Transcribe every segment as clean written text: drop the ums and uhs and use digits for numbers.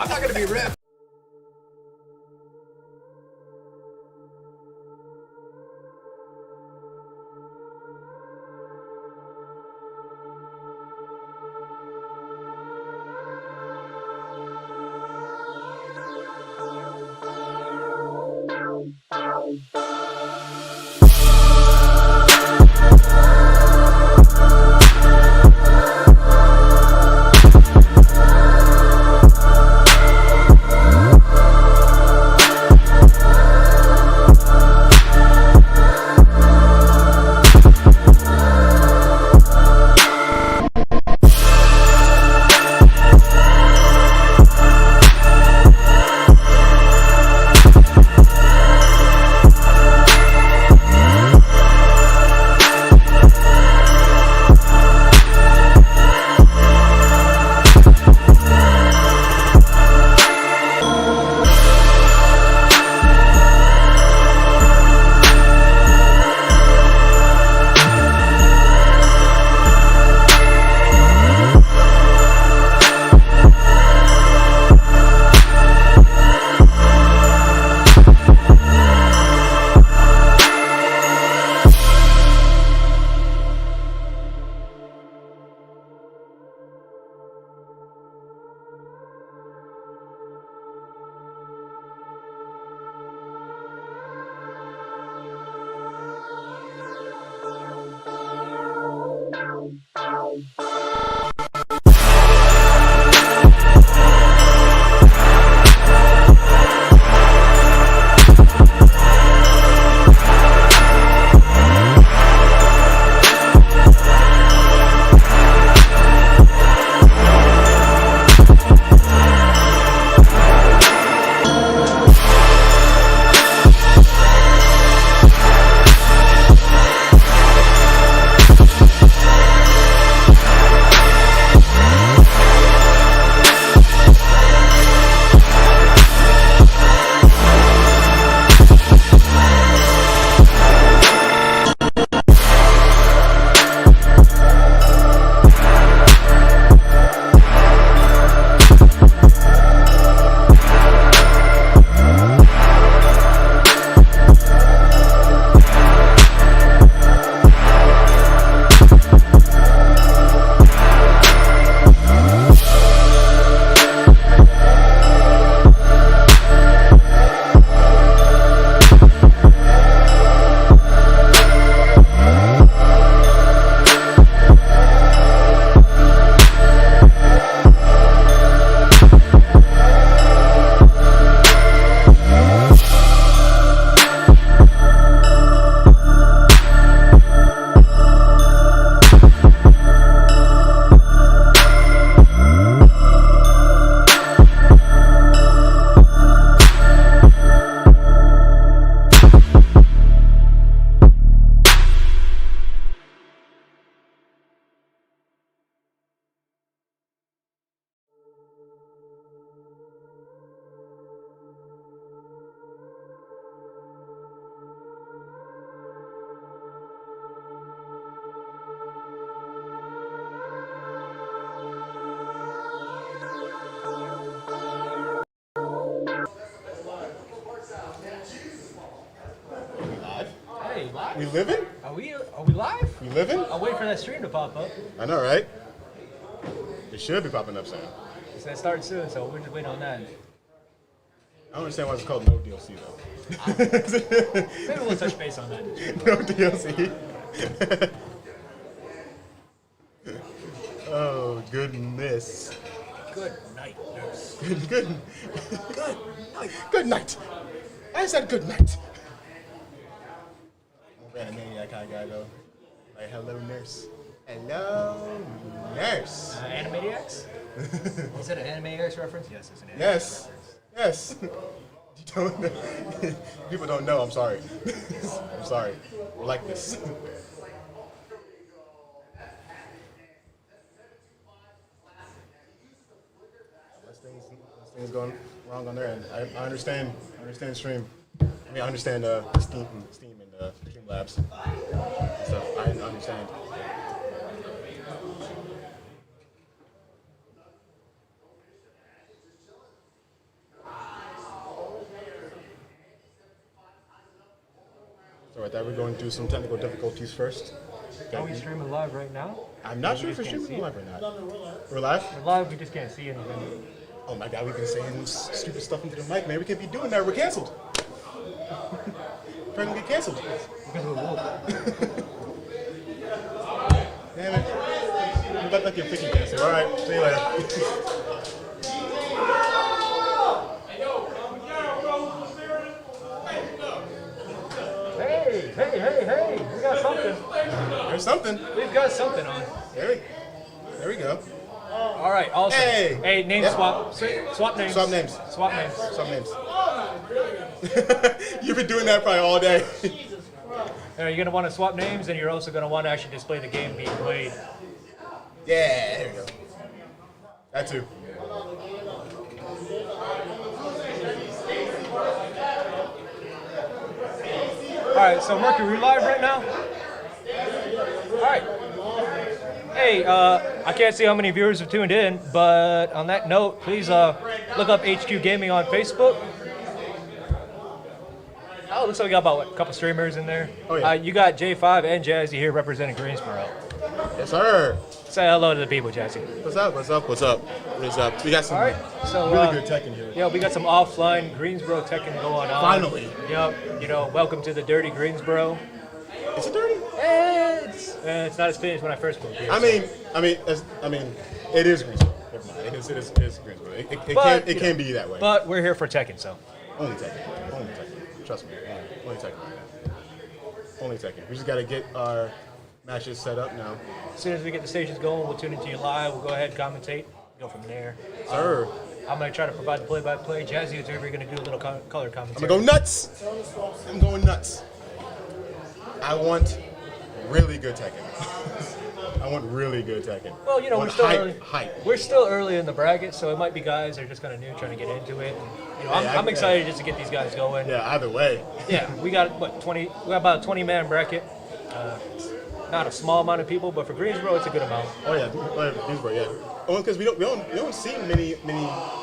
I'm not gonna be ripped. Hey, live? We living? Are we live? We living? I'll wait for that stream to pop up. I know, right? It should be popping up soon. It's gonna start soon, so we're just waiting on that. I don't understand why it's called no DLC though. Maybe we'll touch base on that. No DLC. Oh goodness. Good night, nurse. Good night. Good night. I said good night. I'm a maniac kind of guy though. Like hello nurse. Hello nurse. Animaniacs? Is that an Animaniacs reference? Yes, it's an Animaniacs Yes. reference. Yes. You don't know. People don't know. I'm sorry. I'm sorry. We're like this. Things going wrong on their end. I understand. I understand stream. I mean, I understand Steam and Streamlabs and stuff. I understand. So with that, we're going through some technical difficulties first. Are we streaming live right now? I'm not sure if we're streaming live or not. We're live? We're live, we just can't see anything. Oh my god, we've been saying stupid stuff into the mic, man. We can't be doing that. We're canceled. We're gonna get canceled. Because we're woke. Damn it. You look like you're freaking canceled. Alright, see you later. Hey, we got something. There's something. We've got something on. There we go. All right, awesome. Hey, name swap. Swap names. Swap names. Swap names. Swap names. You've been doing that probably all day. You're going to want to swap names, and you're also going to want to actually display the game being played. Yeah, there we go. That too. All right, so Mercury, we live right now? All right. Hey, I can't see how many viewers have tuned in, but on that note, please look up HQ Gaming on Facebook. Oh, looks like we got about a couple streamers in there. Oh, yeah. You got J5 and Jazzy here representing Greensboro. Yes, sir. Say hello to the people, Jazzy. What's up? What's up? What's up? What is up? We got some All right, so really good Tekken here. Yeah, we got some offline Greensboro Tekken going on. Finally. Yep. You know, welcome to the dirty Greensboro. Is it dirty? It's not as clean as when I first moved here. I mean, it is Greensboro. Never mind. It is Greensboro. It can be that way. But we're here for Tekken, so. Only Tekken. Only Tekken. Trust me. Only Tekken. Only Tekken. We just gotta get our matches set up now. As soon as we get the stations going, we'll tune into you live. We'll go ahead and commentate. Go from there. Sir. I'm going to try to provide the play-by-play. Jazzy is over here going to do a little color commentary. I'm gonna go nuts. I'm going nuts. I want really good Tekken. I want really good Tekken. Well, you know, Hype. we're still early in the bracket, so it might be guys that are just kind of new trying to get into it. And, you know, I'm excited just to get these guys going. Yeah, either way. Yeah, we got about a 20-man bracket. Not a small amount of people, but for Greensboro, it's a good amount. Oh yeah, Greensboro, yeah. Only because we don't see many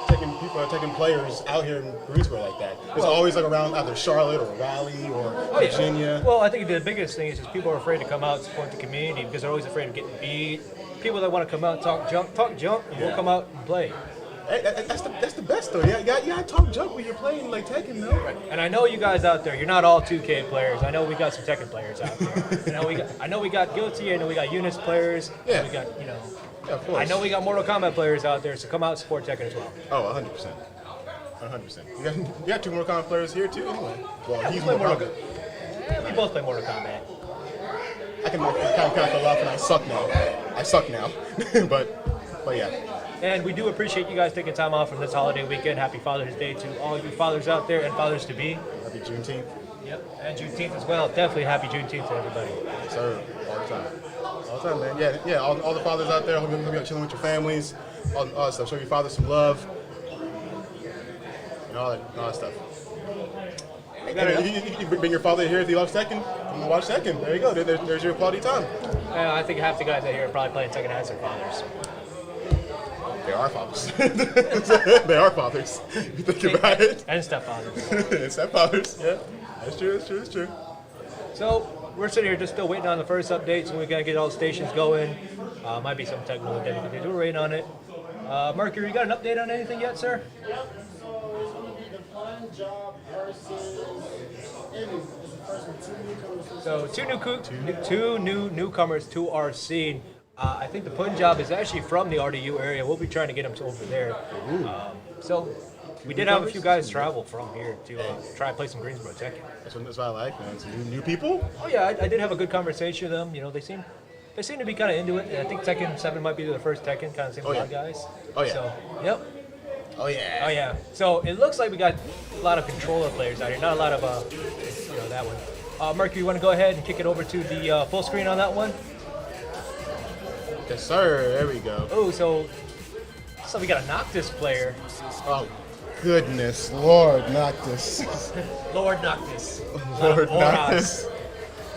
Tekken people, Tekken players out here in Greensboro like that. It's always like around either Charlotte or Raleigh or Virginia. Well, I think the biggest thing is just people are afraid to come out and support the community because they're always afraid of getting beat. People that want to come out and talk junk, and we'll come out and play. Hey, that's the best though. Yeah, you gotta talk junk when you're playing like Tekken, though. Right. And I know you guys out there, you're not all 2K players. I know we got some Tekken players out there. I know we got Guilty. I know we got Eunice players. Yeah. We got Yeah, of course. I know we got Mortal Kombat players out there. So come out and support Tekken as well. Oh, 100%. 100%. You got two Mortal Kombat players here too, anyway. Well, Yeah, he's we play Mortal Mortal Kombat. Yeah, we both play Mortal Kombat. I can kind of fell off, and I suck now. but yeah. And we do appreciate you guys taking time off from this holiday weekend. Happy Father's Day to all you fathers out there and fathers-to-be. Happy Juneteenth. Yep, and Juneteenth as well. Definitely happy Juneteenth to everybody. Yes, sir. All the time. All the time, man. Yeah. All the fathers out there, hope you're chilling with your families. All that stuff. Show your father some love. And all that stuff. You bring your father here if he loves Tekken. Come and watch Tekken. There you go. There's your quality time. I think half the guys out here are probably playing Tekken as their fathers. They are fathers. They are fathers. You think about it. And stepfathers. And stepfathers. Yeah. That's true. So we're sitting here just still waiting on the first update, so we're gonna get all the stations going. Might be some technical difficulties. We're waiting on it. Mercury, you got an update on anything yet, sir? Yep. So it's going to be the fun job versus Envy. It's the first one, two new newcomers to our scene. I think the Punjab is actually from the RDU area. We'll be trying to get them to over there. So we did have a few guys travel from here to try and play some Greensboro Tekken. That's what I like, man. Some new people. Oh yeah, I did have a good conversation with them. You know, they seem to be kind of into it. And I think Tekken 7 might be their first Tekken, kind of same with a lot of guys. Oh yeah. So, yep. Oh yeah. Oh yeah. So it looks like we got a lot of controller players out here, not a lot of that one. Mercury, you want to go ahead and kick it over to the full screen on that one? Yes, sir. There we go. Oh, so we got a Noctis player. Oh, goodness, Lord Noctis. Lord Noctis. Lord Noctis.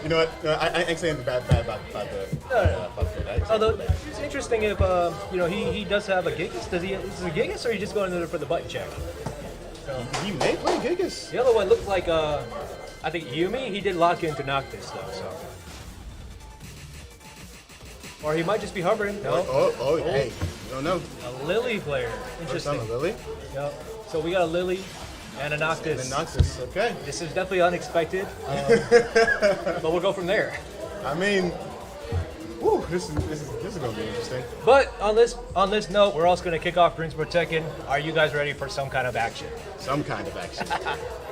You know what? No, I ain't saying bad about the. Although it's interesting if he does have a Gigas. Is it a Gigas or he just going in there for the button check? He may play Gigas. The other one looked like I think Yumi, he did lock into Noctis though, so. Or he might just be hovering. No. Hey, you don't know. A Lily player. First time Interesting. a Lily. Yep. So we got a Lily and a Noctis. And Noctis, okay. This is definitely unexpected, but we'll go from there. I mean, whew, this is gonna be interesting. But on this note, we're also going to kick off Greensboro Tekken. Are you guys ready for some kind of action? Some kind of action.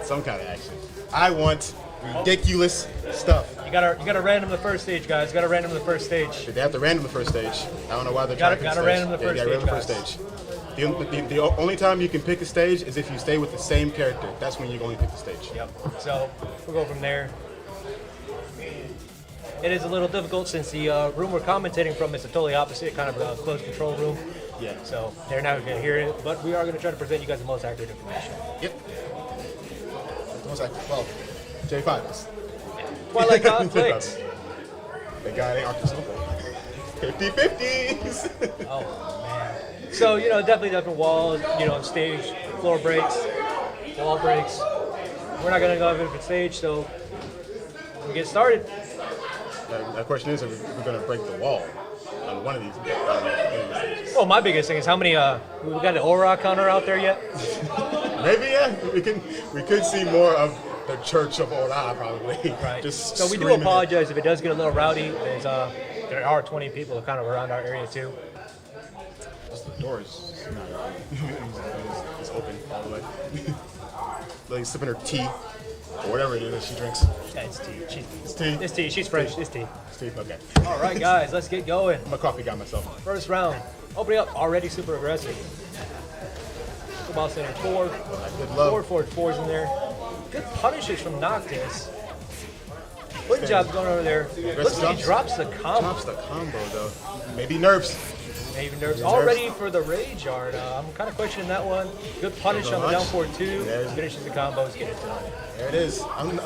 Some kind of action. I want ridiculous stuff. You gotta random the first stage, guys. Gotta random the first stage. They have to random the first stage. I don't know why they're Gotta trying to random the first random the stage, first stage. The only time you can pick a stage is if you stay with the same character. That's when you're going to pick the stage. Yep. So we'll go from there. It is a little difficult since the room we're commentating from is the totally opposite, kind of a closed control room. Yeah. So they're not going to hear it, but we are going to try to present you guys the most accurate information. Yep. Well, J5 is. Twilight conflicts. They got it off the sofa. 50-50s. Oh man. So definitely different walls. Stage, floor breaks, wall breaks. We're not going to go over the stage, so we get started. The question is, if we're going to break the wall on one of these stages. Well, my biggest thing is how many. We got an aura counter out there yet? Maybe, yeah. We could see more of the Church of Ora, probably. Right. Just so we do screaming. apologize if it does get a little rowdy. There are 20 people kind of around our area too. Just the door is not it's open all the way. Like sipping her tea or whatever it is that she drinks. Yeah, it's tea. It's tea. It's tea. She's French. It's tea. It's tea. Okay. All right, guys, let's get going. I'm a coffee guy myself. First round. Opening up, already super aggressive. Football center 4. Good love. 4 in there. Good punishes from Noctis. Good job going over there. Looks like he drops the combo. Drops the combo though. Maybe nerves. Maybe nerves. All ready for the rage art. I'm kind of questioning that one. Good punish on the down 4-2. Finishes the combos, get it done. There it is. I don't know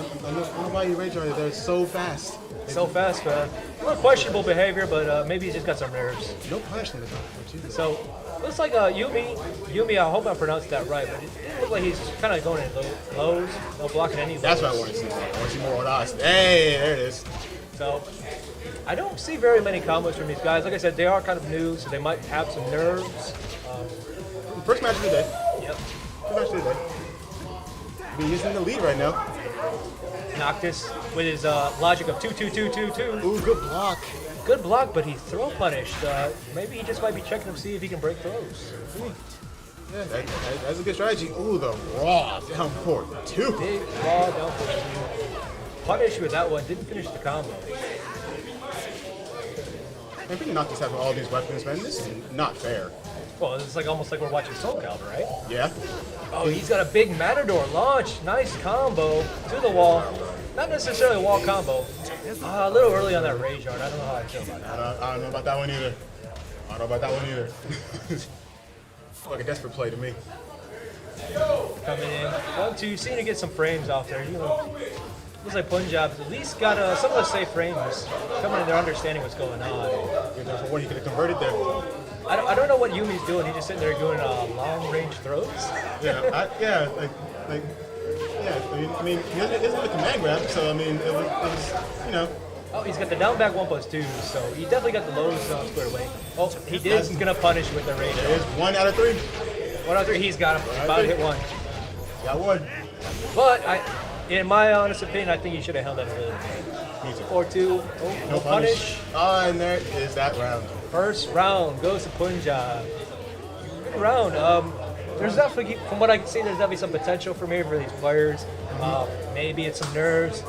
why you rage arted. They're so fast. So fast, man. A little questionable behavior, but maybe he's just got some nerves. No punishment. Jesus. So, looks like Yumi, I hope I pronounced that right, but it didn't look like he's kind of going in lows, no blocking any lows. That's what I want to see. I want to see more on us. Hey, there it is. So, I don't see very many combos from these guys. Like I said, they are kind of new, so they might have some nerves. First match of the day. Yep. First match of the day. He's in the lead right now. Noctis with his logic of 2-2-2-2-2. Ooh, good block. Good block, but he's throw punished. Maybe he just might be checking to see if he can break throws. Yeah, that's a good strategy. Ooh, the raw down 4-2. Big raw down 4-2. Punish with that one, didn't finish the combo. I think Noctis having all these weapons, man. This is not fair. Well, it's like almost like we're watching Soul Calibur, right? Yeah. Oh, he's got a big Matador launch. Nice combo to the wall. Not necessarily a wall combo. A little early on that rage art. I don't know how I feel about that. I don't know about that one either. Like a desperate play to me. Coming in. 1-2. Seeing to get some frames off there. Looks like Punjab's at least got some of the safe frames. Coming in there understanding what's going on. What he could have converted there. I don't know what Yumi's doing. He's just sitting there doing long range throws. Yeah, I mean, it isn't a command grab, so I mean, it was. Oh, he's got the down back 1+2, so he definitely got the lows squared away. Oh, he did. He's gonna punish with the rage. There's 1 out of 3. 1 out of 3. He's got him. About to hit 1. Got 1. But in my honest opinion, I think he should have held that a little bit. 4-2. Oh, no punish. Oh, and there is that round. First round goes to Punjab. Good round. There's definitely, from what I can see, there's definitely some potential for me for these players. Maybe it's some nerves.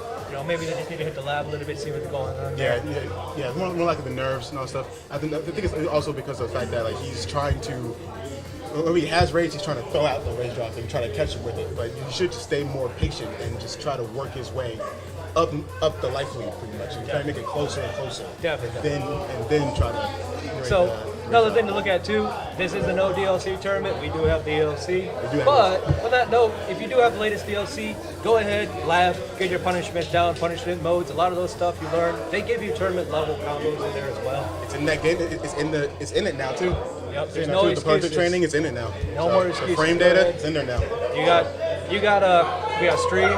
Maybe they just need to hit the lab a little bit, see what's going on. Yeah. More like the nerves and all stuff. I think it's also because of the fact that he's trying to. When he has rage, he's trying to throw out the rage drop and try to catch him with it. But you should just stay more patient and just try to work his way up the life lead pretty much. And try to make it closer and closer. Definitely. Then try to. So another thing to look at too. This is a no DLC tournament. We do have DLC. But on that note, if you do have the latest DLC, go ahead, lab, get your punishment down, punishment modes. A lot of those stuff you learn. They give you tournament level combos in there as well. It's in that game. It's in it now too. Yep. There's no excuses. The training is in it now. No more excuses. The frame data is in there now. We got stream.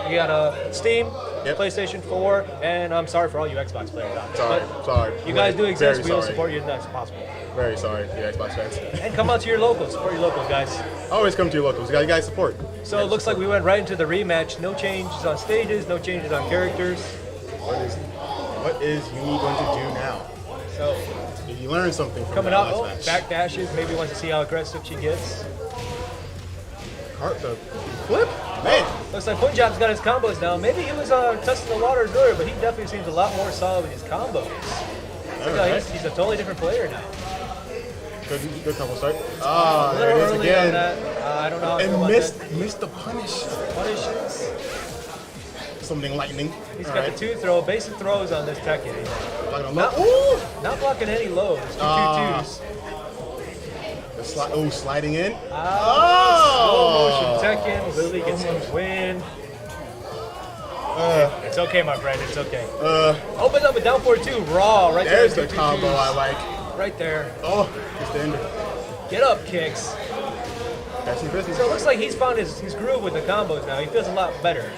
We You got Steam, Yep. PlayStation 4, and I'm sorry for all you Xbox players out there. Sorry. You guys do exist. Very We will sorry. support you as much as possible. Very sorry, yeah, Xbox fans. And come out to your locals. Support your locals, guys. Always come to your locals. You guys support. So it looks like we went right into the rematch. No changes on stages, no changes on characters. What is Yumi going to do now? So Did you learn something from coming that up, last match? back dashes. Maybe wants to see how aggressive she gets. The flip? Man. Looks like Punjab's got his combos now. Maybe he was testing the waters earlier, but he definitely seems a lot more solid with his combos. He's a totally different player now. Good combo start. A Ah, there little it is early on again. that. I don't know how I feel And about missed the punish. that. Punishes. Something lightning. He's All got right. the two throw, basic throws on this Tekken. Like a Not, Ooh! not blocking any lows. Two Ah. twos. Sliding in. Slow motion Tekken. Lily gets him win. It's okay, my friend. It's okay. Opens up a down 4-2 raw right There's there. the Two combo twos. I like. Right there. Oh, it's the end. Get up kicks. That's your business. So it looks like he's found his groove with the combos now. He feels a lot better.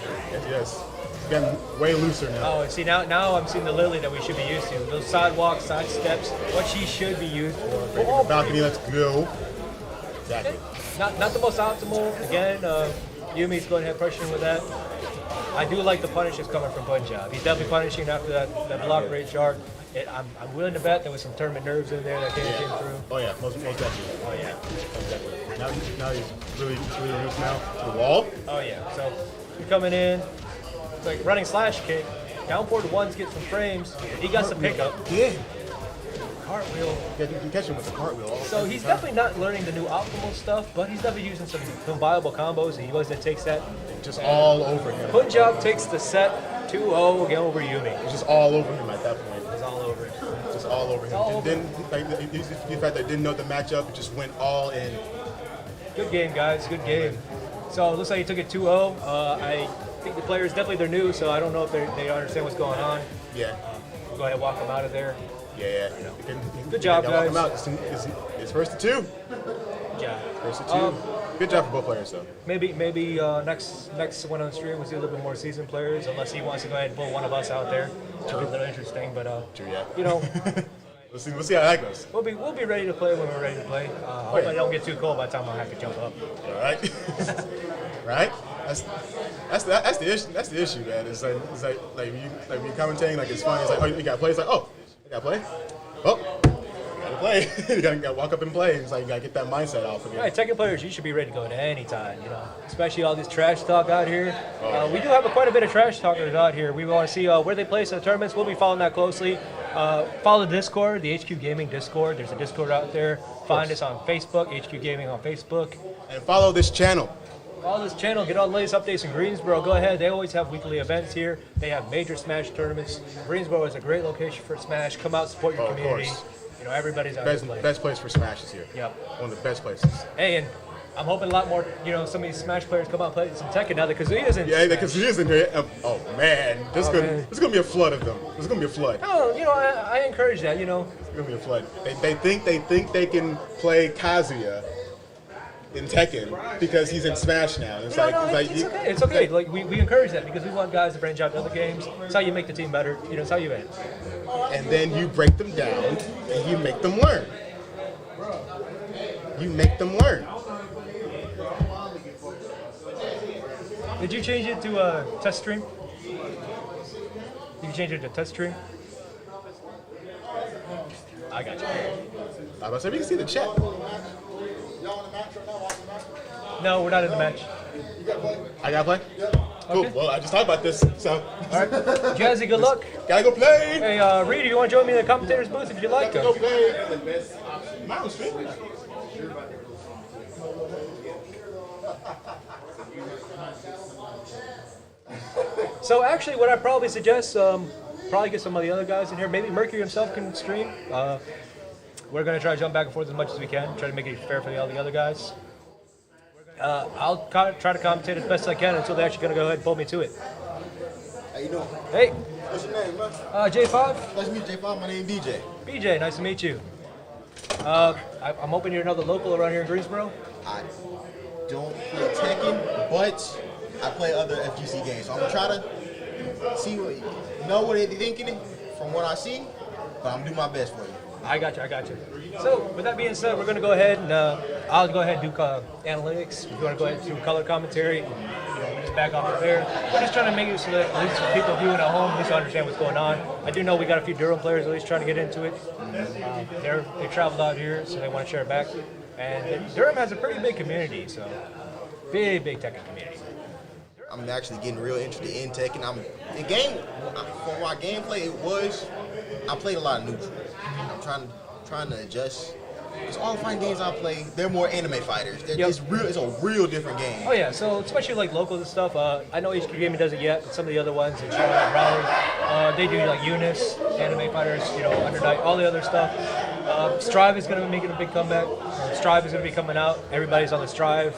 Yes. It's getting way looser now. Oh, see now I'm seeing the Lily that we should be used to. Those sidewalks, side steps, what she should be used for. Oh, balcony, let's go. Exactly. Not the most optimal. Again, Yumi's going ahead pressuring with that. I do like the punishes coming from Punjab. He's definitely punishing after that block rage arc. I'm willing to bet there was some tournament nerves in there that came through. Oh yeah, most definitely. Oh yeah. Most definitely. Now he's really loose now to the wall. Oh yeah. So you're coming in. It's like running slash kick. Down 4-1s, get some frames. He got some pickup. Yeah. Cartwheel. You can catch him with the cartwheel. So he's definitely not learning the new optimal stuff, but he's definitely using some viable combos. And he goes and takes that. just all over him. Punjab takes the set 2-0 again over Yumi. It was just all over him at that point. It's all over. Just all over him. All Just over. didn't like the fact that I didn't know the matchup. It just went all in. Good game, guys. Good game. So it looks like he took it 2-0. I think the players definitely they're new, so I don't know if they understand what's going on. Yeah. Go ahead, walk them out of there. Yeah. Good job, Walk him guys. out. It's first to two. Good job. First to two. Good job for both players, though. Maybe next one on the stream we'll see a little bit more seasoned players, unless he wants to go ahead and pull one of us out there. It'll be a little interesting, but True, yeah. you know, We'll see how that goes. we'll be ready to play when we're ready to play. I hope I don't get too cold by the time I have to jump up. All right. Right. That's the issue. That's the issue, man. It's like when you commentating, like it's fun. It's like, oh, you got to play. It's like, oh, you got to play. Oh, you got to play. you got to walk up and play. It's like you got to get that mindset off again. All right, Tekken players, you should be ready to go at any time, you know, especially all this trash talk out here. We do have quite a bit of trash talkers out here. We want to see where they place in the tournaments. We'll be following that closely. Follow the Discord, the HQ Gaming Discord. There's a Discord out there. Find us on Facebook, HQ Gaming on Facebook. And follow this channel. Follow this channel, get all the latest updates in Greensboro. Go ahead, they always have weekly events here. They have major Smash tournaments. Greensboro is a great location for Smash. Come out, support your Oh, of community. course. You know, everybody's out there playing. Best place for Smash is here. Yep. One of the best places. Hey, and I'm hoping a lot more, you know, some of these Smash players come out and play some Tekken now because he isn't. Yeah, because he is in here. Oh man, there's gonna be a flood of them. There's gonna be a flood. Oh, you know, I encourage that, you know. There's gonna be a flood. They think they can play Kazuya in Tekken because he's in Smash now. It's No, like, no, it's like it's okay. It's okay. Like we encourage that because we want guys to branch out to other games. It's how you make the team better. You know, it's how you win. and then you break them down and you make them learn. You make them learn. Did you change it to a test stream? Did you change it to test stream? I got you. I was like, you can see the chat. Y'all in the match right now? Watching the match? No, we're not in the match. You got to play? I gotta play. Cool. Okay. Well, I just talked about this, so All right. Jazzy, good luck. gotta go play. Hey, Reed, you want to join me in the commentator's booth if you like? Go play. Am I on stream? So actually, what I probably suggest, probably get some of the other guys in here. Maybe Mercury himself can stream. We're gonna try to jump back and forth as much as we can. Try to make it fair for all the other guys. I'll try to commentate as best as I can until they're actually gonna go ahead and pull me to it. How you doing? Hey, What's your name, man? J5, Nice to meet you, J5. My name BJ. BJ, nice to meet you. I'm hoping you're another local around here in Greensboro. I don't play Tekken, but I play other FGC games, so I'm gonna try to see what they're thinking from what I see, but I'm gonna do my best for you. I got you. So, with that being said, we're going to go ahead and I'll go ahead and do analytics. We're going to go ahead and do color commentary. We'll just back off of there. We're just trying to make it so that at least people viewing at home at least understand what's going on. I do know we got a few Durham players at least trying to get into it. They traveled out here, so they want to share it back. And Durham has a pretty big community, so big Tekken community. I'm actually getting real interested in Tekken. For my gameplay, I played a lot of neutral. I'm trying to adjust. Because all the fighting games I play, they're more anime fighters. It's a real different game. Oh yeah, so especially like locals and stuff. I know HQ Gaming does it yet, but some of the other ones, like Rally, they do like Eunice, anime fighters, Under Night, all the other stuff. Strive is going to be making a big comeback. Strive is going to be coming out. Everybody's on the Strive.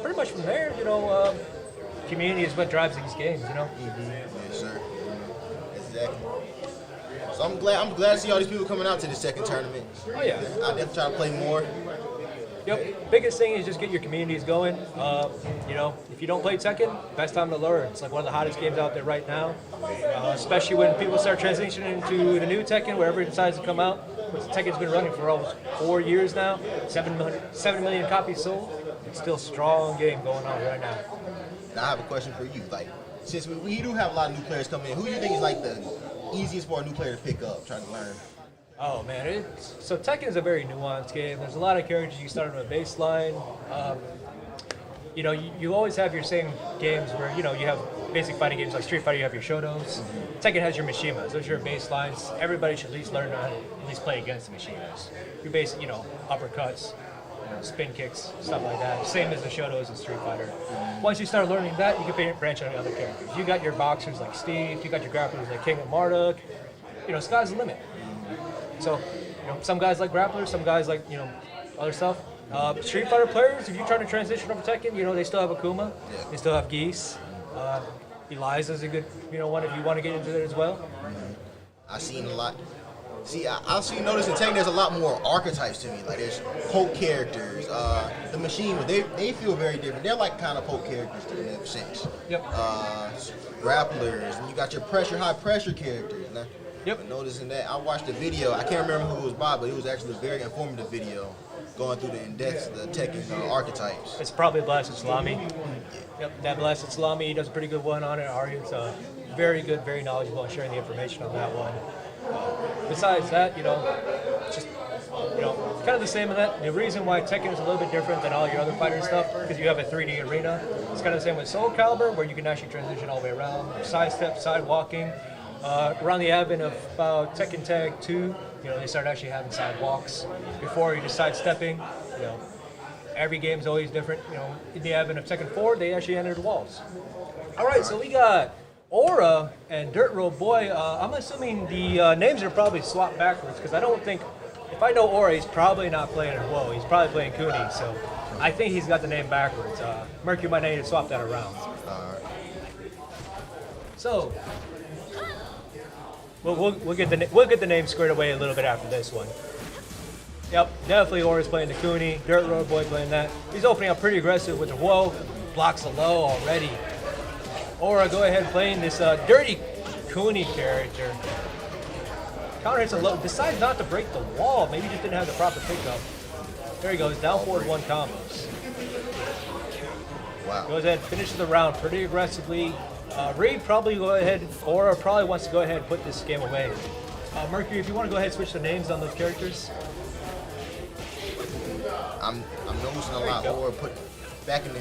Pretty much from there, community is what drives these games, Yes, sir. Exactly. So I'm glad to see all these people coming out to the second tournament. Oh yeah. I definitely try to play more. Yep. Biggest thing is just get your communities going. If you don't play Tekken, best time to learn. It's like one of the hottest games out there right now. Especially when people start transitioning into the new Tekken, wherever it decides to come out. Tekken's been running for almost 4 years now. 7 million copies sold. It's still a strong game going on right now. Now I have a question for you. Like, since we do have a lot of new players coming in, who do you think is like the easiest for a new player to pick up, trying to learn? Oh man, so Tekken is a very nuanced game. There's a lot of characters. You start on a baseline. You always have your same games where you have basic fighting games like Street Fighter. You have your Shotos. Tekken has your Mishimas. Those are your baselines. Everybody should at least learn how to at least play against the Mishimas. Your basic, uppercuts, spin kicks, stuff like that. Same as the Shotos in Street Fighter. Once you start learning that, you can branch out to other characters. You got your boxers like Steve. You got your grapplers like King of Marduk. Sky's the limit. So, some guys like grapplers, some guys like, other stuff. Street Fighter players, if you're trying to transition over Tekken, they still have Akuma. They still have Geese. Eliza's a good, one if you want to get into it as well. I've seen a lot. See, I've noticed in Tekken there's a lot more archetypes to me. Like there's poke characters, the machine, they feel very different. They're like kind of poke characters to me in a sense. Yep. Grapplers, and you got your high pressure characters. Now, Yep. Noticing that, I watched a video. I can't remember who it was by, but it was actually a very informative video going through the index, the Tekken archetypes. It's probably Blasted Salami. Yep, that Blasted Salami, he does a pretty good one on it. Aryu's very good, very knowledgeable in sharing the information on that one. Besides that, just kind of the same in that. The reason why Tekken is a little bit different than all your other fighter stuff, because you have a 3D arena. It's kind of the same with Soul Calibur, where you can actually transition all the way around. Side step, side walking. Around the advent of Tekken Tag 2, they started actually having sidewalks. Before you just sidestepping, every game's always different. In the advent of Tekken 4, they actually entered walls. All right, so we got Aura and Dirt Road Boy. I'm assuming the names are probably swapped backwards because I don't think, if I know Aura, he's probably not playing Whoa, he's probably playing Kuni. So I think he's got the name backwards. Mercury might need to swap that around. So. We'll get the name squared away a little bit after this one. Yep, definitely Aura's playing the Kuni. Dirt Road Boy playing that. He's opening up pretty aggressive with the Whoa. Blocks a low already. Aura, go ahead playing this dirty Kuni character. Counter hits a low. Decides not to break the wall. Maybe just didn't have the proper pickup. There he goes, down forward 1 combos. Wow. Goes ahead, finishes the round pretty aggressively. Reed probably go ahead, Aura probably wants to go ahead and put this game away. Mercury, if you want to go ahead and switch the names on those characters. I'm noticing a lot. Aura put back in the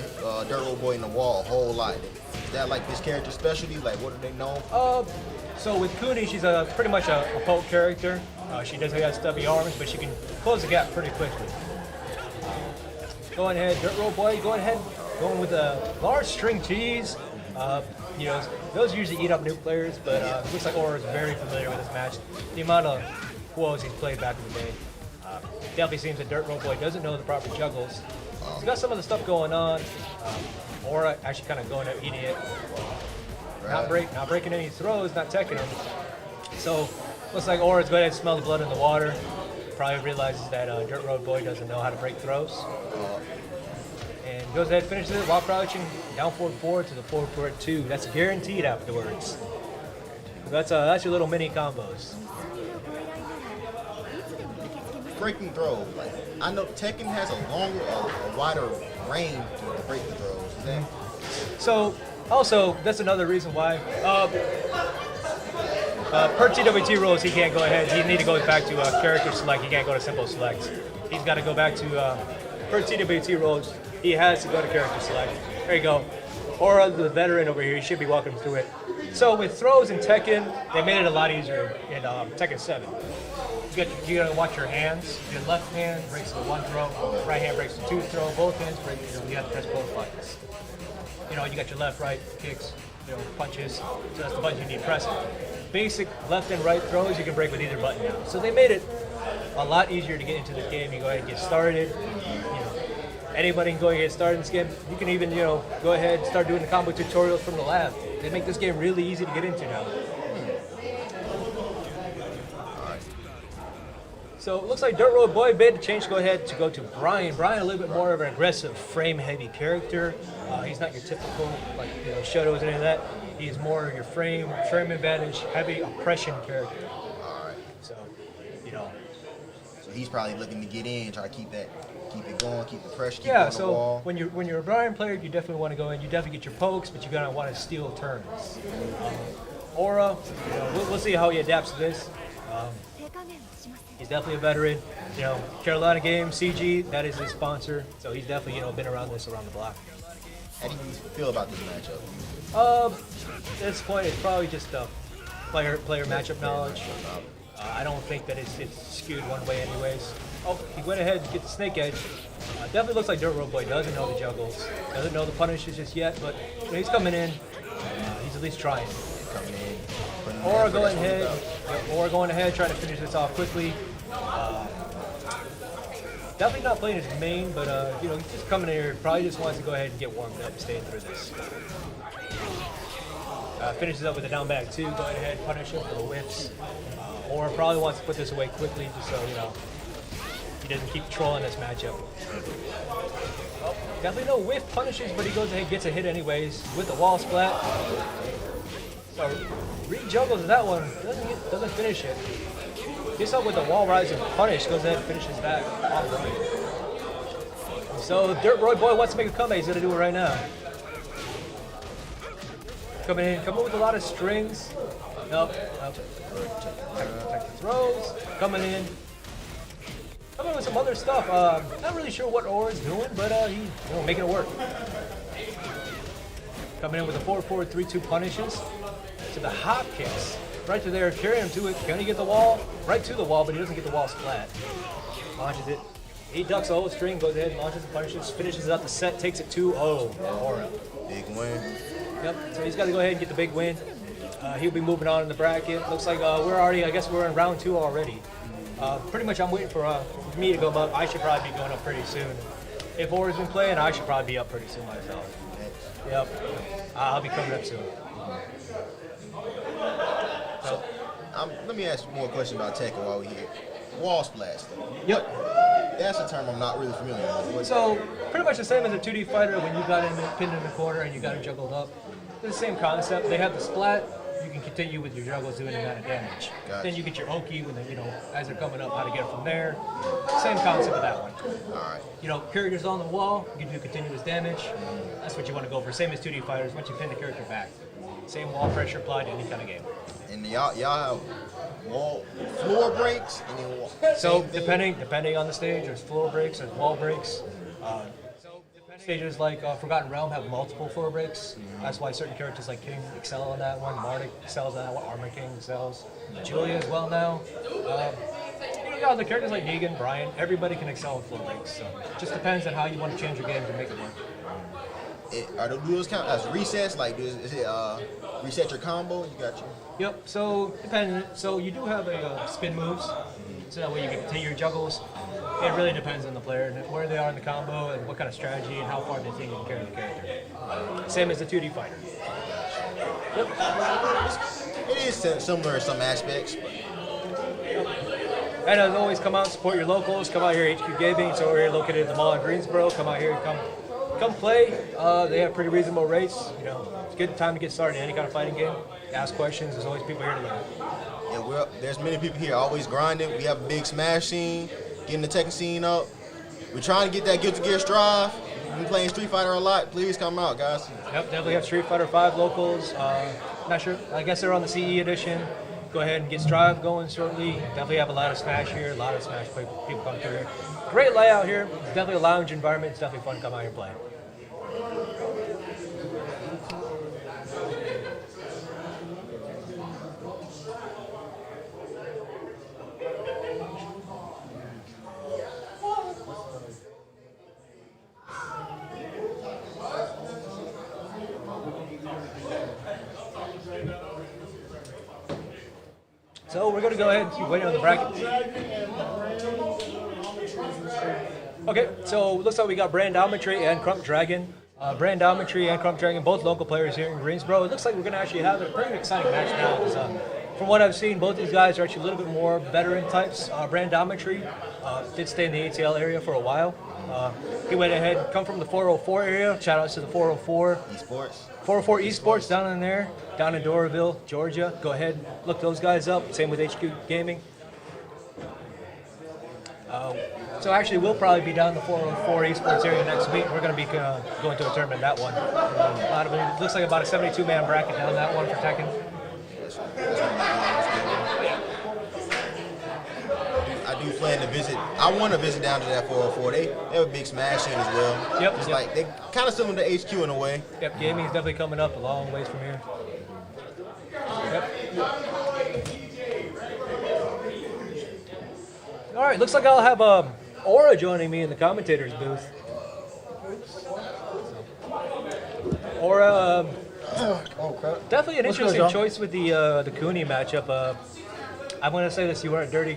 Dirt Road Boy in the wall a whole lot. Is that like this character's specialty? Like what do they know? So with Kuni, she's pretty much a poke character. She doesn't have stubby arms, but she can close the gap pretty quickly. Going ahead, Dirt Road Boy, going ahead, going with a large string tease. Those usually eat up new players, but it looks like Aura is very familiar with this match. The amount of Whoas he's played back in the day. Definitely seems that Dirt Road Boy doesn't know the proper juggles. He's got some of the stuff going on. Aura actually kind of going out eating it. Not breaking any throws, not teching him. So looks like Aura's going to smell the blood in the water. Probably realizes that Dirt Road Boy doesn't know how to break throws. And Goes ahead, finishes it while crouching, down forward 4 to the forward forward 2. That's guaranteed afterwards. That's your little mini combos. Breaking throws. Like I know Tekken has a wider range to break the throws. Is that So, also, that's another reason why. Per TWT rules, he can't go ahead. He need to go back to character select. He can't go to simple select. He's got to go back to per TWT rules. He has to go to character select. There you go. Aura, the veteran over here, he should be walking through it. So with throws in Tekken, they made it a lot easier in Tekken 7. You gotta watch your hands. Your left hand breaks the 1 throw, right hand breaks the 2 throw, both hands break. You have to press both buttons. You got your left, right kicks, punches. So that's the button you need to press. Basic left and right throws you can break with either button now. So they made it a lot easier to get into this game. You go ahead and get started. Anybody can go ahead and get started in this game. You can even go ahead and start doing the combo tutorials from the lab. They make this game really easy to get into now. So it looks like Dirt Road Boy made the change to go ahead to go to Brian. Brian, a little bit more of an aggressive, frame-heavy character. He's not your typical shadows and any of that. He's more your frame advantage, heavy oppression character. all right? So, So he's probably looking to get in, try to keep it going, keep the pressure, keep it yeah. on the So wall. when you're a Brian player, you definitely want to go in. You definitely get your pokes, but you're gonna want to steal turns. Aura, we'll see how he adapts to this. He's definitely a veteran. Carolina Games, CG, that is his sponsor. So he's definitely, been around the block. How do you feel about this matchup? At this point, it's probably just player matchup knowledge. I don't think that it's skewed one way anyways. Oh, he went ahead and get the snake edge. Definitely looks like Dirt Road Boy doesn't know the juggles, doesn't know the punishes just yet, but he's coming in. He's at least trying. Coming in, putting in Or effort, going that's what ahead, it's about. or going ahead, trying to finish this off quickly. Definitely not playing his main, but he's just coming in here. Probably just wants to go ahead and get warmed up, staying through this. Finishes up with a down back too. Go ahead, punish him for the whiffs. Or probably wants to put this away quickly, just so he doesn't keep trolling this matchup. Oh, definitely no whiff punishes, but he goes ahead and gets a hit anyways with the wall splat. So re-juggles that one, doesn't finish it. Gets up with the wall rise and punish, goes ahead and finishes that. All right. So Dirt Road Boy wants to make a comeback, he's gonna do it right now. Coming in with a lot of strings. Nope. Protect the throws. Coming in with some other stuff. Not really sure what Aura's doing, but he's making it work. Coming in with a 4-4-3-2 punishes to the hop kicks. Right to there, carry him to it. Can he get the wall? Right to the wall, but he doesn't get the wall splat. Launches it. He ducks the whole string, goes ahead and launches and punishes, finishes out the set, takes it to Aura. Big win. Yep, so he's got to go ahead and get the big win. He'll be moving on in the bracket. Looks like I guess we're in round 2 already. Pretty much I'm waiting for me to go up. I should probably be going up pretty soon. If Aura's been playing, I should probably be up pretty soon myself. Yep, I'll be coming up soon. So, Let me ask you more questions about Tekken while we're here. Wall splash, though. yep. That's a term I'm not really familiar with. So pretty much the same as a 2D fighter when you got him pinned in the corner and you got him juggled up. It's the same concept. They have the splat. You can continue with your juggles doing amount of damage. Gotcha. Then you get your Oki when as they're coming up, how to get it from there. Same concept with that one. All right. Characters on the wall, you can do continuous damage. That's what you want to go for. Same as 2D fighters. Once you pin the character back, same wall pressure applied to any kind of game. And y'all have floor breaks and then wall. So same thing? depending on the stage, there's floor breaks, there's wall breaks. Stages like Forgotten Realm have multiple floor breaks. That's why certain characters like King excel on that one. Mardik excels on that one. Armor King excels. Julia as well now. You got other characters like Negan, Brian. Everybody can excel with floor breaks. So it just depends on how you want to change your game to make it work. Are those count as resets? Like, is it reset your combo? You got you. Yep. So depending. So you do have a spin moves, so that way you can continue your juggles. It really depends on the player and where they are in the combo and what kind of strategy and how far they think you can carry the character. Same as the 2D fighter. Yep. It is similar in some aspects. And as always, come out and support your locals. Come out here, HQ Gaming. So we're located at the mall in Greensboro. Come out here, come come play. They have pretty reasonable rates. You know, it's a good time to get started in any kind of fighting game. Ask questions. There's always people here to learn. And there's many people here always grinding. We have a big Smash scene, getting the Tekken scene up. We're trying to get that Guilty Gear Strive. We've been playing Street Fighter a lot. Please come out, guys. Yep, definitely have Street Fighter 5 locals. Not sure. I guess they're on the CE edition. Go ahead and get Strive going shortly. Definitely have a lot of Smash here. A lot of Smash people coming through here. Great layout here. It's definitely a lounge environment. It's definitely fun to come out here and play. So we're going to go ahead and keep waiting on the bracket. Okay, so looks like we got Brandometry and Crump Dragon. Brandometry and Crump Dragon, both local players here in Greensboro. It looks like we're going to actually have a pretty exciting match now. 'Cause, from what I've seen, both these guys are actually a little bit more veteran types. Brandometry did stay in the ATL area for a while. He went ahead, come from the 404 area. Shout outs to the 404. Esports. 404 Esports down in there, down in Doraville, Georgia. Go ahead, look those guys up. Same with HQ Gaming. So actually, we'll probably be down in the 404 Esports area next week. We're going to be going to a tournament in that one. It looks like about a 72-man bracket down that one for Tekken. I do plan to visit. I want to visit down to that 404. They have a big Smash scene as well. Yep. It's like they kind of similar to HQ in a way. Yep, gaming is definitely coming up a long ways from here. Yep. All right, looks like I'll have Aura joining me in the commentator's booth. Aura, definitely an interesting choice with the Cooney matchup. I'm going to say this: you are a dirty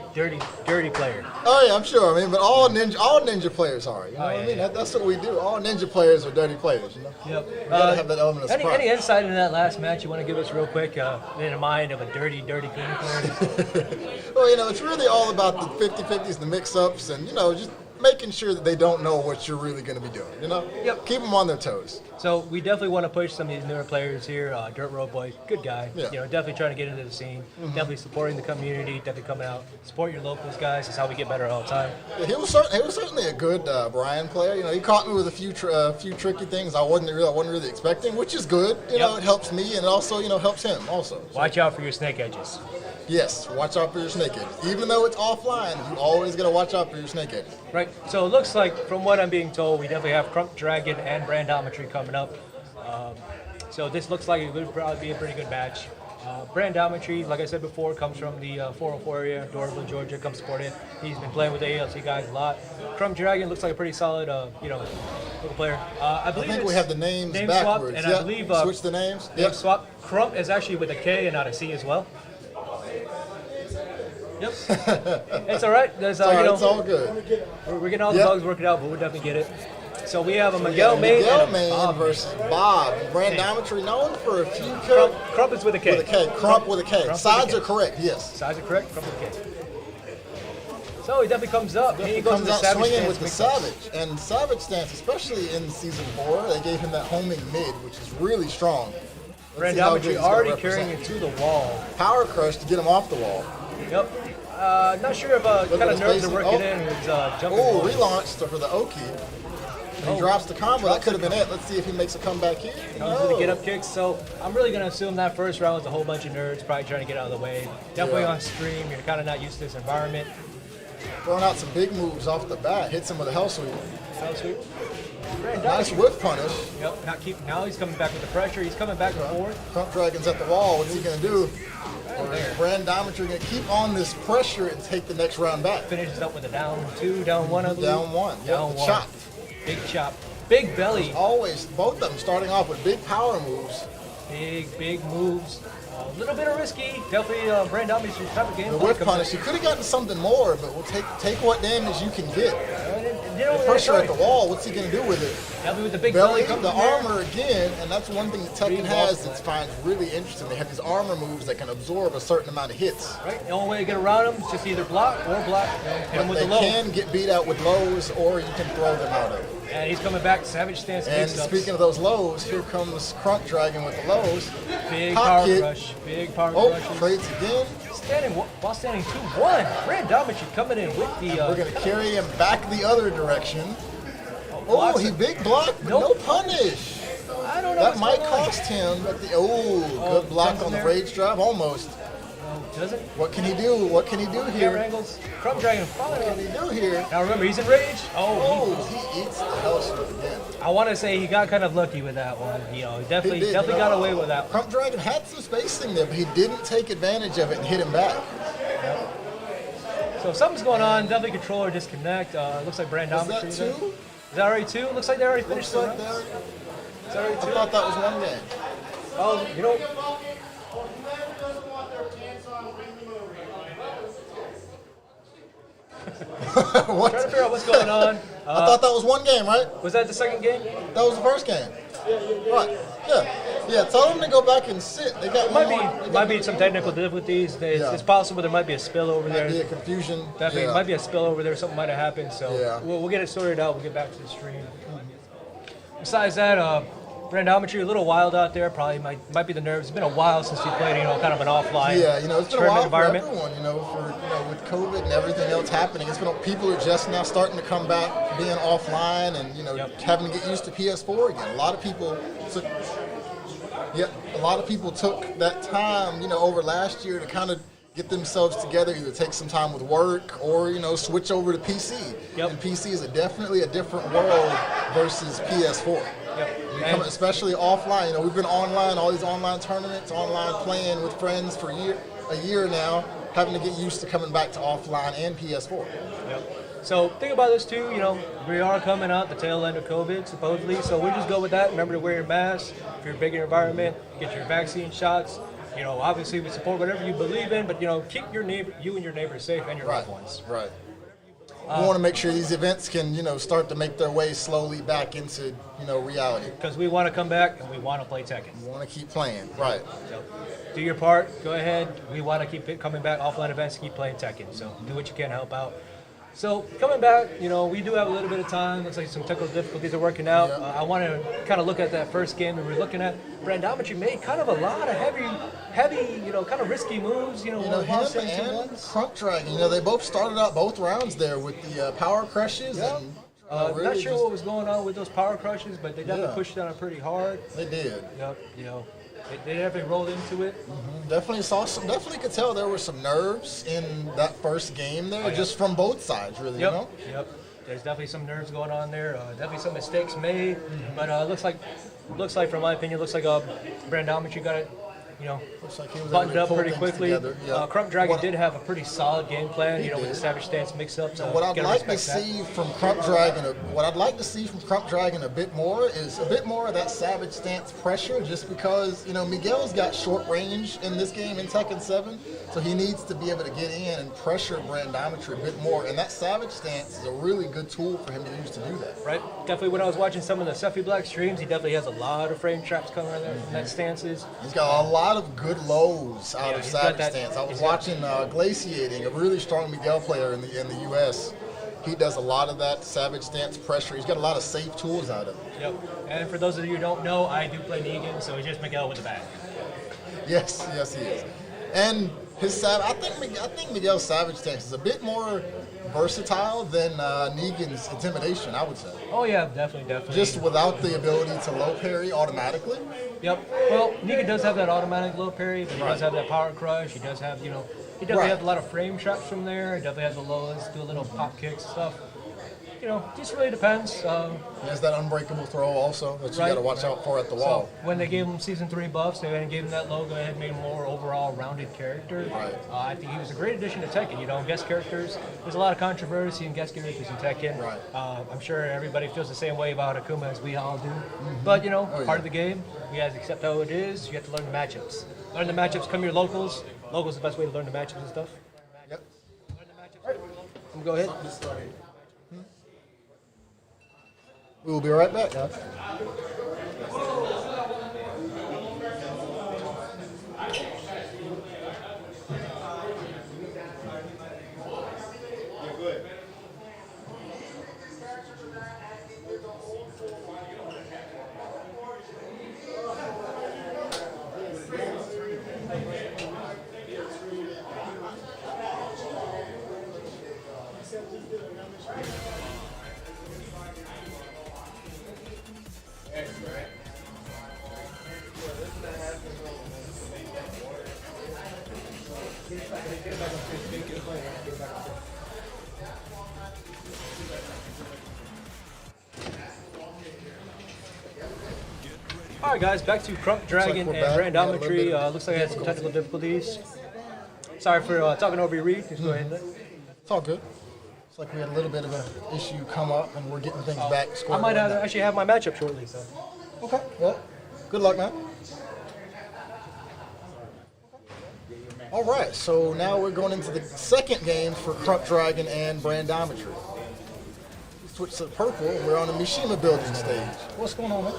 player. Oh yeah, I'm sure. I mean, but all ninja players are. You know what I mean? yeah. That's what we do. All ninja players are dirty players. You know. Yep. You gotta have that element of surprise. Any insight into that last match you want to give us real quick in the mind of a dirty Cooney player? Well, you know, it's really all about the 50-50s, the mix-ups, and you know, just making sure that they don't know what you're really going to be doing. You know. Yep. Keep them on their toes. So we definitely want to push some of these newer players here. Dirt Road Boy, good guy. Yeah. You know, definitely trying to get into the scene. Definitely supporting the community. Definitely coming out, support your locals, guys. That's how we get better all the time. Yeah, he was certainly a good Brian player. You know, he caught me with a few tricky things I wasn't really expecting, which is good. You know, it helps me and also helps him also. So, Watch out for your snake edges. yes, watch out for your snake edges. Even though it's offline, you always gotta watch out for your snake edges. Right. So it looks like, from what I'm being told, we definitely have Crump Dragon and Brandometry coming up. So this looks like it would probably be a pretty good match. Brandometry, like I said before, comes from the 404 area, Doraville, Georgia. Come support it. He's been playing with the ALC guys a lot. Crump Dragon looks like a pretty solid, little player. I think we have the names name backwards. swap, and I believe switch the names. Name swap. Crump is actually with a K and not a C as well. Yep. It's all right. There's, It's all good. we're getting all the bugs worked out, but we'll definitely get it. So we have a Miguel Main and a Bob versus Bob. Brandometry known for a few Crump is with a K. with a K. Crump with a K. Crump Sides with a are K. correct. Yes. Sides are correct. Crump with a K. So he definitely comes up. And he goes Comes to the out Savage swinging stance with the mix-up. Savage. And Savage stance, especially in Season 4, they gave him that homing mid, which is really strong. Let's see how good Brandometry he's gonna already represent. carrying it to the wall. Power crush to get him off the wall. Yep. Not sure if kind at of his nerves are spacing. working in. He's jumping. Oh, forward. relaunched for the Oki. And he drops the combo. That could have been it. Let's see if he makes a comeback here. Comes with the get up kicks. So I'm really going to assume that first round was a whole bunch of nerds probably trying to get out of the way. Definitely on stream. You're kind of not used to this environment. Throwing out some big moves off the bat. Hits him with a hell sweep. Hell sweep. Nice whip punish. Yep. Now he's coming back with the pressure. He's coming back forward. Crump Dragon's at the wall. What's he going to do? There. Brandometry going to keep on this pressure and take the next round back. Finishes up with a down 2, down 1, I believe. Down 1. Down Yep, 1. chop. Big chop. Big belly. Always, both of them starting off with big power moves. Big moves. A little bit of risky. Definitely Brandometry's type of game. The whip punish. You could have gotten something more, but we'll take what damage you can get. You know, the pressure that's at right. the wall, what's he going to do with it? Help me with the big belly. Belly, Come the from there. armor again, and that's one thing that Tekken Green has ball. that finds really interesting. They have these armor moves that can absorb a certain amount of hits. Right. The only way to get around him is just either block or block. You know, hit him But with they the low. can get beat out with lows, or you can throw them out of it. And he's coming back. Savage stance. And mix-ups. speaking of those lows, here comes Crunk Dragon with the lows. Big Pop power kick. rush. Big power Oh, rushes. trades again. Standing while standing 2-1. Randometry coming in with the. We're going to carry him back the other direction. Oh, blocks he it. big block, but Nope. no punish. I don't know. That what's might going on. cost him, but good block jumps on the in there. rage drive, almost. No, doesn't. What can he do? What can he do Camera here? angles. Crumb Dragon What can following. he do here? Now remember, he's in rage. Oh, he eats the hell strip again. I want to say he got kind of lucky with that one. You know, he definitely He did, definitely you know. got away with that one. Crump Dragon had some spacing there, but he didn't take advantage of it and hit him back. So something's going on. Definitely controller disconnect. Looks like Is Brandometry. that there. two? Is that already two? Looks like they already finished Looks the like round. that. Is that already I two? thought that was one game. Oh, you know, doesn't want their pants on, bring them over. What? trying to figure out what's going on. I thought that was one game, right? Was that the second game? That was the first game. Right. Yeah. Tell them to go back and sit. They got one more. Might be some technical difficulties. Yeah. It's possible there might be a spill over Might be there. a confusion. Definitely, Yeah. might be a spill over there. Something might have happened. So Yeah. we'll get it sorted out. We'll get back to the stream. Besides that, Randometry a little wild out there. Probably might be the nerves. It's been a while since we played, kind of an offline Yeah, it's been a tournament while for environment. everyone, with COVID and everything else happening. It's been people are just now starting to come back, being offline, and Yep. having to get used to PS4 again. A lot of people took that time, over last year to kind of get themselves together, either take some time with work or switch over to PC. Yep. And PC is definitely a different world versus PS4. Yep. Come, especially offline. We've been online, all these online tournaments, online playing with friends for a year now, having to get used to coming back to offline and PS4. Yep. So think about this too, we are coming out the tail end of COVID supposedly, so we just go with that. Remember to wear your mask if you're big in your environment, get your vaccine shots. Obviously we support whatever you believe in, but keep you and your neighbors safe and your loved ones. Right. We want to make sure these events can, start to make their way slowly back into, reality. Because we want to come back and we want to play Tekken. We want to keep playing. Right. So do your part, go ahead. We want to keep it coming back, offline events, keep playing Tekken. So do what you can to help out. So coming back, we do have a little bit of time. Looks like some technical difficulties are working out. Yep. I want to kind of look at that first game that we were looking at. Brandometry made kind of a lot of heavy, kind of risky moves. Him while saying two and ones. Crunk Dragon, they both started out both rounds there with the power crushes. Yep. And, Not really sure just- what was going on with those power crushes, but they definitely Yeah. pushed down it pretty hard. They did. Yep, they definitely rolled into it. Definitely could tell there were some nerves in that first game there, Oh, yeah. just from both sides, really. Yep. There's definitely some nerves going on there. Definitely some mistakes made, but looks like, from my opinion, Brandometry got it, Looks like he was buttoned able to up pull pretty things quickly. together. Yeah. Crump Dragon What- did have a pretty solid game plan, with did. the Savage Stance mix-ups. What I'd gotta like to respect that. see from Crump Dragon, a bit more is a bit more of that Savage Stance pressure, just because Miguel's got short range in this game in Tekken 7, so he needs to be able to get in and pressure Brandometry a bit more, and that Savage Stance is a really good tool for him to use to do that. Right, definitely. When I was watching some of the Seffi Black streams, he definitely has a lot of frame traps coming out there from that stances. He's got a lot of good lows out Yeah, of he's got Savage that- Stance. I was he's got- watching Glaciating, a really strong Miguel player in the U.S. He does a lot of that Savage Stance pressure. He's got a lot of safe tools out of it. Yep. And for those of you who don't know, I do play Negan, so he's just Miguel with the bag. Yes, he is. And I think Miguel's Savage Stance is a bit more versatile than Negan's Intimidation, I would say. Oh yeah, definitely. Just without the ability to low parry automatically. Yep. Well, Negan does have that automatic low parry, but he does have that power crush. He does have, he definitely has a lot of frame traps from there. He definitely has the lows, do a little pop kicks and stuff. Just really depends. He has that unbreakable throw also that you got to watch out for at the wall. So when they gave him Season 3 buffs, they gave him that logo and made him more overall rounded character. Right. I think he was a great addition to Tekken. Guest characters. There's a lot of controversy in guest characters in Tekken. Right. I'm sure everybody feels the same way about Akuma as we all do. But part of the game. You guys accept how it is. You have to learn the matchups. Learn the matchups. Come your locals. Locals is the best way to learn the matchups and stuff. Yep. Go ahead. We will be right back, guys. All right, guys, back to Crunk Dragon we're and back. We had a little Randometry. bit of Looks like I had some technical difficulties. Sorry for talking over your read. Just go ahead. It's all good. It's like we had a little bit of an issue come up, and we're getting things back. I squared might away now. actually have my matchup shortly. So. Okay. Well, good luck, man. All right. So now we're going into the second game for Crunk Dragon and Brandometry. Switch to purple, and we're on the Mishima building stage. What's going on, man?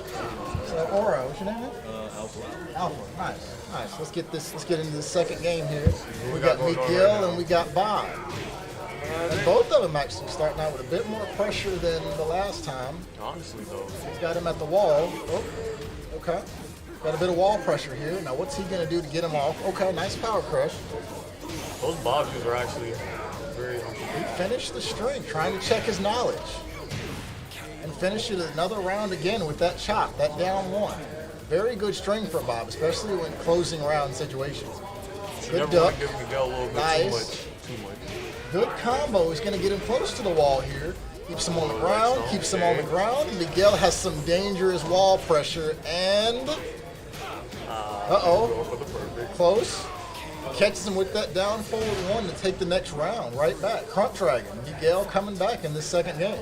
So, Aura, what's your name, man? Alpha. Alpha, nice, nice. Let's get into the second game here. We got Miguel and we got Bob. And both of them actually starting out with a bit more pressure than the last time. Honestly, though. He's got him at the wall. Oh, okay. Got a bit of wall pressure here. Now, what's he going to do to get him off? Okay, nice power crush. Those bobs are actually very He finished the string, trying to check his knowledge. And finish it another round again with that chop, that down one. Very good string for Bob, especially when closing round situations. Good duck. Give Miguel a little bit Nice. too much. Good combo. He's going to get him close to the wall here. Keeps him on the ground, keeps him on the ground. Miguel has some dangerous wall pressure, and Go for the perfect. close. Catches him with that down forward one to take the next round right back. Crunk Dragon. Miguel coming back in this second game.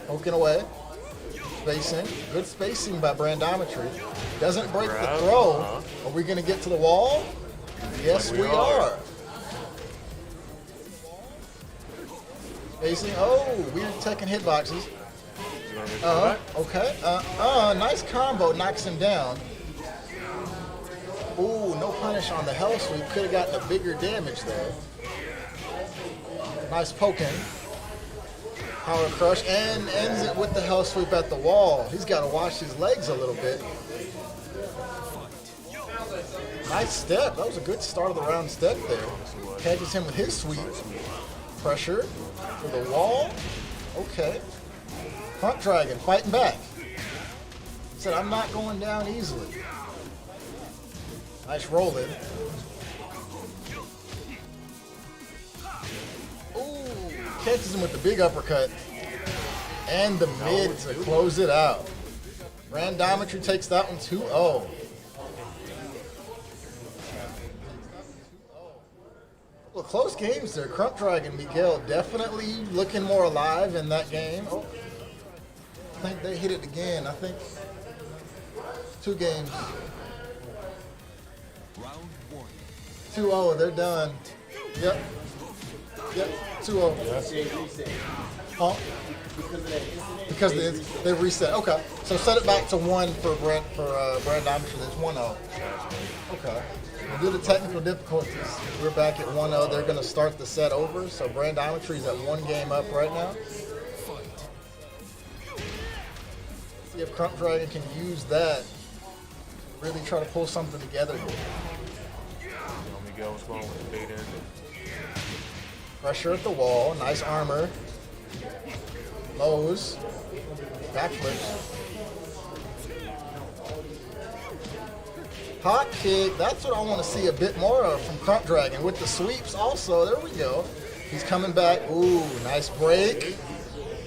Poking away. Spacing. Good spacing by Brandometry. Doesn't break the Grab, throw. Are we going to get to the wall? Yes, Like we we are. are. Spacing. Oh, weird Tekken hitboxes. Okay. Nice combo. Knocks him down. Ooh, no punish on the hell sweep. Could have gotten a bigger damage there. Nice poking. Power crush and ends it with the hell sweep at the wall. He's got to wash his legs a little bit. Nice step. That was a good start of the round step there. Catches him with his sweep. Pressure to the wall. Okay. Crunk Dragon fighting back. Said, I'm not going down easily. Nice rolling. Ooh, catches him with the big uppercut. And the mid to close it out. Randometry takes that one 2-0. Well, close games there. Crunk Dragon, Miguel definitely looking more alive in that game. Oh, I think they hit it again. I think 2 games. 2-0, they're done. Yep. Yep, 2-0. Huh? Because they reset. Okay, so set it back to 1 for Brandometry. That's 1-0. Okay. Due to technical difficulties, we're back at 1-0. They're going to start the set over. So Brandometry is at 1 game up right now. See if Crunk Dragon can use that. Really try to pull something together here. Miguel's going with the bait end. Pressure at the wall. Nice armor. Lows. Backflips. Hot kick. That's what I want to see a bit more of from Crunk Dragon. With the sweeps also. There we go. He's coming back. Ooh, nice break.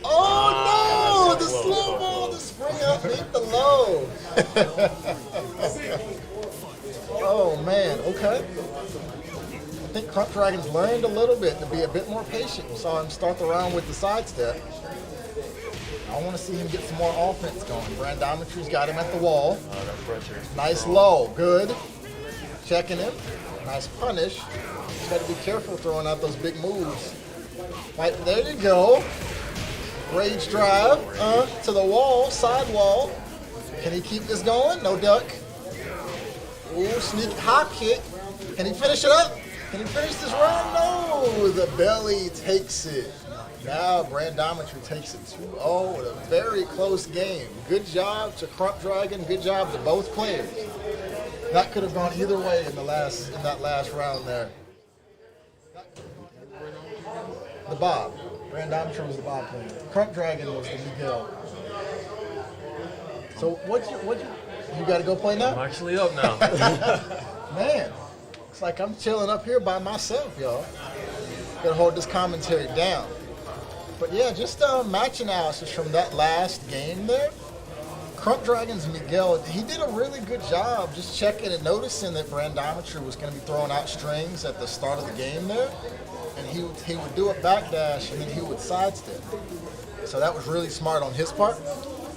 Oh no! The slow ball to spring up beat the low. Oh man, okay. I think Crunk Dragon's learned a little bit to be a bit more patient. We saw him start the round with the sidestep. I want to see him get some more offense going. Brandometry's got him at the wall. That pressure. Nice low, good. Checking him. Nice punish. Just got to be careful throwing out those big moves. Right, there you go. Rage drive to the wall, side wall. Can he keep this going? No duck. Ooh, sneak hop kick. Can he finish it up? Can he finish this round? No, the belly takes it. Now Brandometry takes it 2-0 in a very close game. Good job to Crump Dragon. Good job to both players. That could have gone either way in that last round there. The Bob. Brandometry was the Bob player. Crump Dragon was the Miguel. So you got to go play now? I'm actually up now. Man, it's like I'm chilling up here by myself, y'all. Gotta hold this commentary down. But yeah, just match analysis from that last game there. Crump Dragon's Miguel, he did a really good job just checking and noticing that Brandometry was going to be throwing out strings at the start of the game there. And he would do a backdash and then he would sidestep. So that was really smart on his part.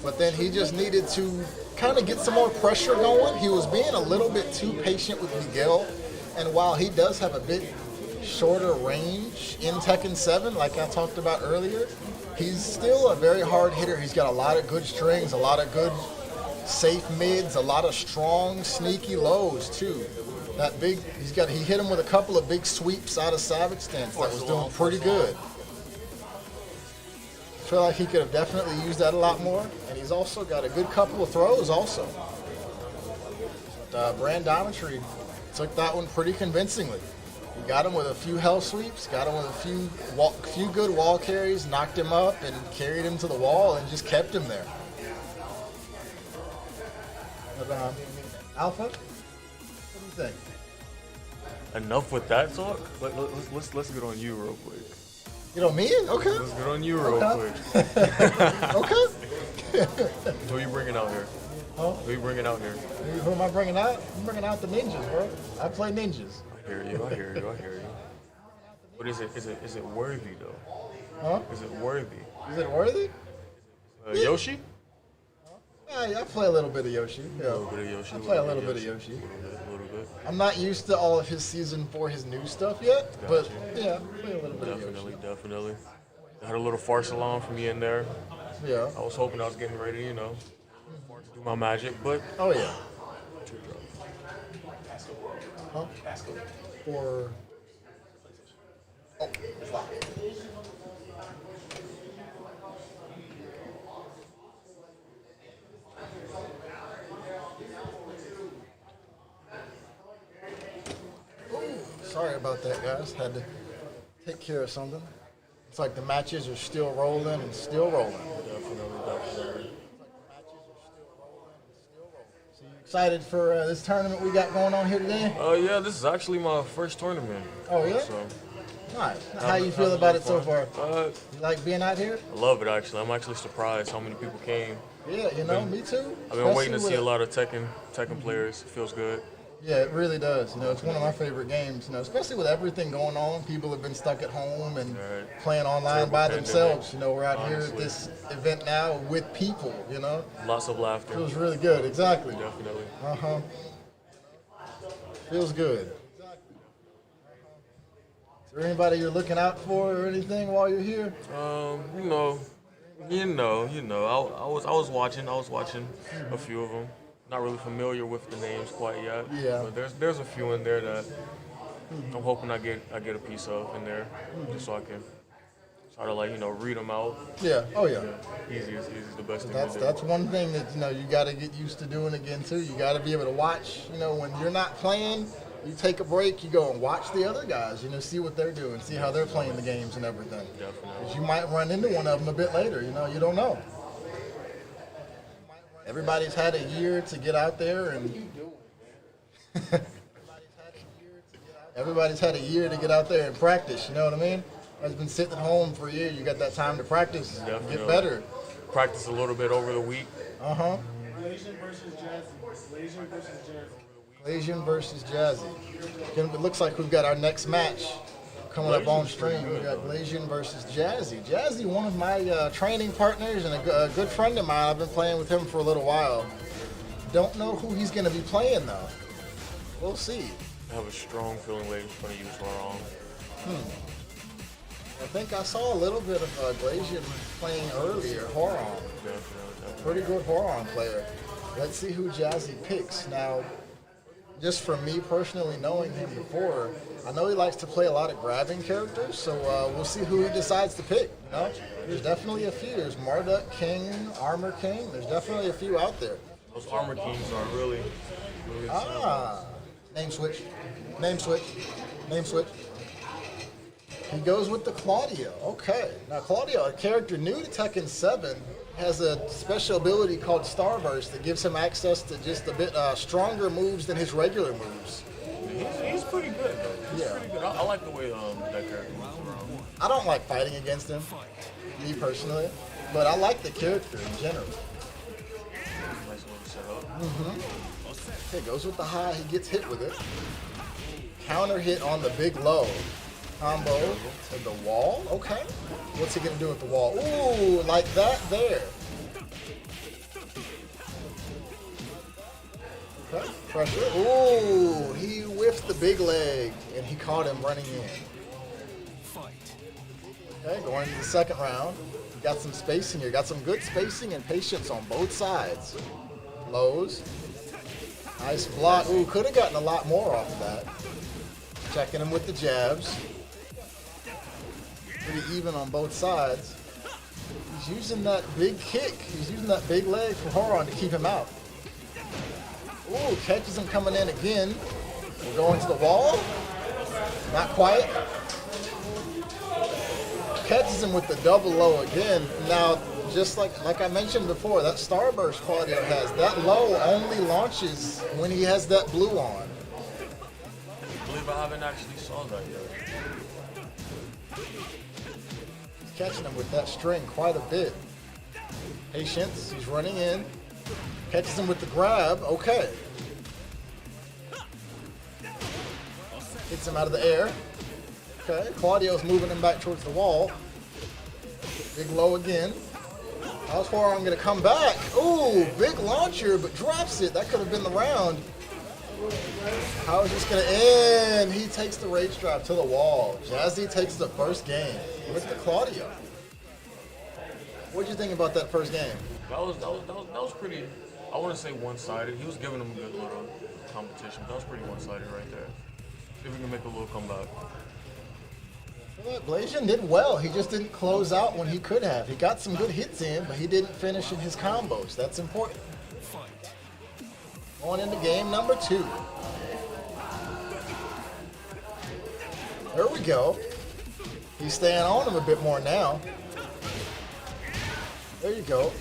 But then he just needed to kind of get some more pressure going. He was being a little bit too patient with Miguel. And while he does have a bit shorter range in Tekken 7, like I talked about earlier, he's still a very hard hitter. He's got a lot of good strings, a lot of good safe mids, a lot of strong, sneaky lows too. He hit him with a couple of big sweeps out of Savage stance that was doing pretty good. I feel like he could have definitely used that a lot more, and he's also got a good couple of throws also. But Brandometry took that one pretty convincingly. He got him with a few hell sweeps, got him with a few good wall carries, knocked him up and carried him to the wall and just kept him there. But, Alpha, what do you think? Enough with that talk. Let's get on you real quick. You know me? Okay. Let's get on you real quick. Okay. Who are you bringing out here? Huh? Who are you bringing out here? Who am I bringing out? I'm bringing out the ninjas, bro. I play ninjas. I hear you. But is it worthy though? Huh? Is it worthy? Is it worthy? Yoshi? Yeah, I play a little bit of Yoshi. Yeah. A little bit of Yoshi. I play a little bit of Yoshi. A little bit. I'm not used to all of his season for his new stuff yet, but yeah, I play a little bit of Yoshi. Definitely. I had a little farce along for me in there. Yeah. I was hoping I was getting ready, to do my magic, but Oh yeah. Huh? For it's locked. Sorry about that, guys. Had to take care of something. It's like the matches are still rolling and still rolling. definitely. So you excited for this tournament we got going on here today? Yeah, this is actually my first tournament. Oh yeah? So, Nice. How you feel about it so far? I You like being out here? love it actually. I'm actually surprised how many people came. Yeah, me too. I've been waiting to Especially see a with- lot of Tekken players. It feels good. Yeah, it really does. It's one of my favorite games. Especially with everything going on, people have been stuck at home and Right. playing online Terrible by pandemic. themselves. We're out here at Honestly. this event now with people. Lots of laughter. Feels really good. Exactly. Definitely. Feels good. Is there anybody you're looking out for or anything while you're here? I was watching a few of them. Not really familiar with the names quite yet. Yeah. But there's a few in there that I'm hoping I get a piece of in there, just so I can try to read them out. Yeah. Oh yeah. Easy is the best thing That's to do. that's one thing that you got to get used to doing again too. You got to be able to watch. When you're not playing, you take a break. You go and watch the other guys. See what they're doing, see how they're playing the games and everything. Definitely. 'Cause you might run into one of them a bit later. You don't know. Everybody's had a year to get out there and. Everybody's had a year to get out there and practice. You know what I mean? I've been sitting at home for a year. You got that time to practice, Definitely. get better. Practice a little bit over the week. Malaysian versus Malaysian versus Jazzy. It looks like we've got our next match coming up on stream. We got Malaysian versus Jazzy. Jazzy, one of my training partners and a good friend of mine. I've been playing with him for a little while. Don't know who he's going to be playing though. We'll see. I have a strong feeling Lady's going to use Laurent. I think I saw a little bit of Glacian playing earlier, Horon. Pretty good Horon player. Let's see who Jazzy picks. Now, just from me personally knowing him before, I know he likes to play a lot of grabbing characters, so we'll see who he decides to pick. You know? There's definitely a few. There's Marduk King, Armor King. There's definitely a few out there. Those Armor Kings are really Name switch. Name switch. Name switch. He goes with the Claudio. Okay. Now, Claudio, a character new to Tekken 7, has a special ability called Starburst that gives him access to just a bit stronger moves than his regular moves. He's pretty good, though. He's Yeah. pretty good. I like the way that character moves around. I don't like fighting against him, me personally, but I like the character in general. Nice little setup. Okay, goes with the high. He gets hit with it. Counter hit on the big low. Combo to the wall. Okay. What's he going to do with the wall? Ooh, like that there. Okay. Pressure. Ooh, he whiffed the big leg, and he caught him running in. Okay, going into the second round. You got some spacing here. Got some good spacing and patience on both sides. Lows. Nice block. Ooh, could have gotten a lot more off of that. Checking him with the jabs. Pretty even on both sides. He's using that big kick. He's using that big leg from Horon to keep him out. Ooh, catches him coming in again. We're going to the wall. Not quite. Catches him with the double low again. Now, just like I mentioned before, that Starburst Claudio has, that low only launches when he has that blue on. I believe I haven't actually saw that yet. He's catching him with that string quite a bit. Patience, he's running in. Catches him with the grab, okay. Hits him out of the air. Okay, Claudio's moving him back towards the wall. Big low again. How's Horon gonna come back? Ooh, big launcher, but drops it. That could have been the round. How is this gonna end? He takes the rage drive to the wall. Jazzy takes the first game with the Claudio. What'd you think about that first game? That was pretty. I wouldn't say one-sided. He was giving him a good little competition, but that was pretty one-sided right there. See if we can make a little comeback. Blasian did well. He just didn't close out when he could have. He got some good hits in, but he didn't finish in his combos. That's important. Going into game number 2. There we go. He's staying on him a bit more now. There you go.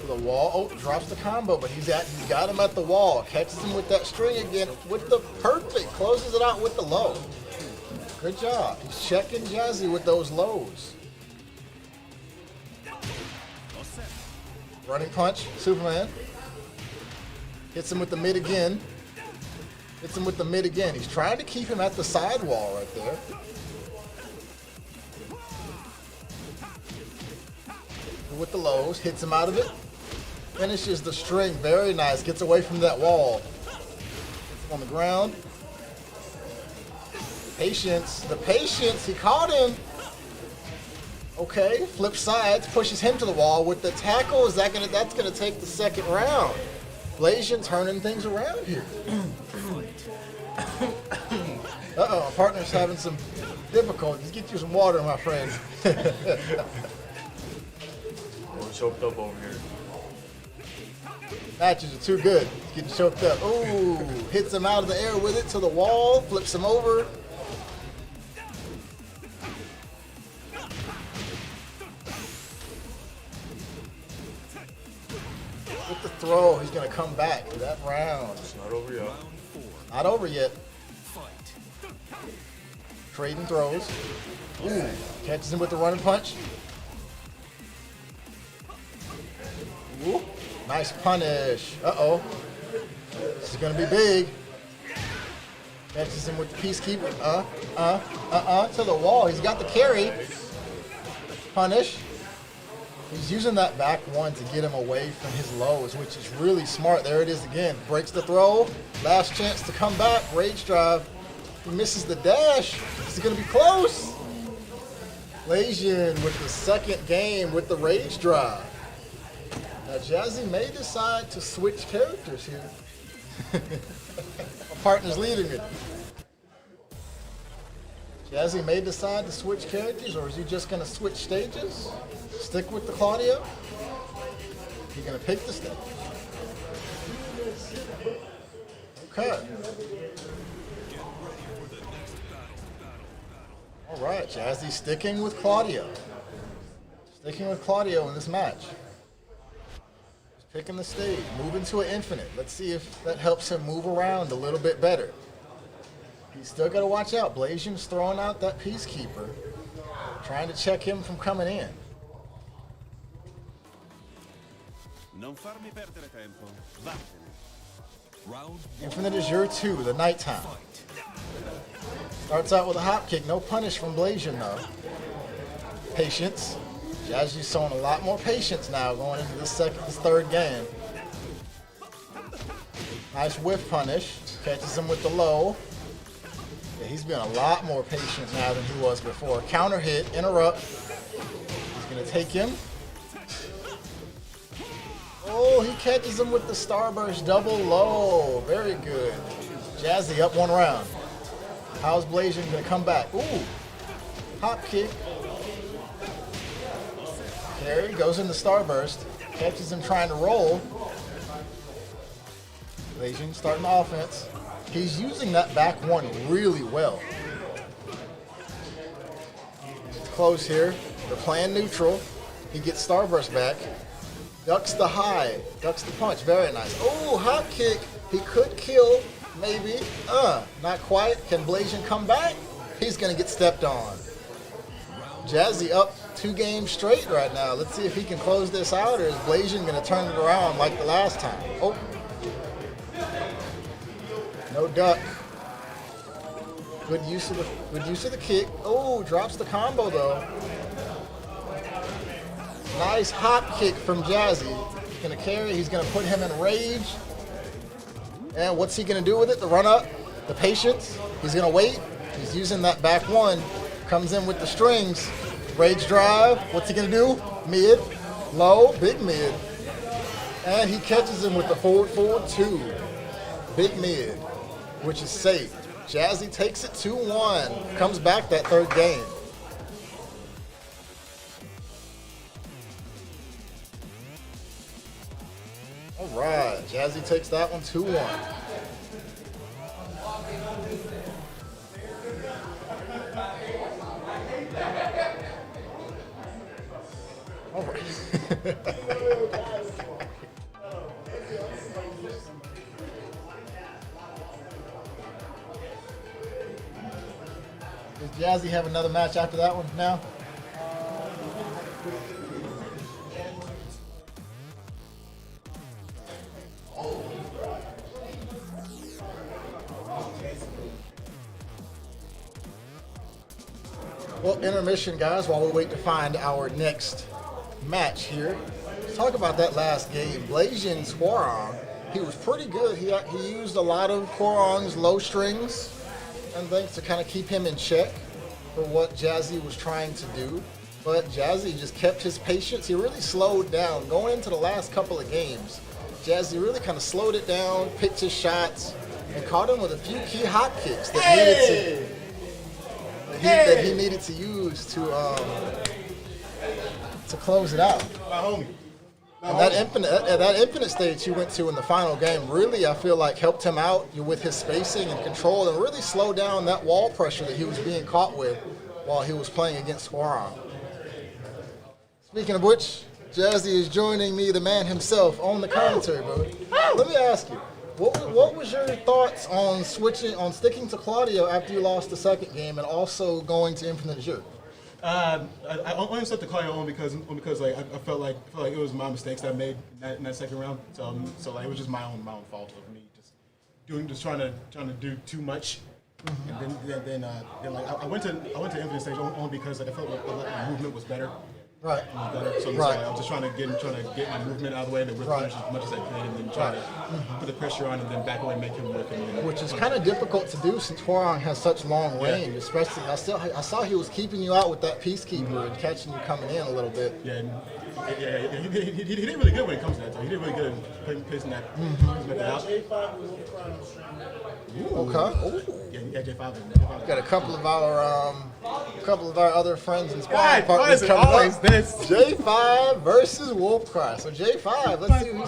To the wall. Oh, drops the combo, but he's got him at the wall. Catches him with that string again with the perfect. Closes it out with the low. Good job. He's checking Jazzy with those lows. Running punch, Superman. Hits him with the mid again. Hits him with the mid again. He's trying to keep him at the sidewall right there. With the lows, hits him out of it. Finishes the string, very nice. Gets away from that wall. On the ground. Patience, the patience, he caught him. Okay, flip sides, pushes him to the wall with the tackle. That's gonna take the second round. Blasian turning things around here. Uh-oh, our partner's having some difficulties. Get you some water, my friend. We're choked up over here. Matches are too good. He's getting choked up. Ooh, hits him out of the air with it to the wall, flips him over. With the throw, he's gonna come back for that round. It's not over yet. Not over yet. Trading throws. Ooh, catches him with the running punch. Ooh, nice punish. Uh-oh. This is gonna be big. Catches him with the peacekeeper. To the wall. He's got the carry. Punish. He's using that back one to get him away from his lows, which is really smart. There it is again. Breaks the throw. Last chance to come back. Rage drive. He misses the dash. Is it going to be close? Blasian with the second game with the Rage Drive. Now Jazzy may decide to switch characters here. My partner's leading me. Jazzy may decide to switch characters, or is he just going to switch stages? Stick with the Claudio? He's going to pick the stage. Okay. All right, Jazzy sticking with Claudio. Sticking with Claudio in this match. He's picking the stage, moving to an infinite. Let's see if that helps him move around a little bit better. He's still got to watch out. Blasian's throwing out that Peacekeeper, trying to check him from coming in. Non farmi perdere tempo. Vattene. Round Infinite Azure 2, the nighttime. Starts out with a hop kick. No punish from Blasian, though. Patience. Jazzy's showing a lot more patience now going into this third game. Nice whiff punish. Catches him with the low. Yeah, he's been a lot more patient now than he was before. Counter hit, interrupt. He's going to take him. Oh, he catches him with the Starburst double low. Very good. Jazzy up one round. How's Blasian going to come back? Ooh, hop kick. Carry goes into Starburst. Catches him trying to roll. Blasian starting the offense. He's using that back one really well. It's close here. They're playing neutral. He gets Starburst back. Ducks the high. Ducks the punch. Very nice. Oh, hop kick. He could kill. Maybe. Not quite. Can Blasian come back? He's going to get stepped on. Jazzy up 2 games straight right now. Let's see if he can close this out, or is Blasian going to turn it around like the last time? Oh. No duck. Good use of the kick. Oh, drops the combo though. Nice hop kick from Jazzy. He's gonna carry. He's gonna put him in rage. And what's he gonna do with it? The run up, the patience. He's gonna wait. He's using that back one. Comes in with the strings. Rage drive. What's he gonna do? Mid, low, big mid. And he catches him with the forward 2. Big mid, which is safe. Jazzy takes it 2-1. Comes back that third game. All right, Jazzy takes that one 2-1. All right. Does Jazzy have another match after that one now? Well, intermission, guys, while we wait to find our next match here. Let's talk about that last game. Blasian's Hwoarang, he was pretty good. He used a lot of Hwoarang's low strings and things to kind of keep him in check for what Jazzy was trying to do. But Jazzy just kept his patience. He really slowed down. Going into the last couple of games, Jazzy really kind of slowed it down, picked his shots, and caught him with a few key hop kicks that he needed to use to close it out. My homie. And that infinite stage he went to in the final game really, I feel like, helped him out with his spacing and control, and really slow down that wall pressure that he was being caught with while he was playing against Hwoarang. Speaking of which, Jazzy is joining me, the man himself, on the commentary booth. Let me ask you, what was your thoughts on sticking to Claudio after you lost the second game and also going to Infinite Azure? I only set the Claudio on because like I felt like it was my mistakes that I made in that second round. So like it was just my own fault of me just trying to do too much. And then like I went to Infinite Stage only because like I felt like the movement was better. Right. So Right. I was just trying to get my movement out of the way, and then whip Right. punch as much as I could, and then try to put the pressure on, and then back away, and make him work. And then Which is kind of difficult to do since Hwoarang has such long range. Especially, I saw he was keeping you out with that Peacekeeper and catching you coming in a little bit. Yeah, and, he did really good when it comes to that. Though. He did really good in placing that out. J5 with Wolf Crown. Okay. Ooh. Yeah, J5. Got a couple of our other friends and Why? sparring Why partners is it coming always up. this? J5 versus Wolfcry. So J5, let's see who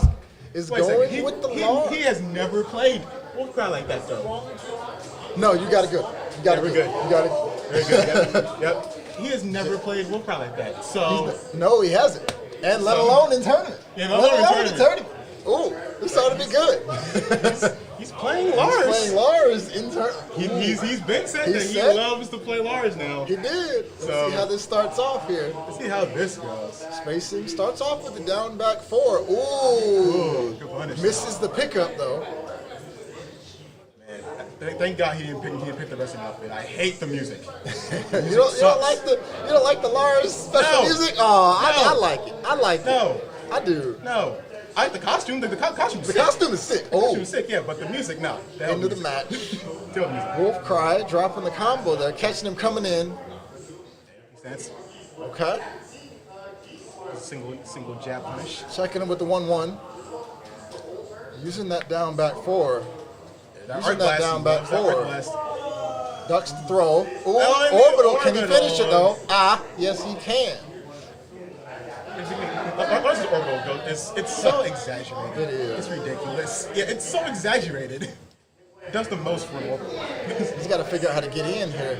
is Wait a going second. with the law. He has never played Wolfcry like that, though. No, you got it good. You got it we're good. good. You got it. Very good. Yep. He has never played Wolfcry like that. So No, he hasn't. And let alone in tournament. Yeah, let alone in tournament. Ooh, this ought to be good. he's playing Lars. He's playing Lars in tournament. He's been said He that he said- loves to play Lars now. He did. Let's So- see how this starts off here. Let's see how this goes. Spacing starts off with the down back 4. Ooh. Ooh, good punish. Misses the pickup though. Thank God he didn't pick the wrestling outfit. I hate the music. You don't like the Lars special No. music? Oh, I No. like it. I like No. it. I do. No, I like the costume. The costume. The costume is sick. Oh, Costume is sick, yeah, but the music, no. into the match. Tell music. Wolfcry dropping the combo there, catching him coming in. That's Okay. single jab punish. Checking him with the 1-1. Using that down back 4. That Using that down back that arc 4. blast. Ducks the throw. Ooh, Oh, orbital. Can he orbital. finish it though? Ah, yes he can. What's the orbital go? It's so exaggerated. It is. It's ridiculous. Yeah, it's so exaggerated. It does the most for an orbital. He's got to figure out how to get in here.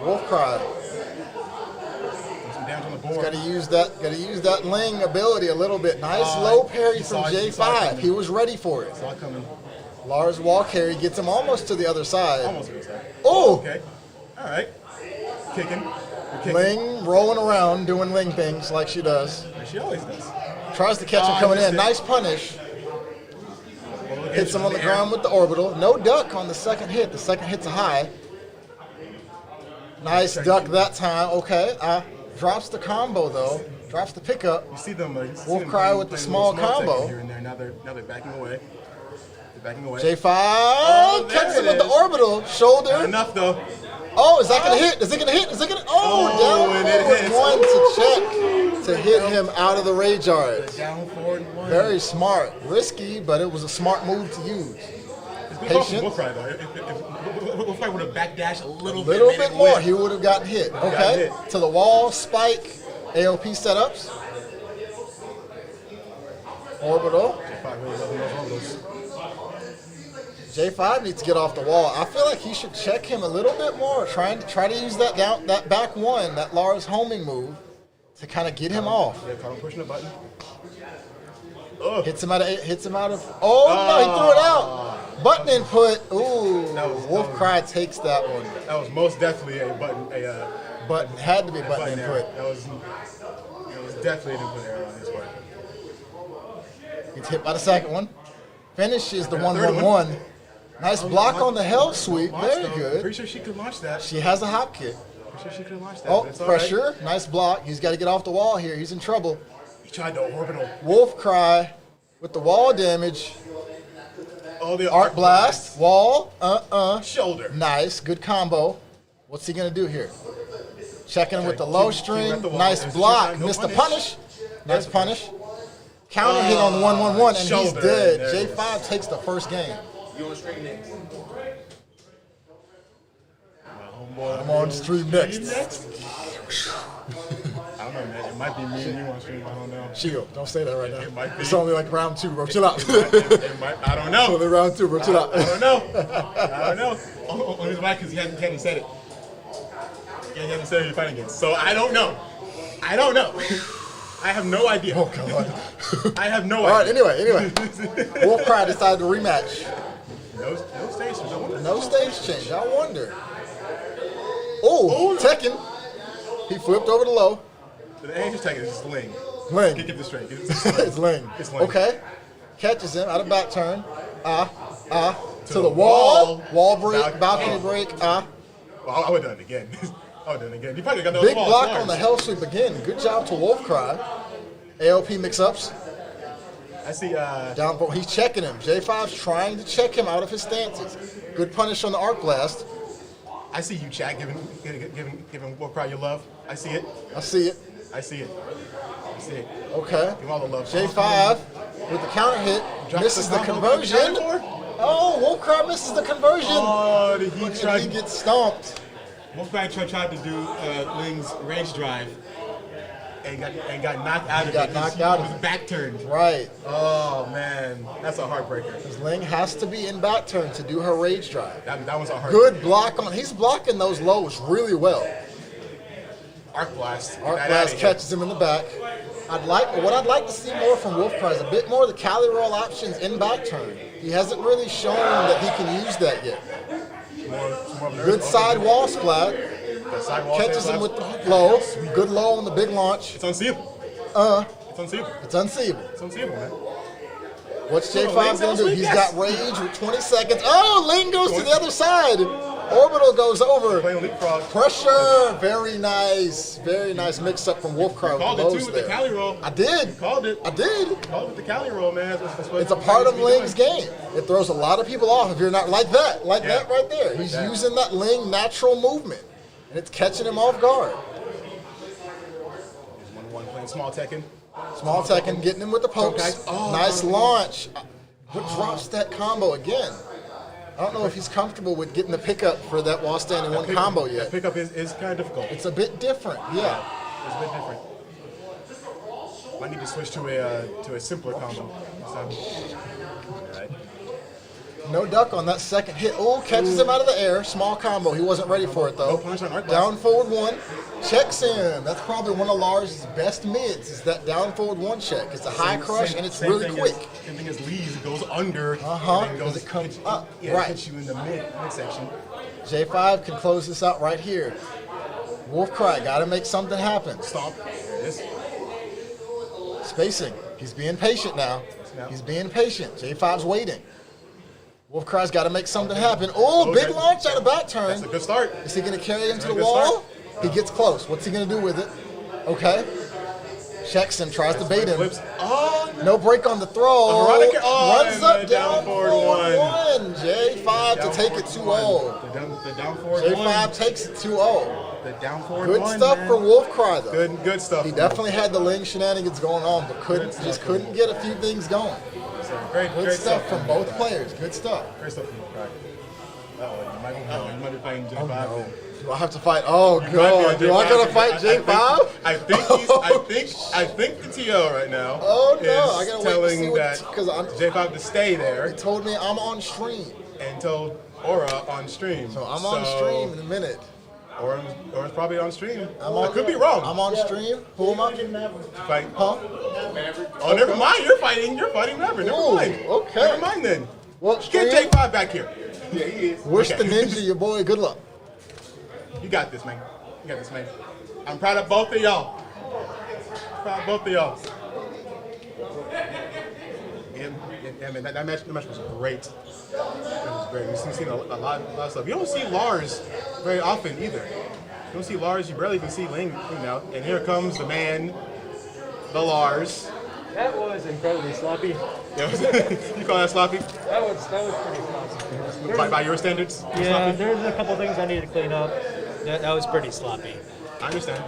Wolfcry. Some damage on the Got board. to use that Ling ability a little bit. Nice Oh, low parry he from saw it, he saw it J5. coming. He was ready for it. Saw it coming. Lars wall carry gets him almost to the other side. Almost good side. Oh! Okay. All right. Kicking. We're kicking. Ling rolling around doing Ling things like she does. She always does. Tries to catch him coming missed in. it. Nice punish. Hits him on the ground with the orbital. No duck on the second hit. The second hit's a high. Nice duck that time. Okay. Drops the combo though. Drops the pickup. You see them. Wolfcry with the small combo. Here and there. Now they're backing away. They're backing away. J5 there catches him it with the is. orbital Not shoulder. enough though. Oh, is that gonna hit? Is it gonna hit? Is it gonna? Oh, Oh, down and it forward hits. one to check to hit him out of the rage arts. Down forward one. Very smart, risky, but it was a smart move to use. It's good call from patient. Wolfcry though. If Wolfcry would have backdashed a little bit. Little made bit it more, win. he would have gotten hit. Gotten Okay, hit. to the wall, spike, AOP setups, orbital. J5 really loving those orbitals. J5 needs to get off the wall. I feel like he should check him a little bit more. Try to use that back 1, that Lars homing move, to kind of get him off. Yeah, caught him pushing the button. Hits him out of. Oh no, he threw it out. Button input. Ooh, Wolfcry takes that one. That was most definitely a button. Button had to be button Button error. input. That was definitely an input error on his part. Gets hit by the second one. Finishes the Yeah, third 1-1-1. Nice block on the hell sweep. Very Pretty good. sure she could launch that. She has a hop kick. Pretty sure she could launch that. Oh, but it's all right. pressure. Nice block. He's got to get off the wall here. He's in trouble. He tried the orbital. Wolfcry with the wall damage. Oh, the Arc blast. Wall. Shoulder. Nice. Good combo. What's he going to do here? Checking with the low Keep string. at the wall. Nice There's block. no Missed the punish. punish. Nice punish. Counter hit on the 1-1-1, and he's Shoulder. dead. There it is. J5 takes the first game. You on stream next? I'm on stream next. I don't know, man. It might be me and you on stream. I don't know. Chill. Don't say that right now. It might be. It's only like round 2, bro. Chill out. It might. I don't know. Only round 2, bro. Chill out. I don't know. I don't know. Only reason why, because he hasn't said it. Yeah, he hasn't said who you're fighting against. So I don't know. I don't know. I have no idea. Oh, God. I have no All right, idea. anyway. Wolfcry decided to rematch. No stage. I wonder. No stage change. I wonder. Oh, Tekken. He flipped over the low. The ain't just taking it. It's Ling. Ling. Get this straight. It's Ling. It's Ling. Okay. Catches him out of back turn. To the wall. Wall break. Balcony break. Well, I would have done it again. Oh, then again, you probably got those Big small block stars. on the hell sweep again. Good job to Wolfcry. AOP mix-ups. I see. Down, he's checking him. J5's trying to check him out of his stances. Good punish on the arc blast. I see you, Chad, giving Wolfcry your love. I see it. I see it. I see it. I see it. Okay. Give all the love. J5 with the counter hit. Drops Misses the combo. conversion. Oh, Wolfcry misses the conversion. Oh, He gets stomped. Wolfcry tried to do Ling's range drive and got knocked out of it. got knocked out of His it. back turned. Right. Oh, man. That's a heartbreaker. Because Ling has to be in back turn to do her rage drive. That was a heartbreaker. Good block on. He's blocking those lows really well. Arc blast. Arc Get that blast outta here. catches him in the back. What I'd like to see more from Wolfcry is a bit more of the Cali roll options in back turn. He hasn't really shown that he can use that yet. More of a Good side wall splat. The sidewall Catches save him with blast. the low. Good low on the big launch. It's unseeable. It's unseeable. It's unseeable. It's unseeable, man. What's Ling's J5 going to do? sweep, He's yes. got rage with 20 seconds. Oh, Ling goes to the other side. Orbital goes over. Playing leapfrog. Pressure. Very nice. Very nice mix up from Wolfcry Called with it the too lows with there. the Cali roll. I did. Called it. I did. Called it with the Cali roll, man. That's what It's a part of supposed to be Ling's doing. game. It throws a lot of people off if you're not like that. Like Yeah. that right there. He's Yeah. using that Ling natural movement. And it's catching him off guard. 1-1 playing small Tekken. Small Tekken getting him with the pokes. Guys. Oh, Nice no. launch. What drops that combo again? I don't know if he's comfortable with getting the pickup for that while standing one combo That yet. pickup is kind of difficult. It's a bit different, yeah. It's a bit different. Might need to switch to a simpler combo. Alright. No duck on that second hit. Oh, catches him out of the air. Small combo. He wasn't ready for it though. No punch on arc blast. Down forward one. Checks in. That's probably one of Lars' best mids. Is that down forward one check. It's a high crush and it's really quick. Same thing as Lee's. It goes under. Uh-huh, and then because it comes up. Yeah, Right. it hits you in the midsection. J5 can close this out right here. Wolfcry got to make something happen. Stomp. This. Spacing. He's being patient now. He's being patient. J5's waiting. Wolfcry's got to make something happen. Oh, big launch out of back turn. That's a good start. Is he going to carry him to the Good wall? start. He gets close. What's he going to do with it? Okay. Checks him, tries to bait him. Flips. Oh, No break on the throw. Veronica- oh, Runs and up, the down down forward forward one. one. J5 to take it 2-0. The down forward J5 one. takes it 2-0. The down forward Good one. stuff man. for Wolfcry, though. Good stuff. He definitely had the Ling shenanigans going on, but couldn't get a few things going. Great Good stuff from both players. Good stuff. Great stuff from Wolfcry. You might be playing J5. Do I have to fight? Oh god, do I gotta fight J5? I think the TO right now Oh no, is I gotta wait to see telling what that because J5 to stay there he told me I'm on stream, and told Aura on stream. so I'm on stream in a minute. Aura's probably on stream. I could be wrong. I'm on stream. Who am I? Fight. Huh? Oh, never mind. You're fighting Maverick. Never Ooh, mind. okay. Never mind then. What stream? Get J5 back here. Yeah, he is. Wish Okay. the ninja your boy good luck. You got this, man. You got this, man. I'm proud of both of y'all. Proud of both of y'all. Yeah, man, that match was great. It was great. We've seen a lot of stuff. You don't see Lars very often either. You don't see Lars. You barely even see Ling now. And here comes the man, the Lars. That was incredibly sloppy. You call that sloppy? That was pretty sloppy. By your standards? Yeah, Sloppy? there's a couple things I need to clean up. That was pretty sloppy. I understand.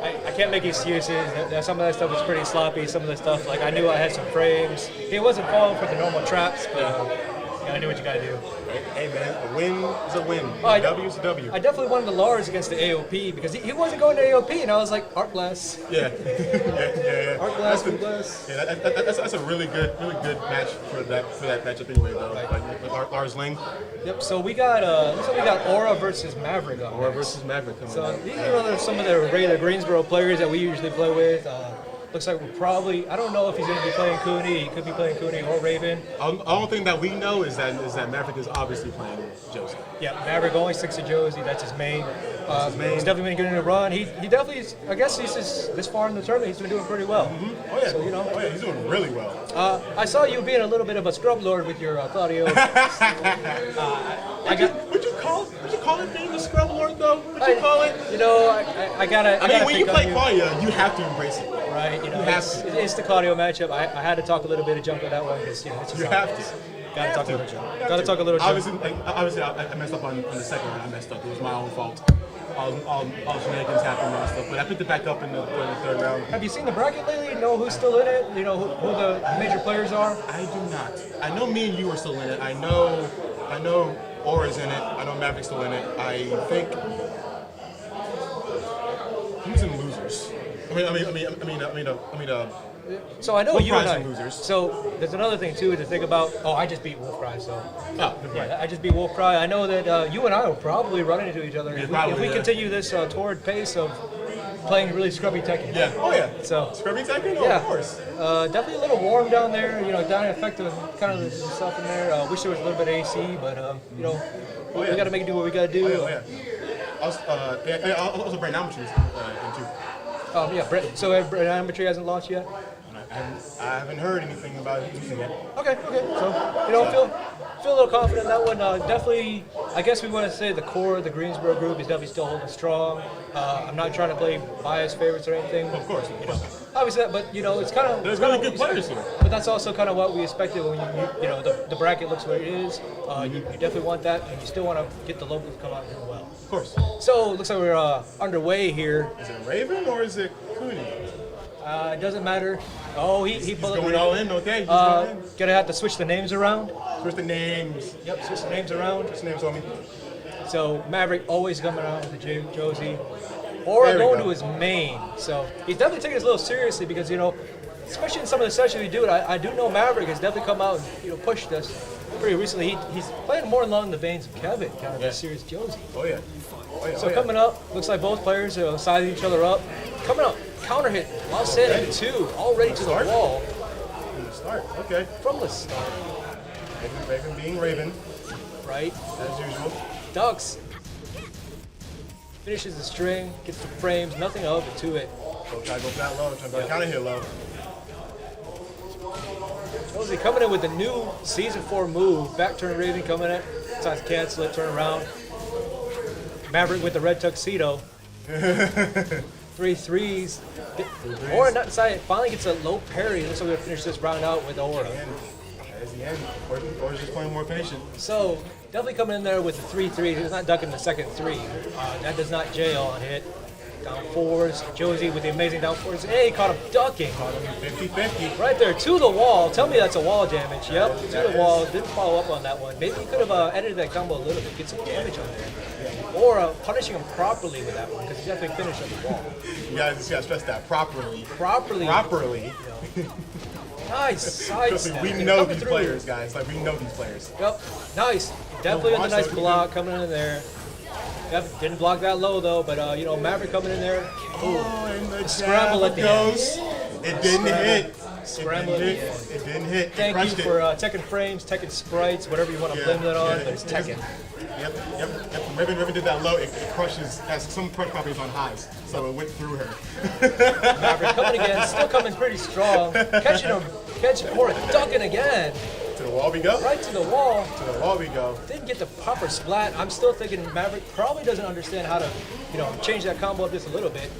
I can't make excuses. Some of that stuff was pretty sloppy. Some of the stuff, like I knew I had some frames. It wasn't falling for the normal traps, but I knew what you gotta do. Hey man, a win is a win. Oh, A W is a W. I definitely wanted the Lars against the AOP because he wasn't going to AOP, and I was like, Art Blast. Yeah. yeah. Art Blast, That's Blast. Yeah, that's a really good match for that matchup anyway though. Like Lars Ling. Yep. So we got looks like we got Aura versus Maverick on. Aura next. versus Maverick coming So up. these are some of the regular Greensboro players that we usually play with. Looks like we're probably, I don't know if he's going to be playing Cooney. He could be playing Cooney or Raven. Only thing that we know is that Maverick is obviously playing Josie. Yeah, Maverick only sticks to Josie. That's his main. his main. He's definitely been getting a run. He definitely is, I guess he's just this far in the tournament, he's been doing pretty well. Oh yeah. So, you know. Oh yeah, he's doing really well. I saw you being a little bit of a scrub lord with your Claudio. Would you call would you call it being a scrub lord though? What you call it? You know, I gotta. I mean, gotta when you pick on play Claudia, you have to embrace it. Right, you know, have it's the cardio matchup. I had to talk a little bit of junk on that one because you know it's just You how it have is. to. Gotta talk a little You junk. have Gotta to. talk a little junk. Obviously, I messed up on the second round. I messed up. It was my own fault. All shenanigans happened and stuff. But I picked it back up in the third round. Have you seen the bracket lately? You know who's still in it? You know who the major players are? I do not. I know me and you are still in it. I know Aura's in it. I know Maverick's still in it. I think who's in losers? So I know Wolf you and Prize I. and losers. So there's another thing too to think about. Oh, I just beat Wolf Cry, so Oh, yeah, I just beat Wolf Cry. I know that you and I will probably run into each other if we yeah. continue this torrid pace of playing really scrubby Tekken. Yeah. Oh yeah. So Scrubby Tekken? Oh, yeah, of course. Definitely a little warm down there. You know, down in effect of kind of the stuff in there. Wish there was a little bit of AC, but you know, Oh, yeah. we got to make it do what we got to do. Oh yeah. Also, Brent Amateur's in too. Yeah, Brett. So Brett Amateur hasn't launched yet. I haven't heard anything about it using it. Okay. So you know, feel a little confident in that one. Definitely, I guess we want to say the core of the Greensboro group is definitely still holding strong. I'm not trying to play biased favorites or anything. Of course. Obviously, but you know, it's kind of There's really good players here. But that's also kind of what we expected when you know the bracket looks what it is. You definitely want that, and you still want to get the locals to come out and do well. Of course. So it looks like we're underway here. Is it Raven or is it Cooney? It doesn't matter. Oh, he He's pulled going all in, okay? He's going in. Gonna have to switch the names around. Switch the names. Yep, switch the names around. Switch the names on me. So Maverick always coming out with the Josie, or There we going go. to his main. So he's definitely taking this a little seriously because you know, especially in some of the sessions we do, I do know Maverick has definitely come out and pushed us pretty recently. He's playing more along the veins of Kevin, kind of a serious Josie. Oh yeah. So coming up, looks like both players are sizing each other up. Coming up, counter hit, while standing two, already to the wall From the start. Okay. from the start, Raven being Raven, right? as usual. Ducks. Finishes the string, gets the frames, nothing of it to it. So try to go that low, try to go counter hit low. Josie coming in with the new Season 4 move. Back turn Raven coming in. Decides to cancel it, turn around. Maverick with the red tuxedo. 3 threes. Aura not decided. Finally gets a low parry. Looks like we're going to finish this round out with Aura. That's the end. Or just playing more patient. So, definitely coming in there with the 3-3. He's not ducking the second 3. That does not jail on hit. Down fours. Josie with the amazing down fours. Hey, he caught him ducking. 50-50. Right there, to the wall. Tell me that's a wall damage. Yep, to the wall. Didn't follow up on that one. Maybe he could have edited that combo a little bit, get some damage on there. Or punishing him properly with that one, because he definitely finished on the wall. You guys just gotta stress that properly. Properly. Nice side Trust me, step. we know Coming these through. players, guys. Like we know these players. Yep, nice. Definitely with a nice block coming in there. Yep, didn't block that low though, but you know, Maverick coming in there. Oh, and the Scramble at the goes. It didn't hit. Scramble at the end. It didn't hit. Thank you Crushed it. for Tekken frames, Tekken sprites, whatever you want to blame that on, but it's Tekken. Yep. Raven did that low. It crushes. Has some crush properties on highs, so it went through her. Maverick coming again, still coming pretty strong. Catching or ducking again. To the wall we go. Right to the wall. To the wall we go. Didn't get the proper splat. I'm still thinking Maverick probably doesn't understand how to, you know, change that combo up just a little bit.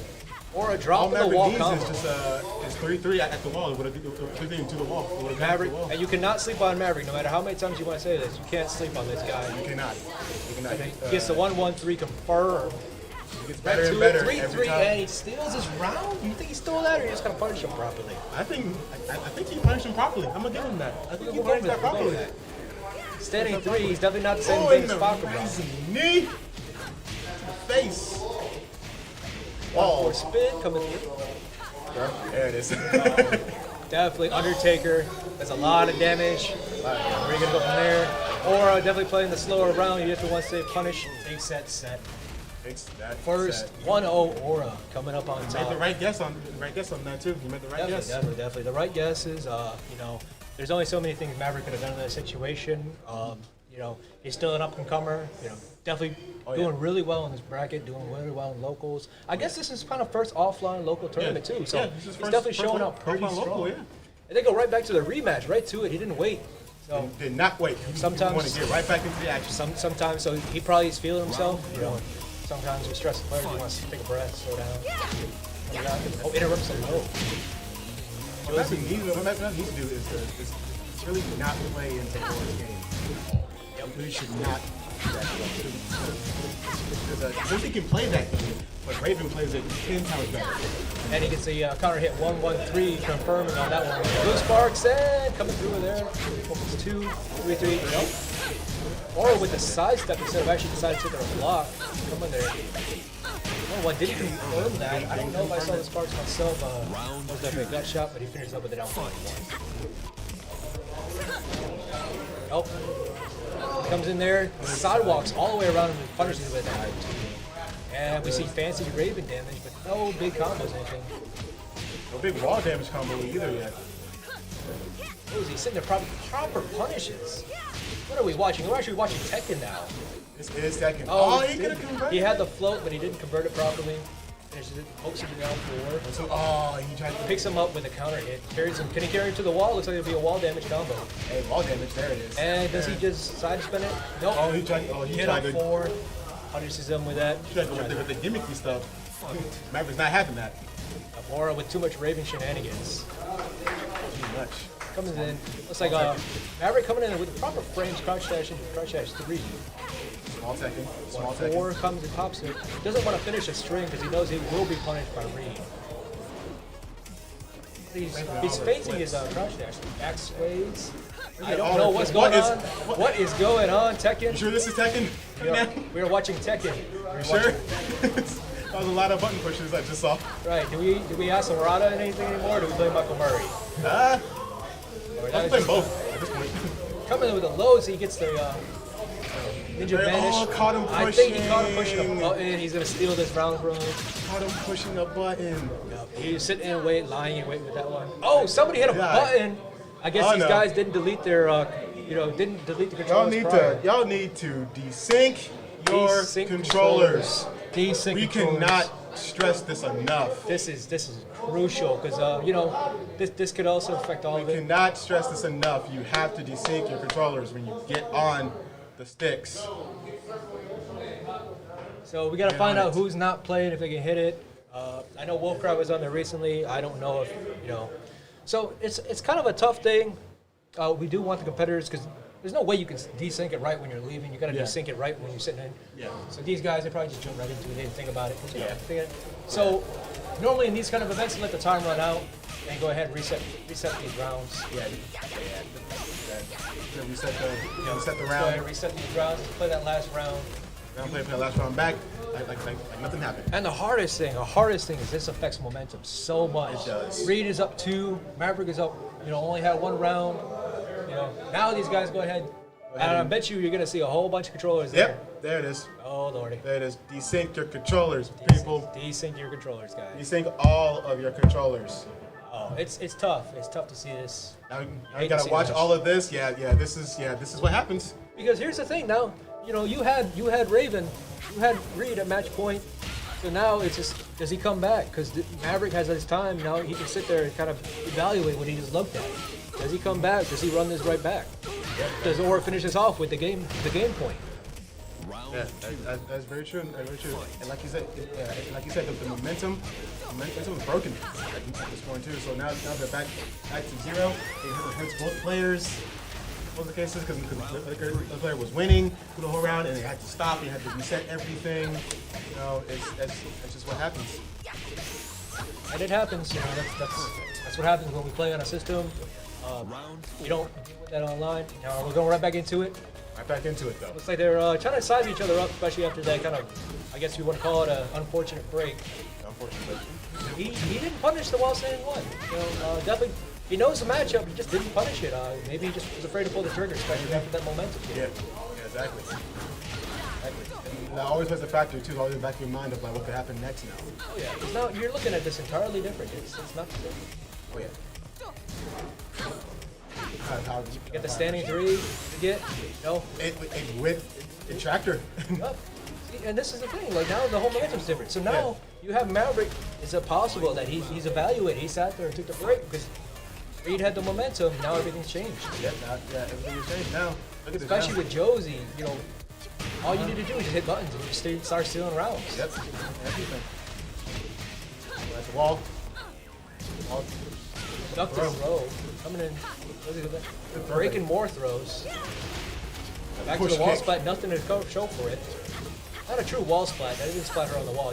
Or a drop All in the Maverick wall needs combo. is just is 3-3 at the wall. It would have 3-3 to the wall. It would've gone Maverick, to the wall. and you cannot sleep on Maverick, no matter how many times you want to say this. You can't sleep on this guy. You cannot. He gets the 1-1-3 confirm. He gets better and better every 3-3, time. and he steals his round? You think he stole that, or you just gonna punish him properly? I think he punished him properly. I'm gonna give him that. I think he We'll go punished with that it, we'll go properly. with that. Standing 3, he's definitely not the same Oh, thing in as the Falcon. rising knee. To the face. Or Wall. spin coming through. There it is. Definitely Undertaker. That's a lot of damage. Where are you gonna go from there? Or definitely playing the slower round. You have to want to say punish. Takes that set. Fix that. First set. 1-0 Aura coming up on Made top. the right guess on that too. He made the right guess. Definitely. The right guesses. You know, there's only so many things Maverick could have done in that situation. You know, he's still an up-and-comer. You know, definitely doing really well in this bracket, doing really well in locals. I guess this is kind of first offline local tournament too. So this is he's definitely showing up pretty offline strong. local, yeah. And they go right back to the rematch, right to it. He didn't wait. So Did not wait. Sometimes- You want to get right back into the action. sometimes, so he probably is feeling himself. You know, sometimes with stressed players, he wants to take a breath, slow down. Oh, interrupts the low. What Matthew needs to do is really not play into Taylor's game. He really should not do that. Because he can play that game, but Raven plays it 10 times better. And he gets a counter hit 1-1-3 confirming on that one. Blue Sparks and coming through there. Almost 2-3-3. Nope. Or with the sidestep instead of actually deciding to take a block. Come in there. Oh, what did he confirm that? I don't know if I saw the Sparks myself. Was that a gut shot, but he finished up with it down 1. Nope. Comes in there, sidewalks all the way around him and punishes with that. And we see fancy Raven damage, but no big combos, anything. No big wall damage combo either yet. Oh, is he sitting there proper punishes? What are we watching? We're actually watching Tekken now. This is Tekken. Oh, he could have converted. He had the float, but he didn't convert it properly. Finishes it, pokes him down for So, he tried to picks him up with a counter hit. Carries him. Can he carry him to the wall? Looks like it'll be a wall damage combo. Hey, wall damage, there it is. And does he just side spin it? Nope. He tried Hit on to 4. Punishes him with that. with the gimmicky stuff. Maverick's not having that. Aura with too much Raven shenanigans. Too much. Coming in. Looks like Maverick coming in with the proper frames. Crouch dash into crouch dash 3. Small Tekken. Small 4 Tekken. comes and pops it. Doesn't want to finish a string because he knows he will be punished by Reed. He's facing his crouch dash. Back sways. I don't know what's going on. What is going on, Tekken? You sure this is Tekken? We are watching Tekken. You sure? That was a lot of button pushes I just saw. Right. Do we ask Murata anything anymore? Or do we play Michael Murray? I'm playing both at this point. Coming in with the lows, he gets the Ninja Vanish. Caught him I think he caught him pushing a button. He's gonna steal this round from him. Caught him pushing a button. He's sitting in wait, lying in wait with that one. Oh, somebody hit a button. I guess these guys didn't delete their, didn't delete the controllers Y'all need to desync your Desync controllers. Desync We controllers. cannot stress this enough. This is crucial because this could also affect all of We it. cannot stress this enough. You have to desync your controllers when you get on the sticks. So we gotta find out who's not playing if they can hit it. I know Wolfcry was on there recently. I don't know if So it's kind of a tough thing. We do want the competitors because there's no way you can desync it right when you're leaving. You gotta desync it right when you're sitting in. Yeah. So these guys, they probably just jump right into it. They didn't think about it. So normally in these kind of events, let the time run out and go ahead and reset these rounds. Reset the Go ahead round. and reset these rounds. Play that last round. Play the last round back. Like nothing happened. And the hardest thing is this affects momentum so much. It does. Reed is up 2, Maverick is up, only had 1 round. Now these guys go ahead. And I bet you're gonna see a whole bunch of controllers there. Yep, there it is. Oh lordy. There it is. Desync your controllers, people. Desync your controllers, guys. Desync all of your controllers. Oh, it's tough. It's tough to see this. Now Hate you to gotta see watch this. all of this. This is what happens. Because here's the thing now, you had Raven, you had Reed at match point. So now it's just, does he come back? Because Maverick has his time, now he can sit there and kind of evaluate what he just looked at. Does he come back? Does he run this right back? Or finish this off with the game point? Yeah, that's very true. Very true. And like you said, the momentum was broken at this point too. So now they're back to 0. It hurts both players. What was the case? Because the player was winning for the whole round, and they had to stop. They had to reset everything. That's just what happens. And it happens. That's what happens when we play on a system. You don't deal with that online. Now we're going right back into it. Right back into it though. Looks like they're trying to size each other up, especially after that kind of, I guess you want to call it an unfortunate break. Unfortunately. He didn't punish the while staying 1. Definitely, he knows the matchup, he just didn't punish it. Maybe he just was afraid to pull the trigger, especially after that momentum. Yeah, exactly. And that always was a factor too. Always in the back of your mind of like what could happen next now. Oh yeah, 'cause now you're looking at this entirely different. It's not the same. Oh yeah. You get the standing 3, you get, With a tractor. up. See, and this is the thing, like now the whole momentum's different. So now you have Maverick, is it possible that he's evaluated, he sat there and took the break, because Reed had the momentum. Now everything's changed. Yep, everything is changed now. Look at this Especially now. with Josie, you know, all you need to do is just hit buttons and just start stealing rounds. Yep, everything. That's the wall. Wall. Duck the throw. Coming in. Breaking more throws. Back to Push the wall kick. splat. Nothing to show for it. Not a true wall splat. That didn't splat her on the wall.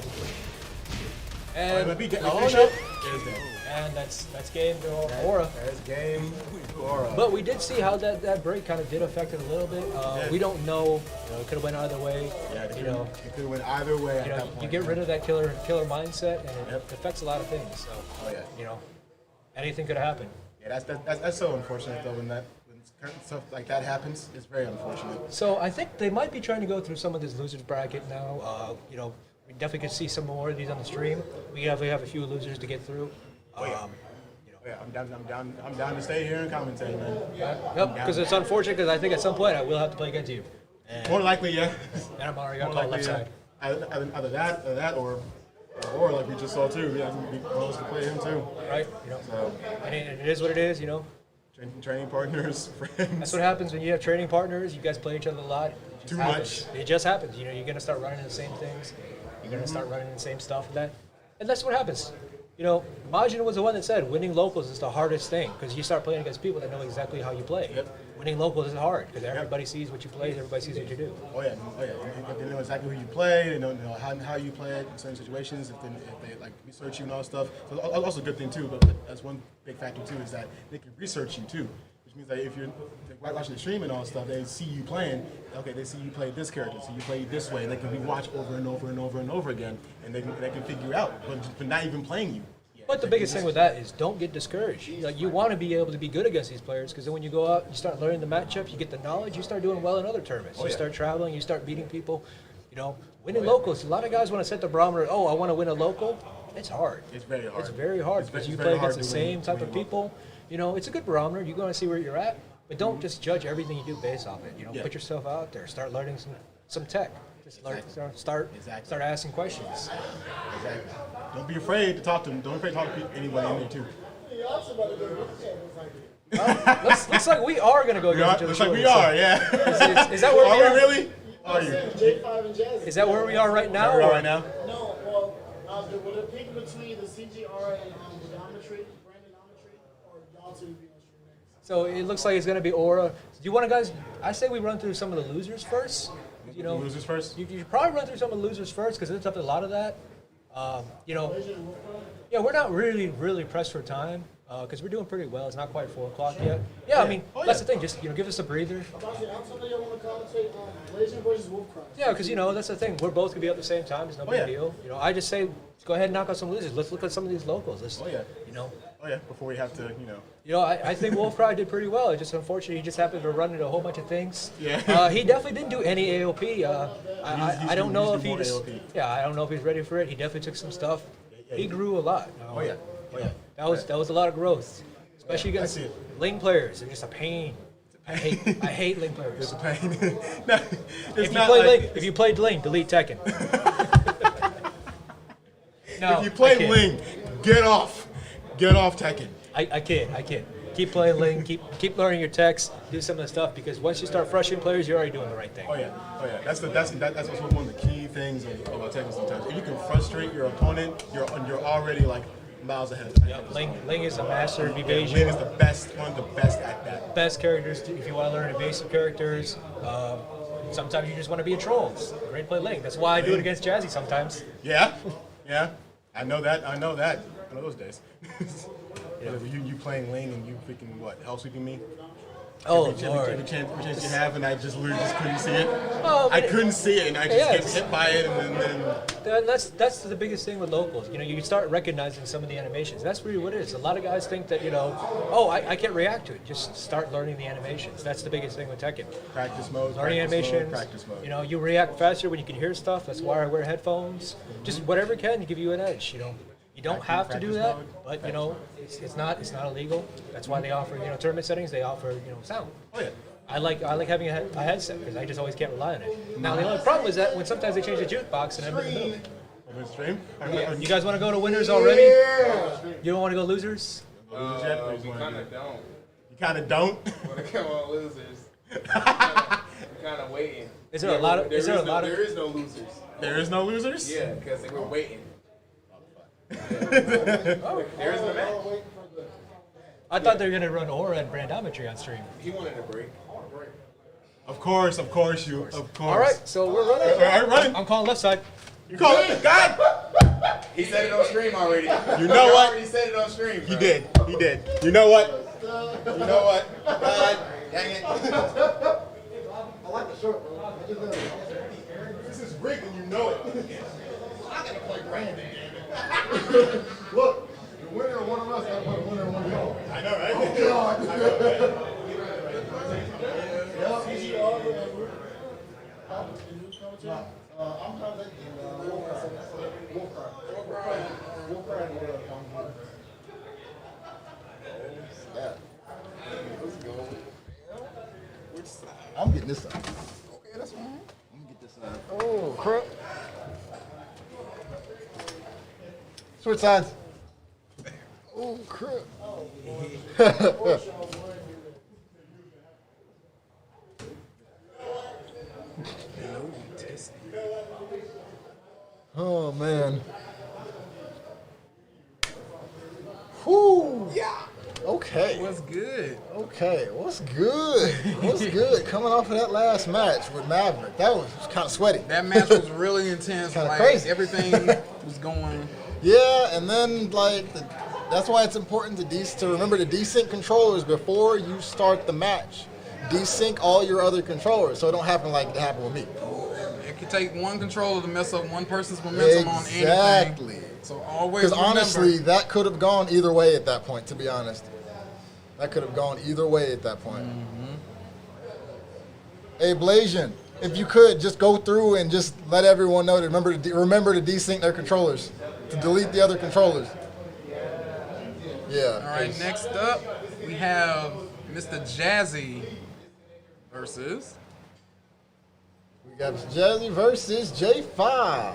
And Oh no! There's that. And that's game to Aura. That's game to Aura. But we did see how that break kind of did affect it a little bit. We don't know. You know, it could have went either way. Yeah, you know, it could have went either way. you at know, that point. you get rid of that killer mindset, and it Yep. affects a lot of things. So, Oh yeah. you know, anything could happen. Yeah, that's so unfortunate though when stuff like that happens. It's very unfortunate. So I think they might be trying to go through some of this losers bracket now. You know, we definitely could see some more of these on the stream. We have a few losers to get through. You know. Yeah, I'm down to stay here and commentate, man. Yep, because it's unfortunate because I think at some point I will have to play against you. More likely, yeah. And I'm already got More called likely, left yeah. side. Either that, or like we just saw too. Yeah, we close to play him too. Right? You know, So and it is what it is, you know. training partners, friends. That's what happens when you have training partners. You guys play each other a lot. It just Too happens. much. It just happens. You know, you're gonna start running the same things. You're gonna start running the same stuff. And that's what happens. You know, Majin was the one that said winning locals is the hardest thing because you start playing against people that know exactly how you play. Yep. Winning locals is hard because everybody sees what you play, everybody sees what you do. Oh yeah. They know exactly who you play. They know how you play it in certain situations. If they like research you and all that stuff. So also a good thing too. But that's one big factor too is that they can research you too. Which means that if you're watching the stream and all that stuff, they see you playing. Okay, they see you play this character, so you play this way, and they can rewatch over and over and over and over again, and they can figure out, but not even playing you. But the biggest thing with that is don't get discouraged. Like you want to be able to be good against these players because then when you go out, you start learning the matchups, you get the knowledge, you start doing well in other tournaments. You start traveling, you start beating people. You know, winning locals. A lot of guys want to set the barometer. Oh, I want to win a local. It's hard. It's very hard. It's very hard because you play against the same type of people. You know, it's a good barometer. You're going to see where you're at, but don't just judge everything you do based off it. You know, put yourself out there. Start learning some tech. Just start asking questions. Exactly. Don't be afraid to talk to them. Don't be afraid to talk to anybody in there too. Looks like we are going to go against each other. Looks like we shortly, so- are, yeah. Is that where we Are are? we really? Are you? J5 and Jazz. Is that where we are right now? Where we are or- right now? No, well, will it pick between the CGR and Brandometry, or y'all two be on stream next? So it looks like it's going to be Aura. Do you want to guys? I say we run through some of the losers first. You know, Losers first? You should probably run through some of the losers first because it's up to a lot of that. You know, yeah, we're not really pressed for time because we're doing pretty well. It's not quite 4 o'clock yet. Yeah, I mean that's the thing. Just give us a breather. Actually, I'm telling you, I want to commentate Legend versus Wolfcry. Yeah, because that's the thing. We're both gonna be up at the same time. It's no big deal. You know, I just say go ahead and knock out some losers. Let's look at some of these locals. Let's, you know. Oh yeah, before we have to, I think Wolfcry did pretty well. It's just unfortunate he just happened to run into a whole bunch of things. Yeah. He definitely didn't do any AOP. I don't know if he more just. AOP. Yeah, I don't know if he's ready for it. He definitely took some stuff. He grew a lot. Oh yeah. That was a lot of growth, especially I against see it. lane players. They're just a pain. I hate lane players. It's a pain. No, it's If you not play like, lane, if you played lane, delete Tekken. No, if you play I kid. Ling, get off Tekken. I kid. Keep playing lane. Keep learning your techs. Do some of the stuff because once you start frustrating players, you're already doing the right thing. Oh yeah. That's also one of the key things about Tekken sometimes. If you can frustrate your opponent, you're already like miles ahead. Yep, Ling is a master of Ling evasion. is one of the best at that. Best characters if you want to learn evasive characters. Sometimes you just want to be a troll. It's great to play Ling. That's why I do it against Jazzy sometimes. Yeah. I know that. I know those days. You playing Ling and you freaking what? Hell sweeping me? Oh, Every Lord. chance you have, and I just literally just couldn't see it. Oh, I but couldn't see it, and I just Yeah, get it's- hit by it, and then That's the biggest thing with locals. You know, you start recognizing some of the animations. That's really what it is. A lot of guys think that, I can't react to it. Just start learning the animations. That's the biggest thing with Tekken. practice mode, Learning animations. practice mode. You know, you react faster when you can hear stuff. That's why I wear headphones. Just whatever can to give you an edge. You don't have to do Practice that, mode. but it's not illegal. That's why they offer tournament settings. They offer sound. Oh yeah. I like having a headset because I just always can't rely on it. Now the only problem is that when sometimes they change the jukebox and I'm in the middle. Over the stream. You guys want to go to winners already? You don't want to go losers? We kind of don't. You kind of don't. When it comes on losers, I'm kind of waiting. Is there a lot of? Is there a lot of? There is no losers. There is no losers. Yeah, because we're waiting. There is no match. I thought they were gonna run Aura and Brandometry on stream. He wanted a break. Of course, of course. All right, so we're running. All right, running. I'm calling left side. You call it? God. He said it on stream already. You know what? He already said it on stream. He did. He did. You know what? You know what? God, dang it. I like the short, bro. This is rigged and you know it. I gotta play Brandon. Look, the winner of one of us gotta play the winner of one of y'all. I know, right? Oh, God. I'm contacting I'm getting this side. Okay, that's fine. I'm gonna get this side. Oh, crap. Switch sides. Oh, crap. Oh, man. Whew. Yeah. Okay. What's good? Okay. What's good? What's good? Coming off of that last match with Maverick, that was kind of sweaty. That match was really intense. Kinda like crazy. Everything was going. Yeah, and then that's why it's important to remember to desync controllers before you start the match. Desync all your other controllers so it don't happen like it happened with me. It could take one controller to mess up one person's momentum on anything. Exactly. So always Because remember. honestly, that could have gone either way at that point. To be honest, that could have gone either way at that point. Hey, Blasian, if you could just go through and just let everyone know to remember to desync their controllers, to delete the other controllers. Yeah. All right, next up we have Mr. Jazzy versus. We got Jazzy versus J5.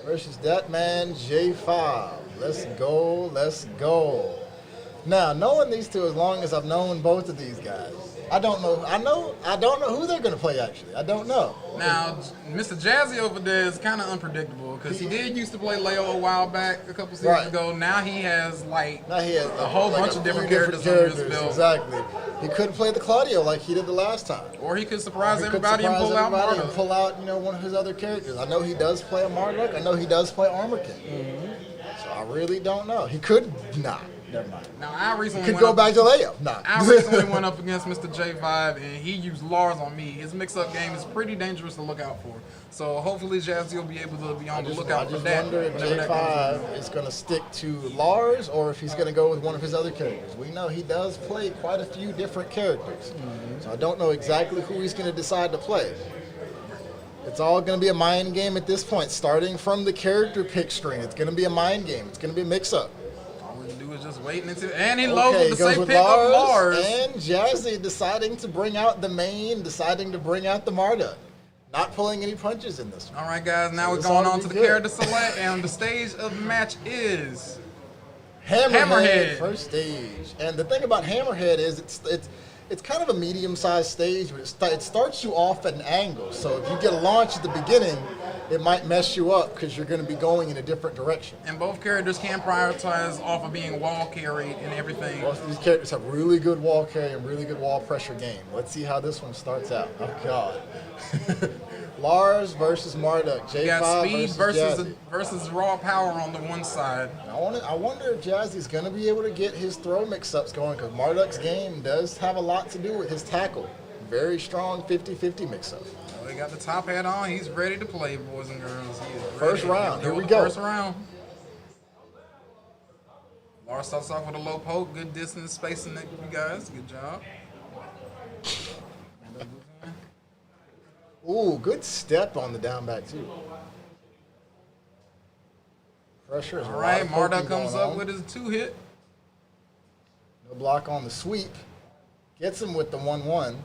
Versus that man J5. Let's go, let's go. Now, knowing these two as long as I've known both of these guys, I don't know who they're gonna play actually. I don't know. Now, Mr. Jazzy over there is kind of unpredictable because he did used to play Leo a while back, a couple seasons ago. Now he has a whole bunch of different characters under his belt. Exactly. He couldn't play the Claudio like he did the last time. Or he could surprise He could everybody and pull out everybody Marta. and pull out, one of his other characters. I know he does play a Marduk. I know he does play Armor King. So I really don't know. He could not. Never mind. Now I recently Could went go up, back to Leo. Nah. I recently went up against Mr. J5 and he used Lars on me. His mix-up game is pretty dangerous to look out for. So hopefully Jazzy will be able to be on the lookout I for just that. wonder if whenever that comes J5 is going to stick to Lars or if he's going to go with one of his other characters. We know he does play quite a few different characters. So I don't know exactly who he's going to decide to play. It's all going to be a mind game at this point, starting from the character pick screen. It's going to be a mind game. It's going to be a mix-up. All we can do is just wait until. And he loaded the goes safe with pick of Lars. And Jazzy deciding to bring out the main, deciding to bring out the Marduk. Not pulling any punches in this one. All right, guys. Now So we're this going ought to on be to the good. character select, and the stage of the match is Hammerhead first stage. And the thing about Hammerhead is it's kind of a medium-sized stage, but it starts you off at an angle. So if you get a launch at the beginning, it might mess you up because you're going to be going in a different direction. And both characters can prioritize off of being wall carried and everything. Most of these characters have really good wall carry and really good wall pressure game. Let's see how this one starts out. Oh, God. Lars versus Marduk. J5 You got speed versus Jazzy. versus raw power on the one side. I wonder if Jazzy's going to be able to get his throw mix-ups going because Marduk's game does have a lot to do with his tackle. Very strong 50-50 mix-up. Well, he got the top hat on. He's ready to play, boys and girls. He is ready. First round. Here we with go. the First round. Lars starts off with a low poke. Good distance spacing, you guys. Good job. Ooh, good step on the down back, too. Pressure is All right, Marduk comes up with with his 2-hit. no block on the sweep. Gets him with the 1-1.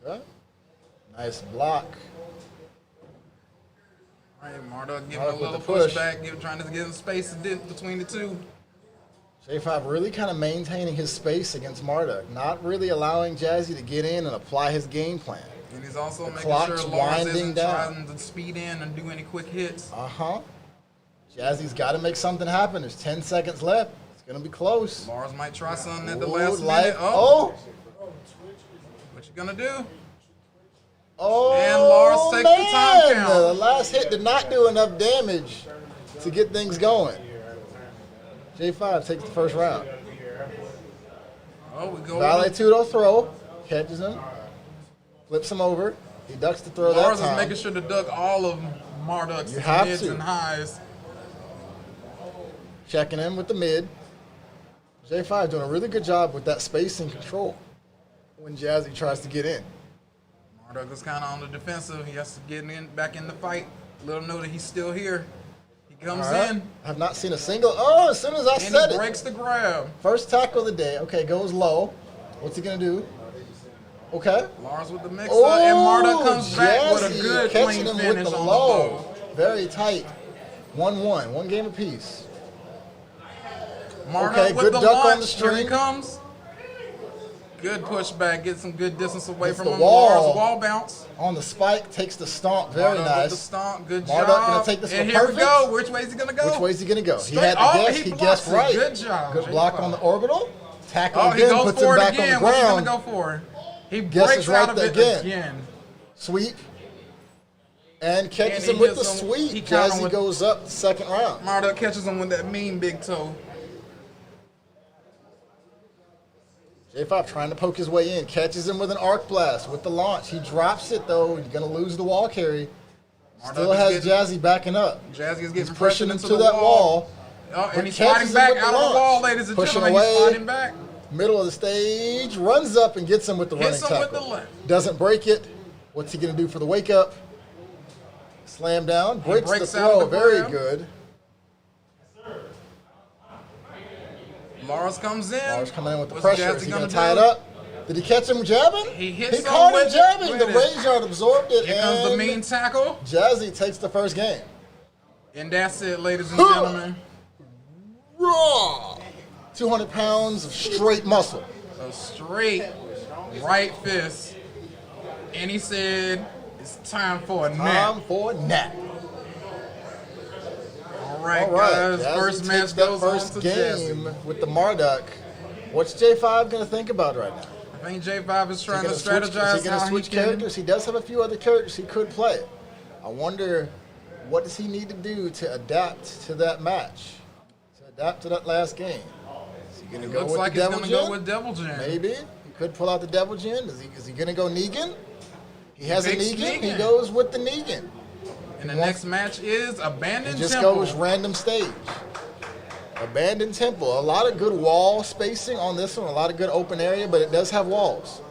Okay. Nice block. Right, Marduk giving Marduk a with little the push. pushback, trying to get some space between the two. J5 really kind of maintaining his space against Marduk, not really allowing Jazzy to get in and apply his game plan. And he's also making clock's sure Lawrence winding isn't down. trying to speed in and do any quick hits. Jazzy's got to make something happen. There's 10 seconds left. It's going to be close. Lawrence might try something at the Ooh, last like- minute. oh. What you gonna do? Oh, And Lars takes the time count. The last hit did not do enough damage to get things going. J5 takes the first round. Oh, we go. Valet Tudo throw. Catches him. Flips him over. He ducks the throw Lars that is time. making sure to duck all of Marduk's You have mids to. and highs. Checking in with the mid. J5 doing a really good job with that spacing control when Jazzy tries to get in. Marduk is kind of on the defensive. He has to get back in the fight. Let him know that he's still here. He comes All right. in. I have not seen a single. Oh, as soon as I And said he it. breaks the grab. First tackle of the day. Okay, goes low. What's he going to do? Okay. Lars with the mix Oh, up, and Marduk comes back with a Jazzy good catching clean him finish with the on the low. bow. Very tight. 1-1. One game apiece. Marduk Okay, with good the duck on launch. the Here he string. comes. Good pushback. Gets some good distance away Hits from the him. wall. Lars wall bounce. On the spike, takes the stomp. Very Marduk nice. with the stomp. Good Marduk job. gonna take this and one here perfect. we go. Which way is he gonna go? Which way is he going to go? He Straight- had to oh, guess. he He blocks guessed it. right. Good job, Good J5. block on the orbital. Tackle Oh, he again. goes Puts for him it back again. on the What's he ground. gonna go for? He Guesses breaks right out of it again. again. Sweep. And catches And he him with the hits him- he sweep. caught him Jazzy with- goes up the second round. Marduk catches him with that mean big toe. J5 trying to poke his way in. Catches him with an arc blast with the launch. He drops it though. He's going to lose the wall carry. Still Marduk has is getting- Jazzy backing up. Jazzy is getting He's pushing him into to the that wall. wall. Oh, But and he's catches sliding him back with the out of the launch. wall, ladies and Pushing gentlemen. He's away. sliding back. Middle of the stage. Runs up and gets him with the Hits running him with tackle. the left. Doesn't break it. What's he going to do for the wake up? Slam down. Breaks the breaks out of throw. the Very grab. good. Lars comes in. Lars coming in with the What's pressure. Jazzy Is he going gonna to tie it do? up? Did he catch him jabbing? He hits him caught him with it. jabbing. Look The at this. range yard absorbed it. Here comes the and mean tackle. Jazzy takes the first game. And that's it, ladies and gentlemen. Raw. 200 pounds of straight muscle. A straight right fist. And he said, it's time for a nap. Time for a nap. All right, All right, guys. Jazzy First takes match that goes first on to game Jazzy. with the Marduk. What's J5 going to think about right now? I think J5 is trying to Is he gonna strategize how switch he can. characters? He does have a few other characters he could play. I wonder what does he need to do to adapt to that match, to adapt to that last game. Is he going to go Looks with like the he's Devil going to go Gin? with Devil Gin. Maybe he could pull out the Devil Gin. Is he going to go Negan? He has a picks Negan. He Negan. goes with the Negan. And the next match is Abandoned It just Temple. goes random stage. Abandoned Temple. A lot of good wall spacing on this one. A lot of good open area, but it does have walls.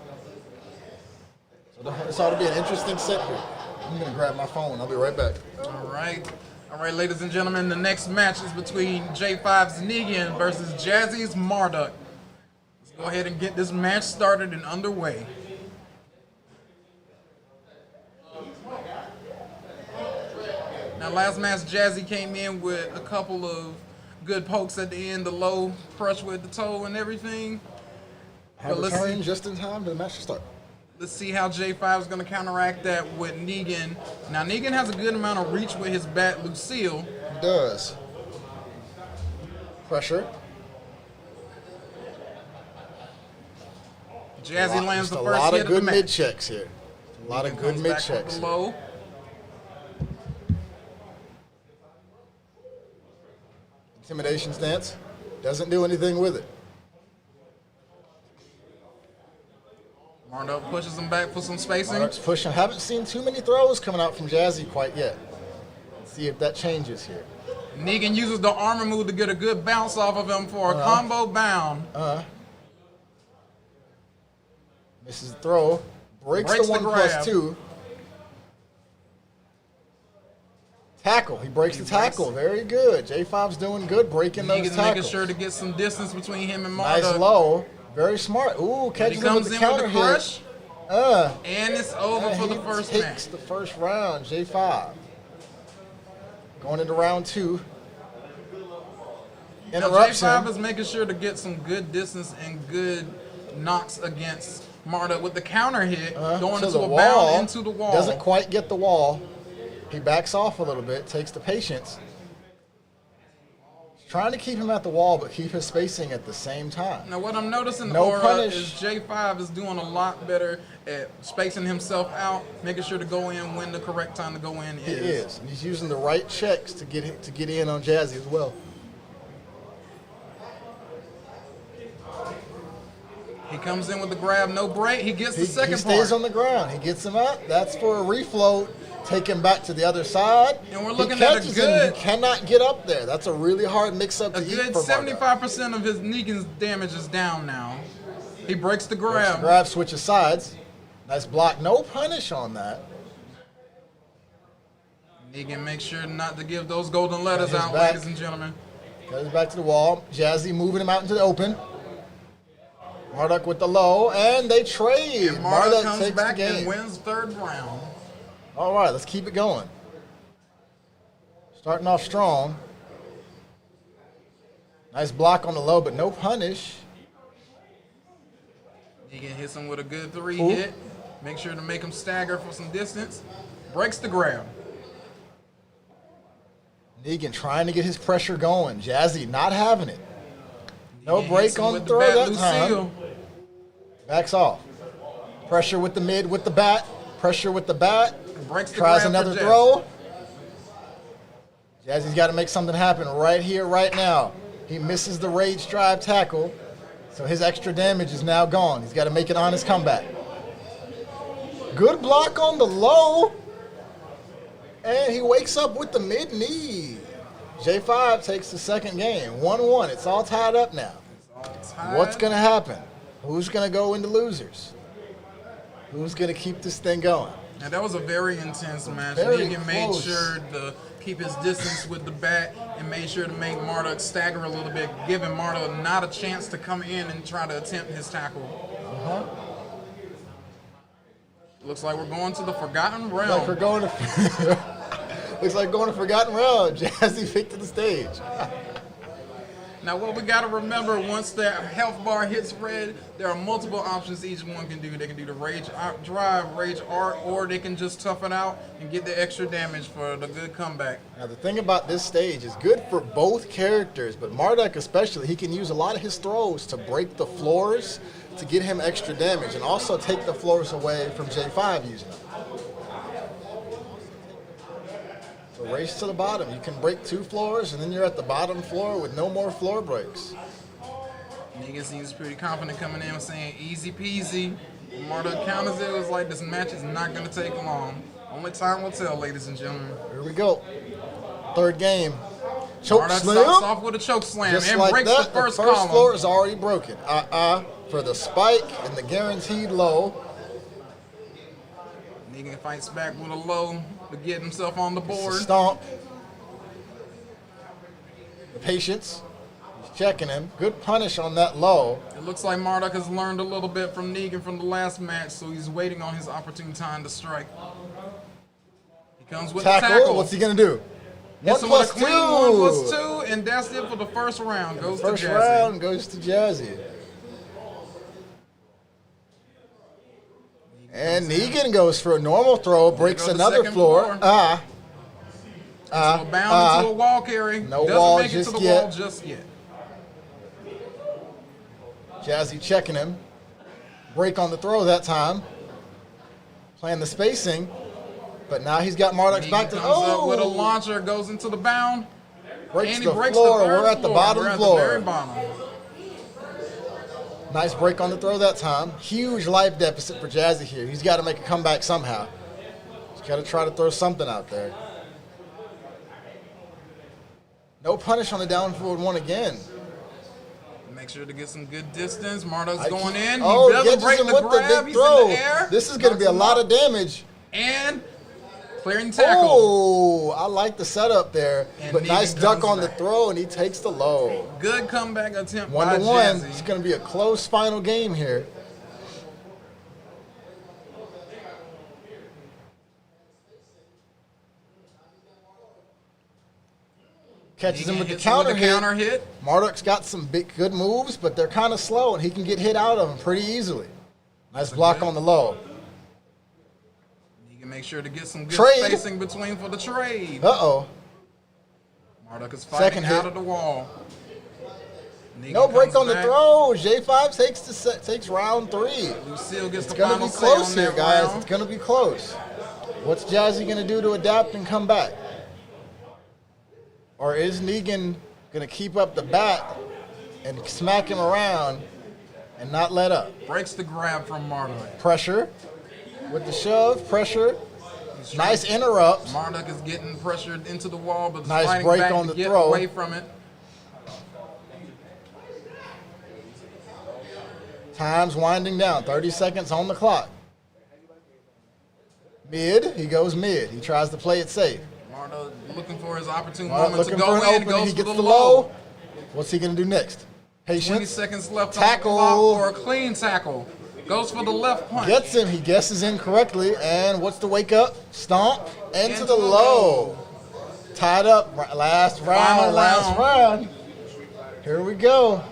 So this ought to be an interesting set here. I'm going to grab my phone. I'll be right back. All right. All right, ladies and gentlemen, the next match is between J5's Negan versus Jazzy's Marduk. Let's go ahead and get this match started and underway. Now, last match, Jazzy came in with a couple of good pokes at the end, the low crush with the toe and everything. Have But let's returned see. just in time to the match to start. Let's see how J5 is going to counteract that with Negan. Now, Negan has a good amount of reach with his bat, Lucille. He does. Pressure. Jazzy lands the Just first a lot hit of of the good match. mid checks here. A lot of Negan good comes mid back with checks. the low. Intimidation stance. Doesn't do anything with it. Marduk pushes him back for some spacing. Marduk's pushing. Haven't seen too many throws coming out from Jazzy quite yet. Let's see if that changes here. Negan uses the armor move to get a good bounce off of him for a combo bound. Misses the throw. Breaks Breaks the the 1+2. Tackle. He breaks the tackle. Very good. J5's doing good breaking those Negan's making tackles. sure to get some distance between him and Nice Marduk. low. Very smart. Ooh, He catches him with comes the in counter with the hit. crush, and it's over And for the he first takes match. the first round, J5. Going into round 2. Now, Interruption. J5 is making sure to get some good distance and good knocks against Marduk with the counter hit, going to into the a wall. bound into the wall. Doesn't quite get the wall. He backs off a little bit, takes the patience. He's trying to keep him at the wall, but keep his spacing at the same time. Now, what I'm noticing No Aura punish. is J5 is doing a lot better at spacing himself out, making sure to go in when the correct time to go in He is. And he's using the right checks to get in on Jazzy as well. He comes in with the grab, no break. He gets the second He stays part. on the ground. He gets him out. That's for a refloat. Take him back to the other side. And we're He looking at a catches him. good- He cannot get up there. That's a really hard mix-up A to eat good for Marduk. 75% of his Negan's damage is down now. He breaks the grab. Grab switches sides. Nice block. No punish on that. Negan makes sure not to give those golden letters His out, back. ladies and gentlemen. Goes back to the wall. Jazzy moving him out into the open. Marduk with the low, and they trade. And Marduk comes takes back the game. and wins third round. All right, let's keep it going. Starting off strong. Nice block on the low, but no punish. Negan hits him with a good 3 Ooh. hit. Make sure to make him stagger for some distance. Breaks the grab. Negan trying to get his pressure going. Jazzy not having it. No Negan break hits him on the with throw bat that Lucille. time. Backs off. Pressure with the mid with the bat. Pressure with the bat. Breaks the Tries grab for another Jazzy. throw. Jazzy's got to make something happen right here, right now. He misses the rage drive tackle, so his extra damage is now gone. He's got to make an honest comeback. Good block on the low. And he wakes up with the mid knee. J5 takes the second game. 1-1. It's all tied up now. What's going to happen? Who's going to go into losers? Who's going to keep this thing going? And that was a very intense match. Very Negan made close. sure to keep his distance with the bat and made sure to make Marduk stagger a little bit, giving Marduk not a chance to come in and try to attempt his tackle. Looks like we're going to the Forgotten Realm. Like we're going to looks like going to Forgotten Realm. Jazzy picked to the stage. Now, what we got to remember, once their health bar hits red, there are multiple options each one can do. They can do the Rage Drive, Rage Art, or they can just tough it out and get the extra damage for the good comeback. Now the thing about this stage is good for both characters, but Marduk especially, he can use a lot of his throws to break the floors to get him extra damage and also take the floors away from J5 using them. So race to the bottom. You can break 2 floors and then you're at the bottom floor with no more floor breaks. Negan seems pretty confident coming in saying easy peasy. When Marduk counters it, was like this match is not going to take long. Only time will tell, ladies and gentlemen. Here we go. Third game. Choke Marduk slam. starts off with a choke slam Just and like breaks that, the first the first column. floor is already broken. For the spike and the guaranteed low. Negan fights back with a low to get himself on the board. Stomp. The patience. He's checking him. Good punish on that low. It looks like Marduk has learned a little bit from Negan from the last match, so he's waiting on his opportune time to strike. He comes with the tackle. What's he going to do? Hits 1 him with plus a 2. clean 1+2, and that's it for the first round. Goes First to Jazzy. round goes to Jazzy. And Negan goes for a normal throw, breaks go to another second floor. floor. So bound into a wall carry. No Doesn't wall make it just to the yet. wall just yet. Jazzy checking him. Break on the throw that time. Playing the spacing. But now he's got Marduk's Negan back to comes up with a launcher, goes into the bound, breaks and he the breaks floor. the third We're at the floor. bottom We're at floor. the very bottom. Nice break on the throw that time. Huge life deficit for Jazzy here. He's got to make a comeback somehow. He's got to try to throw something out there. No punish on the down forward one again. Make sure to get some good distance. Marduk's I going keep- in. He Oh, doesn't gets break him the with the grab. big He's throw. in the air. This is going to be a lot of damage. And clearing tackle. Oh, I like the setup there. And But Negan nice duck comes on the back. throw, and he takes the low. Good comeback attempt 1-1. by It's Jazzy. going to be a close final game here. Catches him with the hits him counter hit. Marduk's got some good moves, but they're kind of slow, and he can get hit out of them pretty easily. Nice block on the low. He can make sure to get some good Trade. spacing between for the trade. Uh-oh. Marduk is fighting out of the wall. Negan No break on the back. throw. J5 takes round 3. Lucille gets It's the gonna final be say close on here, that guys. round. It's gonna be close. What's Jazzy gonna do to adapt and come back? Or is Negan gonna keep up the bat and smack him around and not let up? Breaks the grab from Marduk. Pressure with the shove. Pressure. Nice interrupts. Marduk is getting pressured into the wall, but Nice fighting break back on to the get throw. away from it. Time's winding down. 30 seconds on the clock. Mid. He goes mid. He tries to play it safe. Marduk looking for his opportune Marduk moment to looking go for an in. opening. Goes He for gets the the low. low. What's he gonna do next? 20 Patience. seconds left Tackle. on the clock for a clean tackle. Goes for the left punch. Gets him. He guesses incorrectly. And what's the wake up? Stomp. Into the low. Tied up. Last round. Final Last round. Here we go.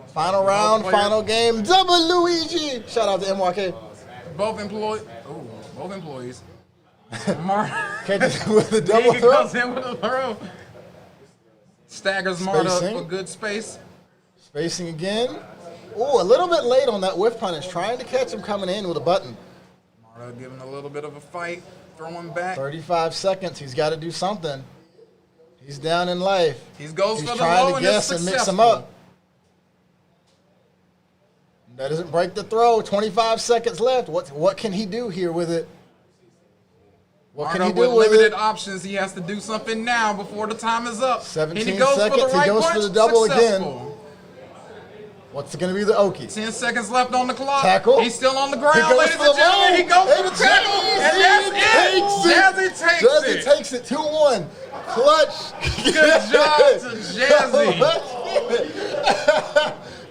Final round. Final game. Double Luigi. Shout out to MYK. Both employees. Catches with the double Negan throw. comes in with a throw. Staggers Marduk Spacing. for good space. Spacing again. Oh, a little bit late on that whiff punish. Trying to catch him coming in with a button. Marduk giving a little bit of a fight. Throwing back. 35 seconds. He's got to do something. He's down in life. He goes He's for the trying low to and guess it's and mix successful. him up. That doesn't break the throw. 25 seconds left. What can he do here with it? What can he Marduk do with with limited it? options. He has to do something now before the time is up. 17 and he goes seconds. For the right he goes punch. for the double Successful. again. What's going to be the Oki? 10 seconds left on the clock. Tackle. He's still on the ground, He goes ladies for and the gentlemen. low. He goes for And the tackle. And that's it. Jazzy takes Jazzy it. takes it 2-1. Clutch. Good job to Jazzy.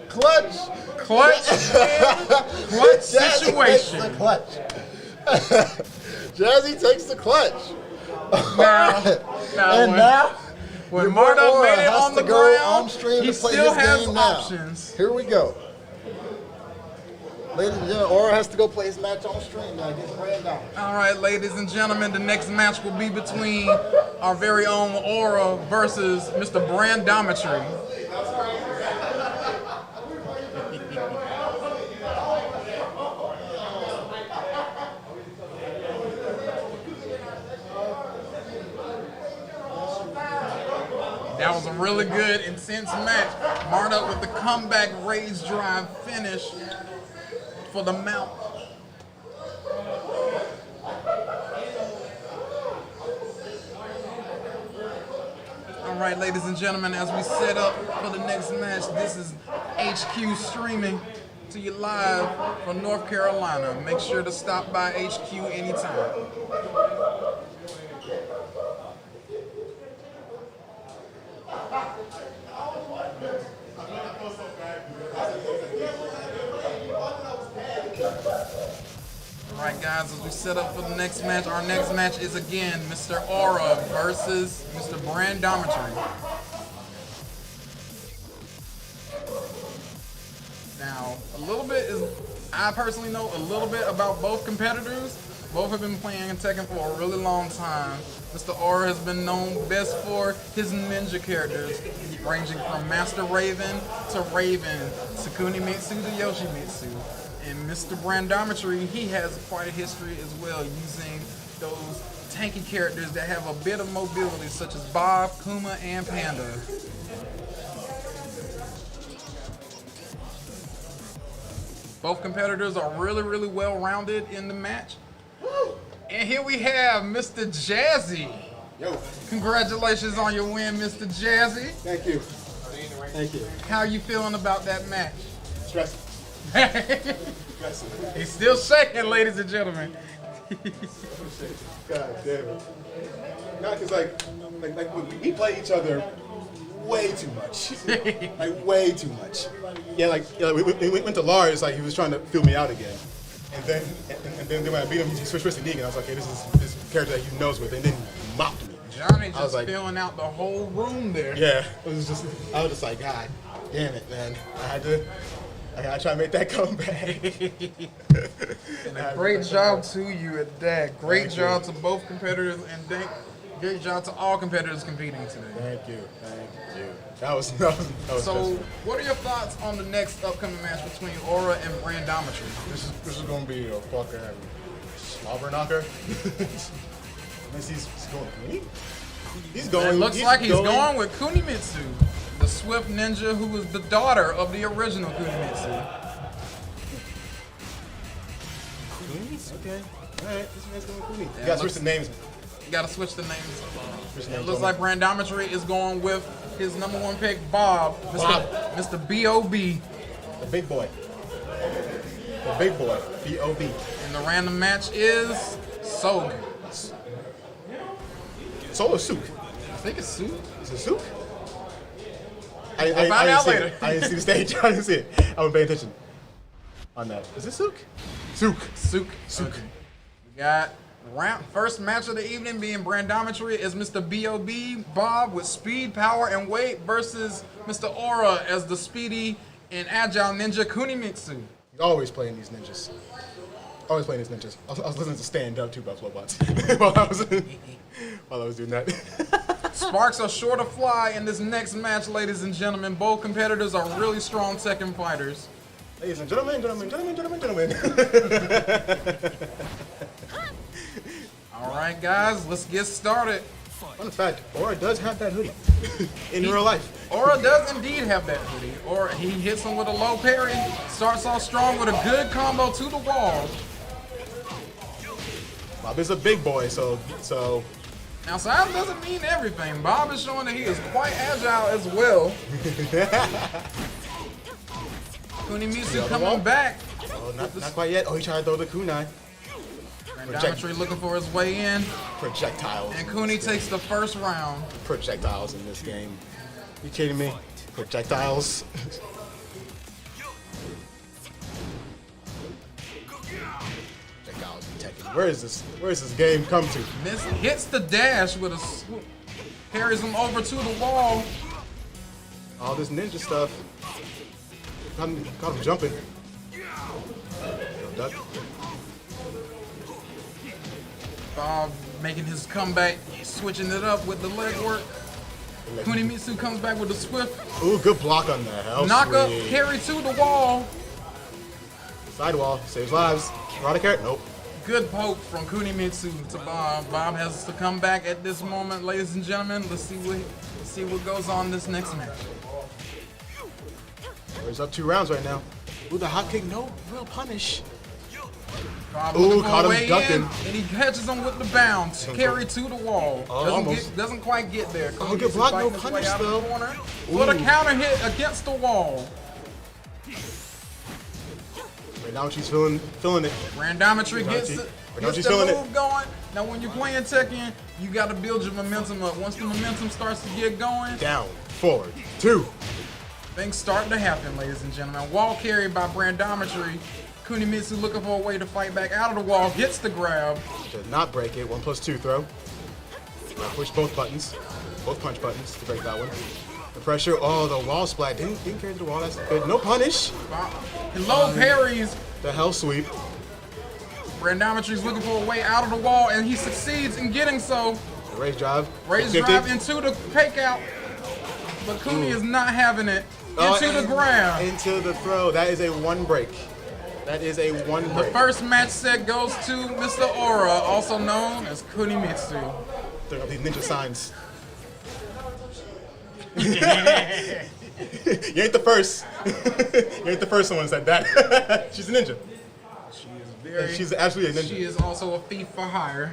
Clutch. Clutch situation. Jazzy takes the clutch. Jazzy takes the clutch. Now, when your boy Marduk Aura made it has on to the go ground, on stream he to play still his has game now. options. Here we go. Ladies and gentlemen, Aura has to go play his match on stream now against Brandon. All right, ladies and gentlemen, the next match will be between our very own Aura versus Mr. Brandometry. That was a really good, intense match. Marduk with the comeback rage drive finish for the mount. All right, ladies and gentlemen, as we set up for the next match, this is HQ streaming to you live from North Carolina. Make sure to stop by HQ anytime. All right, guys, as we set up for the next match, our next match is again Mr. Aura versus Mr. Brandometry. Now, a little bit is, I personally know a little bit about both competitors. Both have been playing Tekken for a really long time. Mr. Aura has been known best for his ninja characters, ranging from Master Raven to Raven, Sakunimitsu to Yoshimitsu. And Mr. Brandometry, he has quite a history as well, using those tanky characters that have a bit of mobility, such as Bob, Kuma, and Panda. Both competitors are really, really well-rounded in the match. And here we have Mr. Jazzy. Yo. Congratulations on your win, Mr. Jazzy. Thank you. Thank you. How are you feeling about that match? Stressing. He's still shaking, ladies and gentlemen. God damn it. Not because like we play each other way too much. Like way too much. Yeah, we went to Lars, like he was trying to fill me out again. And then when I beat him, he switched to Negan. I was like, okay, this is this character that he knows with, and then he mopped me. Johnny I was just like, filling out the whole room there. yeah, I was just like, God damn it, man. I gotta try to make that comeback. And a great job to you at that. Great Thank job you. to both competitors, and great job to all competitors competing today. Thank you. That was So, stressful. what are your thoughts on the next upcoming match between Aura and Brandometry? This is gonna be a fucking slobber knocker. Unless he's going Kuni? He's going. It looks like he's going with Kunimitsu, the swift ninja who was the daughter of the original Kunimitsu. Kuni? Okay. Alright, this man's going Kuni. Yeah, You gotta switch the names. You gotta switch the names. Switch the It names looks on like me. Brandometry is going with his number one pick, Bob, Mr. B.O.B. The big boy. The big boy. B.O.B. And the random match is Soga. Solo Souk. I think it's Souk. Is it Souk? Find didn't out see later. it. I didn't see the stage. I didn't see it. I wasn't paying attention on that. Is it Souk? Souk. Souk. Okay. We got first match of the evening being Brandometry is Mr. B.O.B. Bob with speed, power, and weight versus Mr. Aura as the speedy and agile ninja Kunimitsu. He's always playing these ninjas. Always playing these ninjas. I was listening to Stand Up too, Buffalo Butts, while I was doing that. Sparks are sure to fly in this next match, ladies and gentlemen. Both competitors are really strong Tekken fighters. Ladies and gentlemen. All right, guys, let's get started. Fun fact, Aura does have that hoodie in real life. Aura does indeed have that hoodie. Or he hits him with a low parry, starts off strong with a good combo to the wall. Bob is a big boy, so Now, size doesn't mean everything. Bob is showing that he is quite agile as well. Kunimitsu coming back. oh, not quite yet. Oh, he tried to throw the kunai. Brandometry looking for his way in. Projectiles. And Kuni takes the first round. Projectiles in this game. You kidding me? Projectiles. Projectiles in Tekken. Where is this game come to? Hits the dash with a swoop. Carries him over to the wall. All this ninja stuff. Caught him jumping. Duck. Bob making his comeback, switching it up with the leg work. Kunimitsu comes back with a swift Ooh, good block on that. How knock up, sweet. carry to the wall. Sidewall saves lives. Rod a carrot? Nope. Good poke from Kunimitsu to Bob. Bob has to come back at this moment, ladies and gentlemen. Let's see what goes on this next match. He's up 2 rounds right now. Ooh, the hot kick, no real punish. Bob Ooh, looking for caught a him way ducking. in, and he catches him with the bounce. Carry to the wall. Almost. Doesn't quite get there. Oh, good block, no Fighting his way punish, out of the though. corner. With a Ooh. counter hit against the wall. Right now she's feeling it. Randometry gets the Randometry's feeling it. move going. Now when you're playing Tekken, you got to build your momentum up. Once the momentum starts to get going, Down, forward, 2. things start to happen, ladies and gentlemen. Wall carried by Brandometry. Kunimitsu looking for a way to fight back out of the wall. Gets the grab. Does not break it. 1+2 throw. Now push both buttons, both punch buttons to break that one. The pressure. Oh, the wall splat. Didn't carry to the wall. That's good. No punish. And low parries. The hell sweep. Brandometry's looking for a way out of the wall, and he succeeds in getting so. The raise drive. Raise 50. drive into the fake out. But Kuni is not having it. Oh, Into the and grab. Into the throw. That is a 1 break. That is a 1 The break. first match set goes to Mr. Aura, also known as Kunimitsu. Look up these ninja signs. You ain't the first. You ain't the first one that said that. She's a ninja. She's absolutely a ninja. She is also a thief for hire.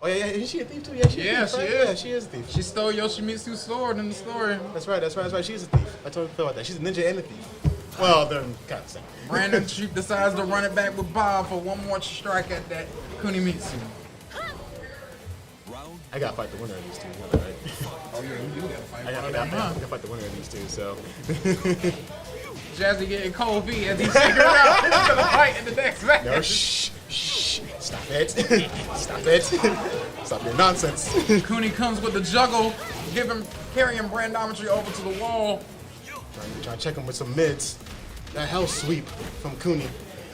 Oh yeah, isn't she a thief too? Yeah, she's Yeah, a thief, she right? is. Yeah, she is a thief. She stole Yoshimitsu's sword in the story. That's right. She's a thief. I totally feel about that. She's a ninja and a thief. Well, they're kind of the same. Brandon decides to run it back with Bob for one more strike at that Kunimitsu. I gotta fight the winner of these two. You know that, right? Oh yeah, you do gotta fight I gotta fight the winner of these two. So. Jazzy getting cold feet as he's figuring out who's gonna fight in the next match. No, shh. Stop it. Stop it. Stop Stop your nonsense. Cooney comes with the juggle, carrying Brandometry over to the wall. Trying to check him with some mids. That hell sweep from Cooney.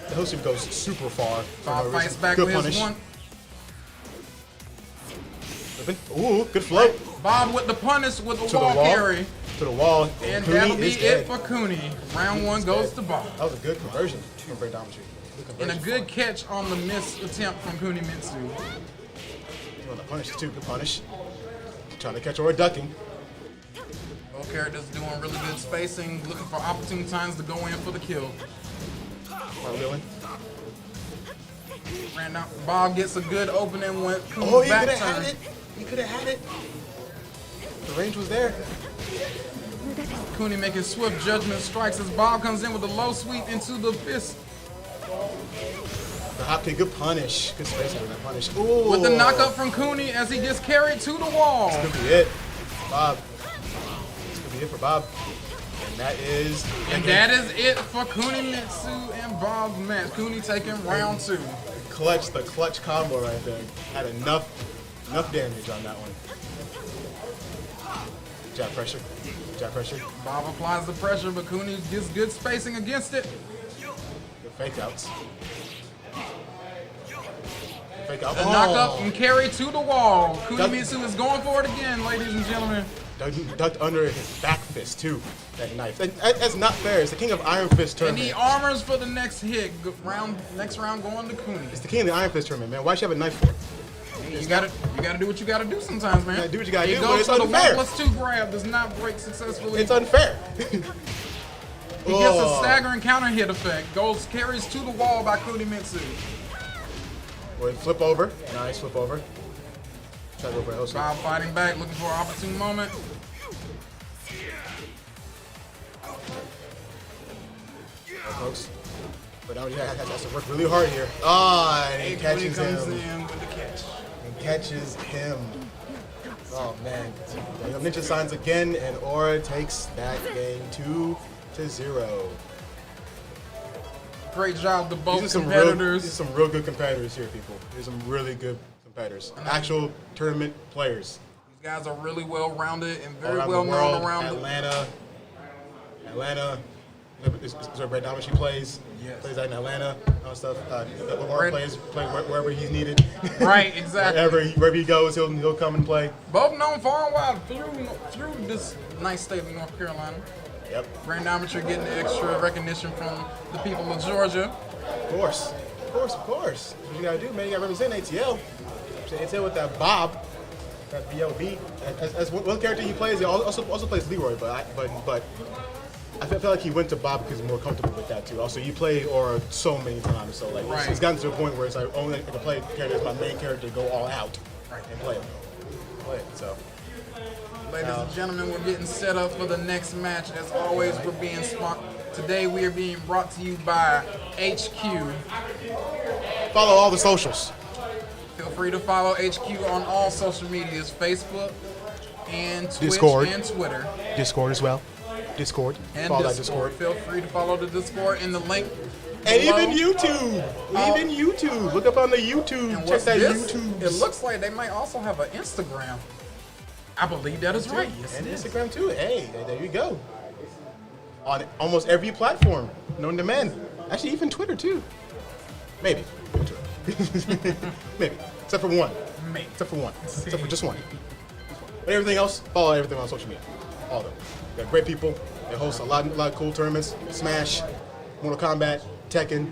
The hell sweep goes super far. Bob fights back Good with punish. his one. Ooh, good float. Bob with the punish with the To wall the wall. carry. To the wall. And Cooney that'll be is it dead. for Cooney. Round one goes to Bob. That was a good conversion from Brandometry. And a good catch on the missed attempt from Cooney Mitsu. You want to punish too. Good punish. Trying to catch or ducking. Both characters doing really good spacing, looking for opportune times to go in for the kill. Really? Bob gets a good opening with Cooney's Oh, he back could have turn. had it. He could have had it. The range was there. Cooney making swift judgment strikes as Bob comes in with a low sweep into the fist. The hop kick, good punish. Good space on that punish. Ooh. With the knockup from Cooney as he gets carried to the wall. This could be it. Bob. This could be it for Bob. And that is... And that is it for Cooney Mitsu and Bob's match. Cooney taking round two. The clutch combo right there. Had enough damage on that one. Jab pressure. Jab pressure. Bob applies the pressure, but Cooney gets good spacing against it. Good fake outs. Fake out. The knockup and carry to the wall. Kunimitsu is going for it again, ladies and gentlemen. Ducked under his back fist too. That knife. That's not fair. It's the King of Iron Fist And tournament. he armors for the next hit. Next round going to Cooney. It's the King of the Iron Fist tournament, man. Why should you have a knife for it? You gotta do what you gotta do sometimes, man. You gotta do what you gotta He do, but goes it's for the unfair. 1+2 grab, does not break successfully. It's unfair. He gets a staggering counter hit effect. Carries to the wall by Kunimitsu. Boy, flip over. Nice flip over. Try to go for Elsa. Bob fighting back, looking for an opportune moment. Folks. But now he has to work really hard here. Ah, and he catches comes him. in with the catch. And catches him. Oh man. Ninja signs again, and Aura takes that game 2-0. Great job to both These competitors. are some real good competitors here, people. These are some really good competitors. Actual tournament players. These guys are really well rounded and very Around well the world, known around Atlanta. Is where Brett Dominich plays. Yes. Plays out in Atlanta and stuff. Or Brett- plays wherever he's needed. Right, exactly. Wherever he goes, he'll come and play. Both known far and wide through this nice state of North Carolina. Yep. Brandometry getting the extra recognition from the people of Georgia. Of course. That's what you gotta do, man. You gotta represent ATL. ATL with that Bob, that BLB. As one character he plays, he also plays Leroy, but I feel like he went to Bob because he's more comfortable with that too. Also, you play Aura so many times, so like Right. it's gotten to a point where it's like only I can play character as my main character, go all out and play it. So. Ladies and gentlemen, we're getting set up for the next match. As always, we're being today we are being brought to you by HQ. Follow all the socials. Feel free to follow HQ on all social medias, Facebook and Twitch Discord. and Twitter. Discord as well. Discord. And Follow that Discord. Feel free to follow the Discord in the link. And below. even YouTube. YouTube. Look up on the YouTube. And Check what's that this? YouTube. It looks like they might also have an Instagram. I believe that is right. Yes, And it is. Instagram too. Hey, there you go. On almost every platform known to man. Actually, even Twitter too. Maybe. Maybe. Except for one. Maybe. Except for one. Except for just one. But everything else, follow everything on social media. All of them. They're great people. They host a lot of cool tournaments. Smash, Mortal Kombat, Tekken,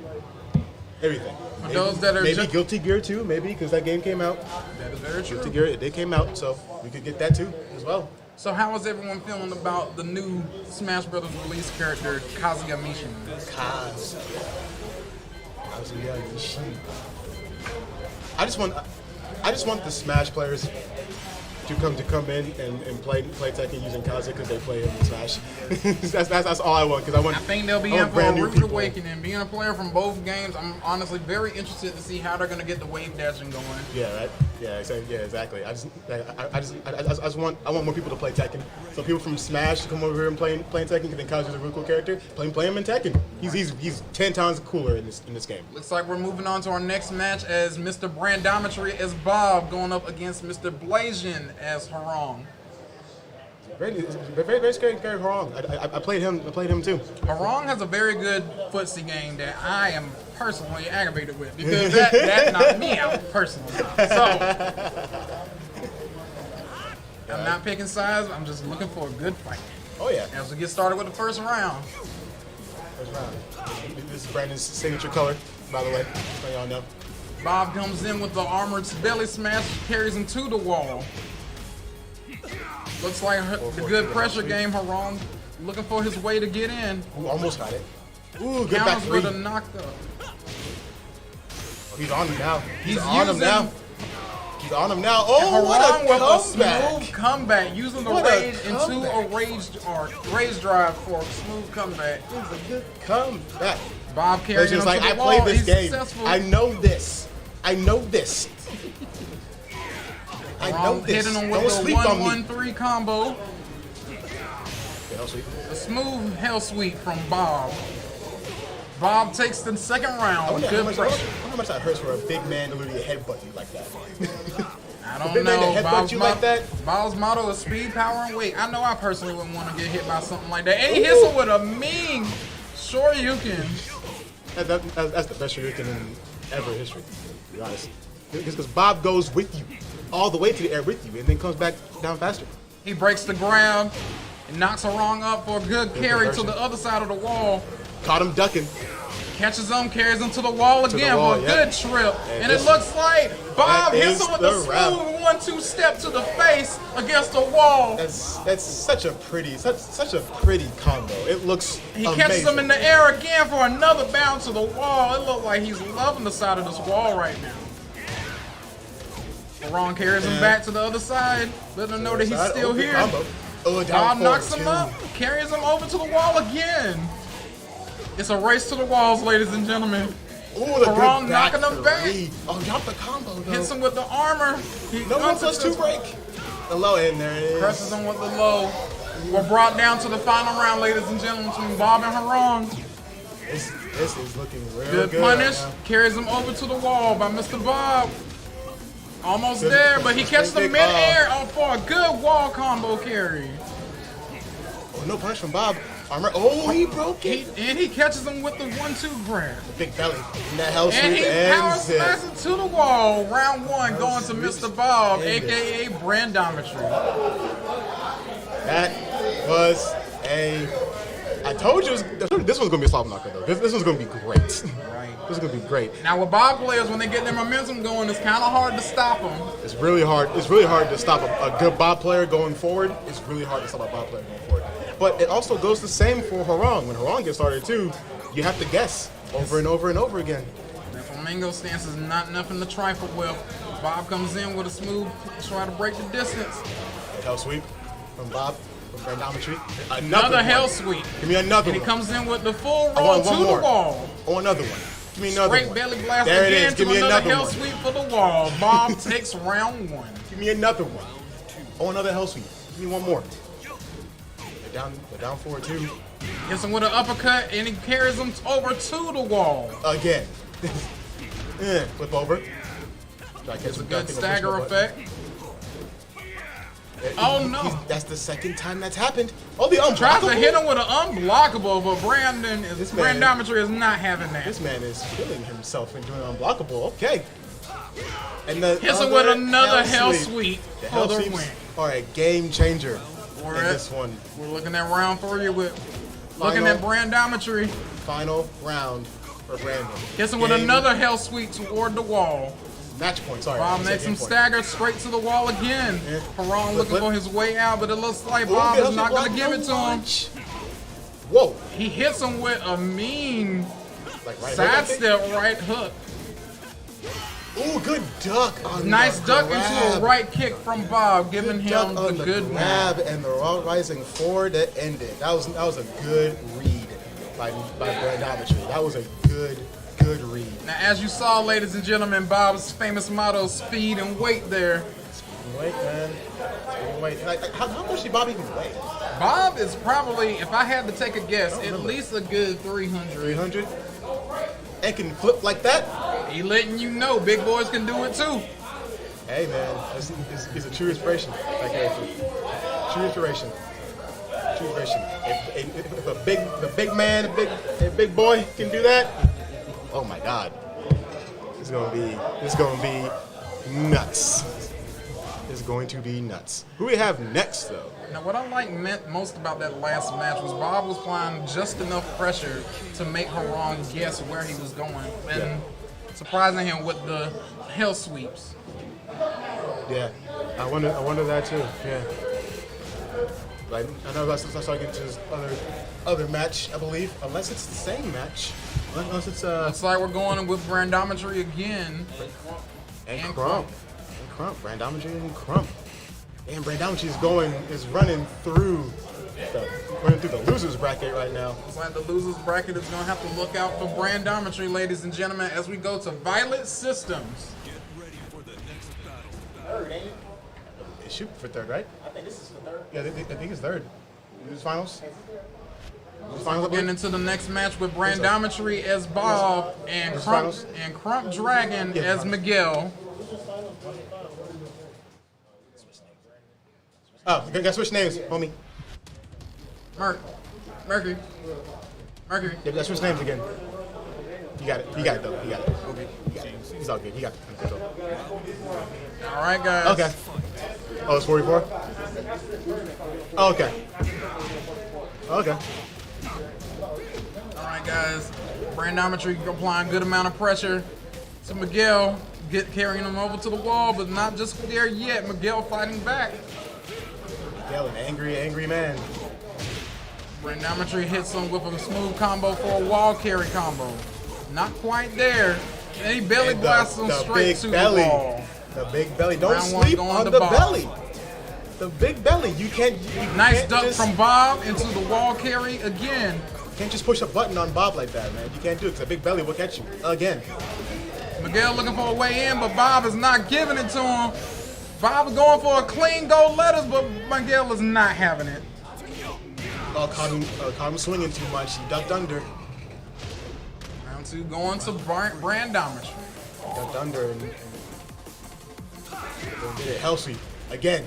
everything. For those that are maybe just- Guilty Gear too, maybe because that game came out. That is very Guilty true. Gear, they came out, so we could get that too as well. So how is everyone feeling about the new Smash Brothers release character, Kazuya Mishin? I just want the Smash players to come in and play Tekken using Kazuya because they play him in Smash. that's all I want because I think they'll be I in want for a brand new rude people. awakening. Being a player from both games, I'm honestly very interested to see how they're going to get the wave dashing going. Yeah, right. Yeah, exactly. I just want more people to play Tekken. So people from Smash to come over here and playing Tekken because then Kazu's a really cool character. Play him in Tekken. He's 10 times cooler in this game. Looks like we're moving on to our next match as Mr. Brandometry as Bob going up against Mr. Blasian as Harong. Very scary Harong. I played him too. Harong has a very good footsie game that I am personally aggravated with because that knocked me out personally. So I'm not picking sides. I'm just looking for a good fight. Oh yeah. As we get started with the first round. This is Brandon's signature color, by the way, so y'all know. Bob comes in with the armored belly smash, carries him to the wall. Looks like the good pressure game, Harong looking for his way to get in. Ooh, almost got it. Ooh, good back Counters three. with a knockup. Oh, he's on him now. He's on him using- now. He's on him now. Oh, what Harong a with a comeback. smooth comeback, using the What a rage into a rage drive for a smooth comeback. It was a good comeback. Bob But carrying she him was to like, the I wall. played this He's game. successful. I know this. I know this. I know Harong this. hitting him Don't with the sleep on me. 1-1-3 combo. Yeah, don't sleep. A smooth hell sweep from Bob. Bob takes the second I round. wonder Good how pressure. much that hurts for a big man to literally headbutt you like that. I don't big man know. to headbutt you like that? Bob's motto is speed, power, and weight. I know I personally wouldn't want to get hit by something like that. And he hits him with a mean Shoryuken. That's the best Shoryuken in ever history, to be honest. Because Bob goes with you, all the way to the air with you, and then comes back down faster. He breaks the grab and knocks Harong up for a good carry to conversion. the other side of the wall. Caught him ducking. Catches him, carries him to the wall again wall, for a yeah. good trip. And it this- looks like Bob that hits is him with the a wrap. smooth 1-2 step to the face against the wall. That's such a pretty combo. It looks He amazing. catches him in the air again for another bounce to the wall. It looks like he's loving the side of this wall right now. Harong carries him back to the other side, letting him know that he's still Open here. combo. Oh, down Bob four, knocks him two. up, carries him over to the wall again. It's a race to the walls, ladies and gentlemen. Ooh, the Harong good back knocking him back. three. Oh, drop the combo though. Hits him with the armor. He No 1+2 break. The low end there it is. presses him with the low. We're brought down to the final round, ladies and gentlemen, between Bob and Harong. This is looking real Good good. punish. right now. Carries him over to the wall by Mr. Bob. Almost Good- there, but he catches him big, mid-air for a good wall combo carry. Oh, no punish from Bob. Armor. Oh, he broke it. And he catches him with the 1-2 grab. Big belly. And that hell And sweep he power ends it. smashes to the wall. Round one going to Mr. Bob, aka Brandometry. That was a. I told you this one's gonna be a slobber knocker though. This one's gonna be great. Right. This is gonna be great. Now with Bob players, when they get their momentum going, it's kind of hard to stop them. It's really hard. It's really hard to stop a good Bob player going forward. It's really hard to stop a Bob player going forward. But it also goes the same for Harong. When Harong gets started too, you have to guess over and over and over again. That flamingo stance is not nothing to trifle with. Bob comes in with a smooth try to break the distance. Hell sweep from Bob from Brandometry. Another one. hell sweep. Give me another And he one. comes in with the full I roll want to one the more. wall. Oh, another one. Give me another Straight one. belly blast There it again is. Give to me another another hell one. sweep for the wall. Bob takes round one. Give me another one. Oh, another hell sweep. Give me one more. They're down 4-2. Hits him with an uppercut and he carries him over to the wall. Again. Flip over. Try to catch It's a him good ducking, stagger push my button. effect. Oh, no. That's the second time that's happened. Oh, the Tries unblockable. to hit him with an unblockable, but Brandometry is not having that. This man is killing himself and doing unblockable. Okay. And the Hits him with other another hell sweep The for hell the sweeps win. are a game changer We're in at- this one. We're looking at round 3 with looking at Brandometry. Final round for Brandon. Hits him with Game- another hell sweep toward the wall. match point. Sorry. Bob I said makes him game point. stagger straight to the wall again. Yeah. Harong looking Flip. for his way out, but it looks like Ooh, Bob good is not hustle going to block. give it to him. Whoa. He hits him with a mean Like right hook, I think? sidestep right hook. Ooh, good duck. On Nice the duck grab. into a right kick from Bob, giving Good duck him on the the good grab and the raw rising forward that ended. That was a good read by Brandometry. That was a good read. read. Now, as you saw, ladies and gentlemen, Bob's famous motto, speed and weight there. Wait, man. Wait. Like, how much did Bob even weigh? Bob is probably, if I had to take a guess, at least a good 300. 300? And can flip like that? He letting you know big boys can do it too. Hey, man. It's a true inspiration. That character. True inspiration. True inspiration. If the big man, a big boy can do that, oh my God. It's gonna be nuts. It's going to be nuts. Who we have next, though? Now, what I like most about that last match was Bob was applying just enough pressure to make Haran guess where he was going, and surprising him with the hell sweeps. Yeah, I wonder that too. Yeah, like I know that's starting to get to this other match, I believe, unless it's the same match. Unless it's Looks like we're going with Brandometry again. and Crump. Brandometry and Crump. And Brandometry is running through the losers bracket right now. Looks like the losers bracket is going to have to look out for Brandometry, ladies and gentlemen, as we go to Violet Systems. Third, ain't it? They shoot for third, right? I think this is the third. Yeah, I think it's third. Losers finals. We're getting into the next match with Brandometry as Bob and Crump Dragon as Miguel. Oh, you gotta switch names, homie. Mercury. Yeah, you gotta switch names again. You got it though. You got it. Okay. He's all good. He got it. All right, guys. Okay. Oh, it's 44? Okay. Okay. All right, guys. Brandometry applying good amount of pressure to Miguel, carrying him over to the wall, but not just there yet. Miguel fighting back. Miguel, an angry man. Brandometry hits him with a smooth combo for a wall carry combo. Not quite there. And he belly blasts him straight to the wall. The big belly. Don't Round one sleep going on to the Bob. belly. The big belly. You can't. Nice can't duck just, from Bob into the wall carry again. You can't just push a button on Bob like that, man. You can't do it because the big belly will catch you again. Miguel looking for a way in, but Bob is not giving it to him. Bob is going for a clean gold letters, but Miguel is not having it. Caught him swinging too much. He ducked under. Round two going to Brandometry. Ducked under and did a hell sweep again.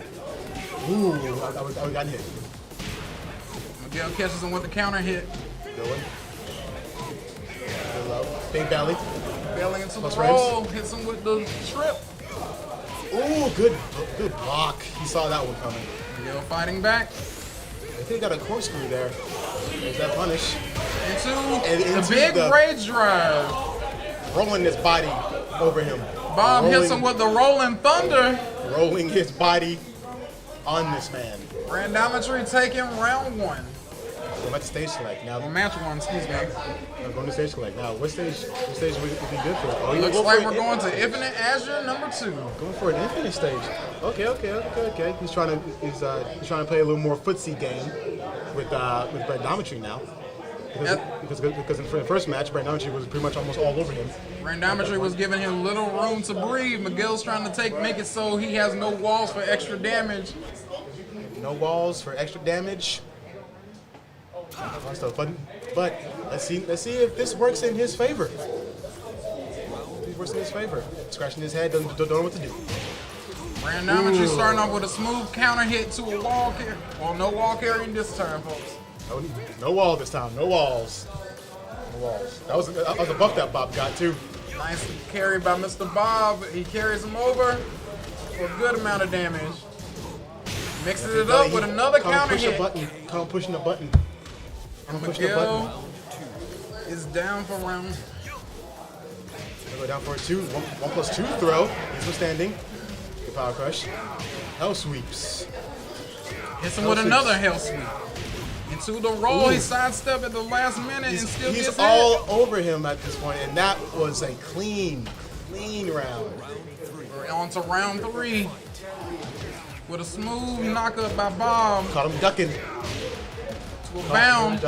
Ooh, I got hit. Miguel catches him with the counter hit. Good one. Good low. Big belly. Belly into the Plus roll, hits him with the trip. Ooh, good block. He saw that one coming. Miguel fighting back. I think he got a corkscrew there. There's that punish. Into the big rage drive. Rolling his body over him. Bob hits him with the rolling thunder. Rolling his body on this man. Brandometry taking round one. Going back to stage select now. Or match one, excuse me. I'm going to stage select now. What stage would be good for? Oh, Looks like we're going to Infinite Azure number 2. Going for an infinite stage. Okay. He's trying to play a little more footsie game with Brandometry now. Because in the first match, Brandometry was pretty much almost all over him. Brandometry was giving him little room to breathe. Miguel's trying to make it so he has no walls for extra damage. No walls for extra damage. But let's see if this works in his favor. Scratching his head, don't know what to do. Brandometry starting off with a smooth counter hit to a wall carry. Well, no wall carrying this time, folks. No wall this time. No walls. That was a buff that Bob got too. Nicely carried by Mr. Bob. He carries him over for a good amount of damage. Mixes it up with another counter hit. Come pushing the button. Miguel is down for round. Go down for a 1+2 throw. He's withstanding. Good power crush. Hell sweeps. Hits him with another hell sweep. Into the roll, he sidestepped at the last minute and still gets hit. He's all over him at this point, and that was a clean round. We're on to round 3 with a smooth knockup by Bob. Caught him ducking. To a bound.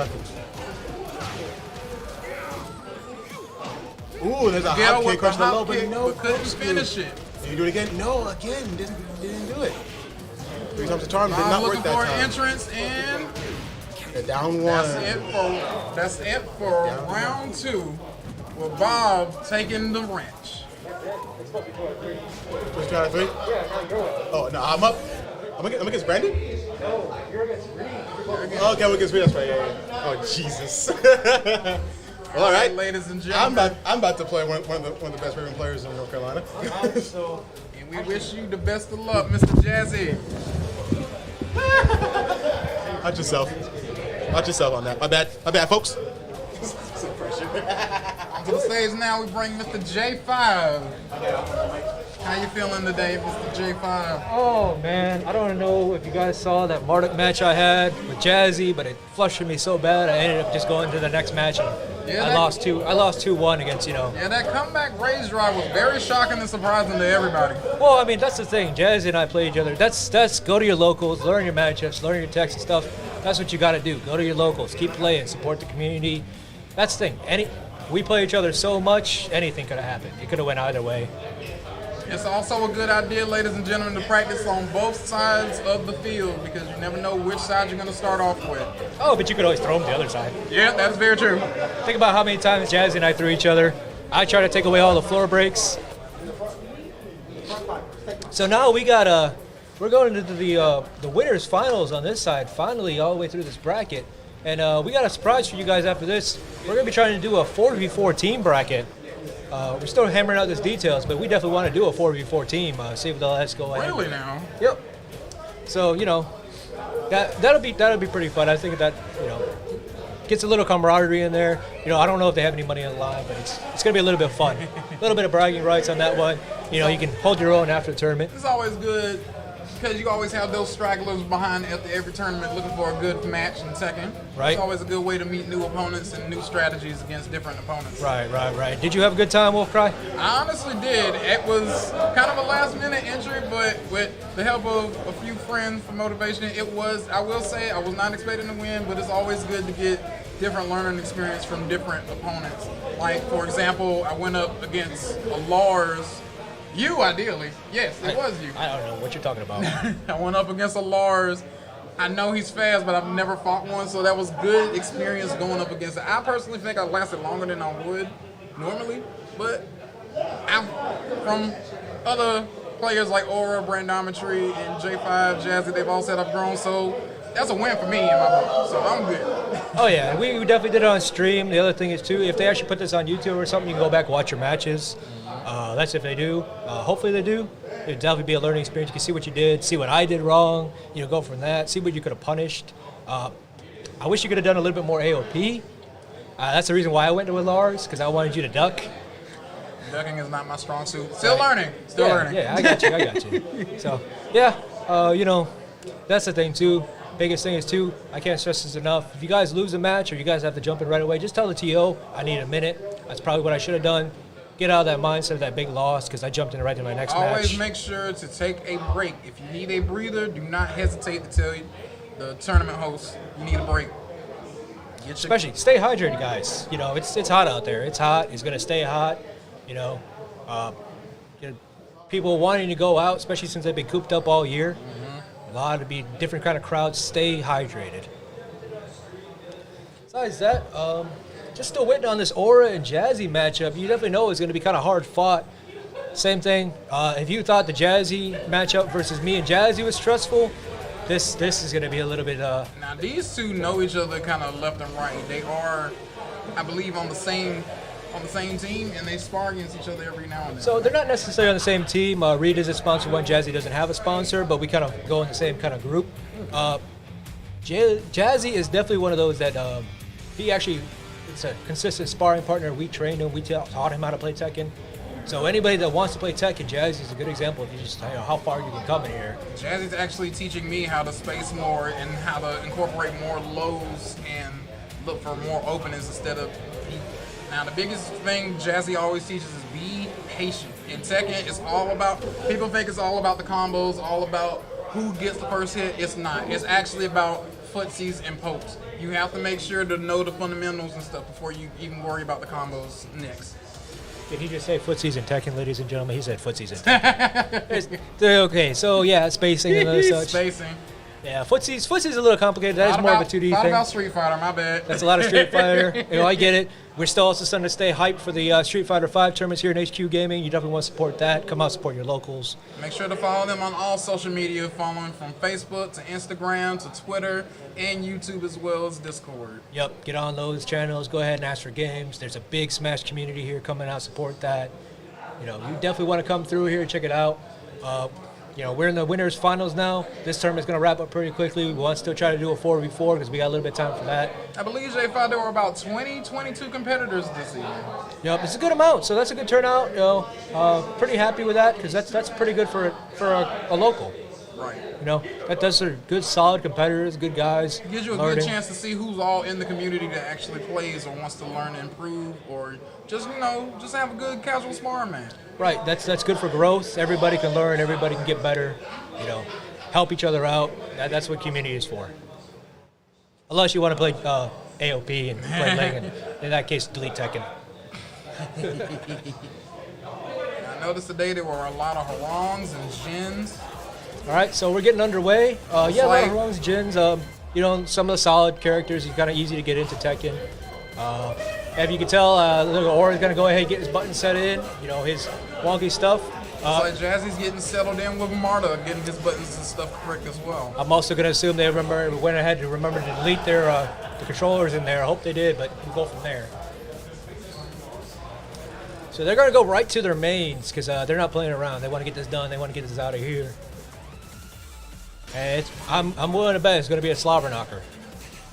Ooh, there's a Miguel hop with kick, the crush the low, hop but kick, no but couldn't corkscrew. finish it. Did you do it again? No, again, didn't do it. 3 times the charm did I'm not looking work that for an time. entrance, and Yeah, down one. that's it for round 2, with Bob taking the wrench. First try 3? Oh, no, I'm up. I'm against Brandon? Okay, we're against me, that's right, yeah. Oh, Jesus. All right. Ladies and gentlemen. I'm about to play one of the best Raven players in North Carolina. And we wish you the best of luck, Mr. Jazzy. Watch yourself. Watch yourself on that. My bad, folks. To the stage now, we bring Mr. J5. How you feeling today, Mr. J5? Oh man, I don't know if you guys saw that Marduk match I had with Jazzy, but it flustered me so bad I ended up just going to the next match and I lost 2-1 against, Yeah, that comeback rage drive was very shocking and surprising to everybody. Well, I mean, that's the thing. Jazzy and I play each other. That's go to your locals, learn your matchups, learn your techs and stuff. That's what you got to do. Go to your locals, keep playing, support the community. That's the thing. We play each other so much, anything could have happened. It could have went either way. It's also a good idea, ladies and gentlemen, to practice on both sides of the field because you never know which side you're going to start off with. Oh, but you could always throw them the other side. Yeah, that's very true. Think about how many times Jazzy and I threw each other. I try to take away all the floor breaks. So now we're going into the winners finals on this side, finally all the way through this bracket. And we got a surprise for you guys after this. We're going to be trying to do a 4v4 team bracket. We're still hammering out these details, but we definitely want to do a 4v4 team. See if they'll let us go ahead. Really now? Yep. So, that'll be pretty fun. I think that, gets a little camaraderie in there. I don't know if they have any money on the line, but it's going to be a little bit fun. A little bit of bragging rights on that one. You can hold your own after the tournament. It's always good because you always have those stragglers behind after every tournament looking for a good match in Tekken. Right. It's always a good way to meet new opponents and new strategies against different opponents. Right. Did you have a good time, Wolfcry? I honestly did. It was kind of a last-minute entry, but with the help of a few friends for motivation, I will say, I was not expecting to win, but it's always good to get different learning experience from different opponents. Like, for example, I went up against a Lars. You, ideally. Yes, it was you. I don't know what you're talking about. I went up against a Lars. I know he's fast, but I've never fought one, so that was good experience going up against it. I personally think I lasted longer than I would normally, but from other players like Aura, Brandometry, and J5, Jazzy, they've all said I've grown, so that's a win for me in my book, so I'm good. Oh yeah, we definitely did it on stream. The other thing is too, if they actually put this on YouTube or something, you can go back and watch your matches. That's if they do. Hopefully they do. It'd definitely be a learning experience. You can see what you did, see what I did wrong. Go from that, see what you could have punished. I wish you could have done a little bit more AOP. That's the reason why I went to Lars, because I wanted you to duck. Ducking is not my strong suit. Still learning. Learning. Yeah, I got you. So, yeah, that's the thing too. Biggest thing is too, I can't stress this enough. If you guys lose a match or you guys have to jump in right away, just tell the TO, I need a minute. That's probably what I should have done. Get out of that mindset of that big loss because I jumped in right into my next match. Always make sure to take a break. If you need a breather, do not hesitate to tell the tournament host you need a break. Especially, stay hydrated, guys. It's hot out there. It's hot. It's going to stay hot. People wanting to go out, especially since they've been cooped up all year. A lot of different kind of crowds. Stay hydrated. Besides that, just still waiting on this Aura and Jazzy matchup. You definitely know it's going to be kind of hard fought. Same thing. If you thought the Jazzy matchup versus me and Jazzy was stressful, this is going to be a little bit. Now these two know each other kind of left and right. They are, I believe, on the same team, and they spar against each other every now and then. So they're not necessarily on the same team. Reed is a sponsor one. Jazzy doesn't have a sponsor, but we kind of go in the same kind of group. Jazzy is definitely one of those that he actually. It's a consistent sparring partner. We trained him. We taught him how to play Tekken. So anybody that wants to play Tekken, Jazzy is a good example of just how far you can come in here. Jazzy's actually teaching me how to space more and how to incorporate more lows and look for more openings instead of peak. Now the biggest thing Jazzy always teaches is be patient. In Tekken, it's all about, people think it's all about the combos, all about who gets the first hit. It's not. It's actually about footsies and pokes. You have to make sure to know the fundamentals and stuff before you even worry about the combos next. Did he just say footsies and Tekken, ladies and gentlemen? He said footsies and Tekken. Okay, so yeah, spacing and such. Spacing. Yeah, footsie's a little complicated. That is more of a 2D Thought thing. about Street Fighter, my bad. That's a lot of Street Fighter. I get it. We're still also starting to stay hyped for the Street Fighter 5 tournaments here in HQ Gaming. You definitely want to support that. Come out, support your locals. Make sure to follow them on all social media, following from Facebook to Instagram to Twitter and YouTube as well as Discord. Yep, get on those channels. Go ahead and ask for games. There's a big Smash community here. Coming out, support that. You definitely want to come through here and check it out. We're in the winners finals now. This tournament's going to wrap up pretty quickly. We want to still try to do a 4v4 because we got a little bit of time for that. I believe J5 there were about 22 competitors this season. Yep, it's a good amount, so that's a good turnout. Pretty happy with that because that's pretty good for a local. Right. That does are good, solid competitors, good guys. It gives you a good chance to see who's all in the community that actually plays or wants to learn and improve, or just have a good casual sparring match. Right, that's good for growth. Everybody can learn, everybody can get better, help each other out. That's what community is for. Unless you want to play AOP and play Ling, and in that case, delete Tekken. I noticed today there were a lot of Harangs and Jins. All right, so we're getting underway. A lot of Harangs, Jins. Some of the solid characters. He's kind of easy to get into Tekken. As you can tell, Aura's going to go ahead and get his button set in, his wonky stuff. It's like Jazzy's getting settled in with Marta, getting his buttons and stuff correct as well. I'm also going to assume they went ahead to remember to delete their the controllers in there. I hope they did, but we'll go from there. So they're going to go right to their mains because they're not playing around. They want to get this done. They want to get this out of here. And I'm willing to bet it's going to be a slobber knocker.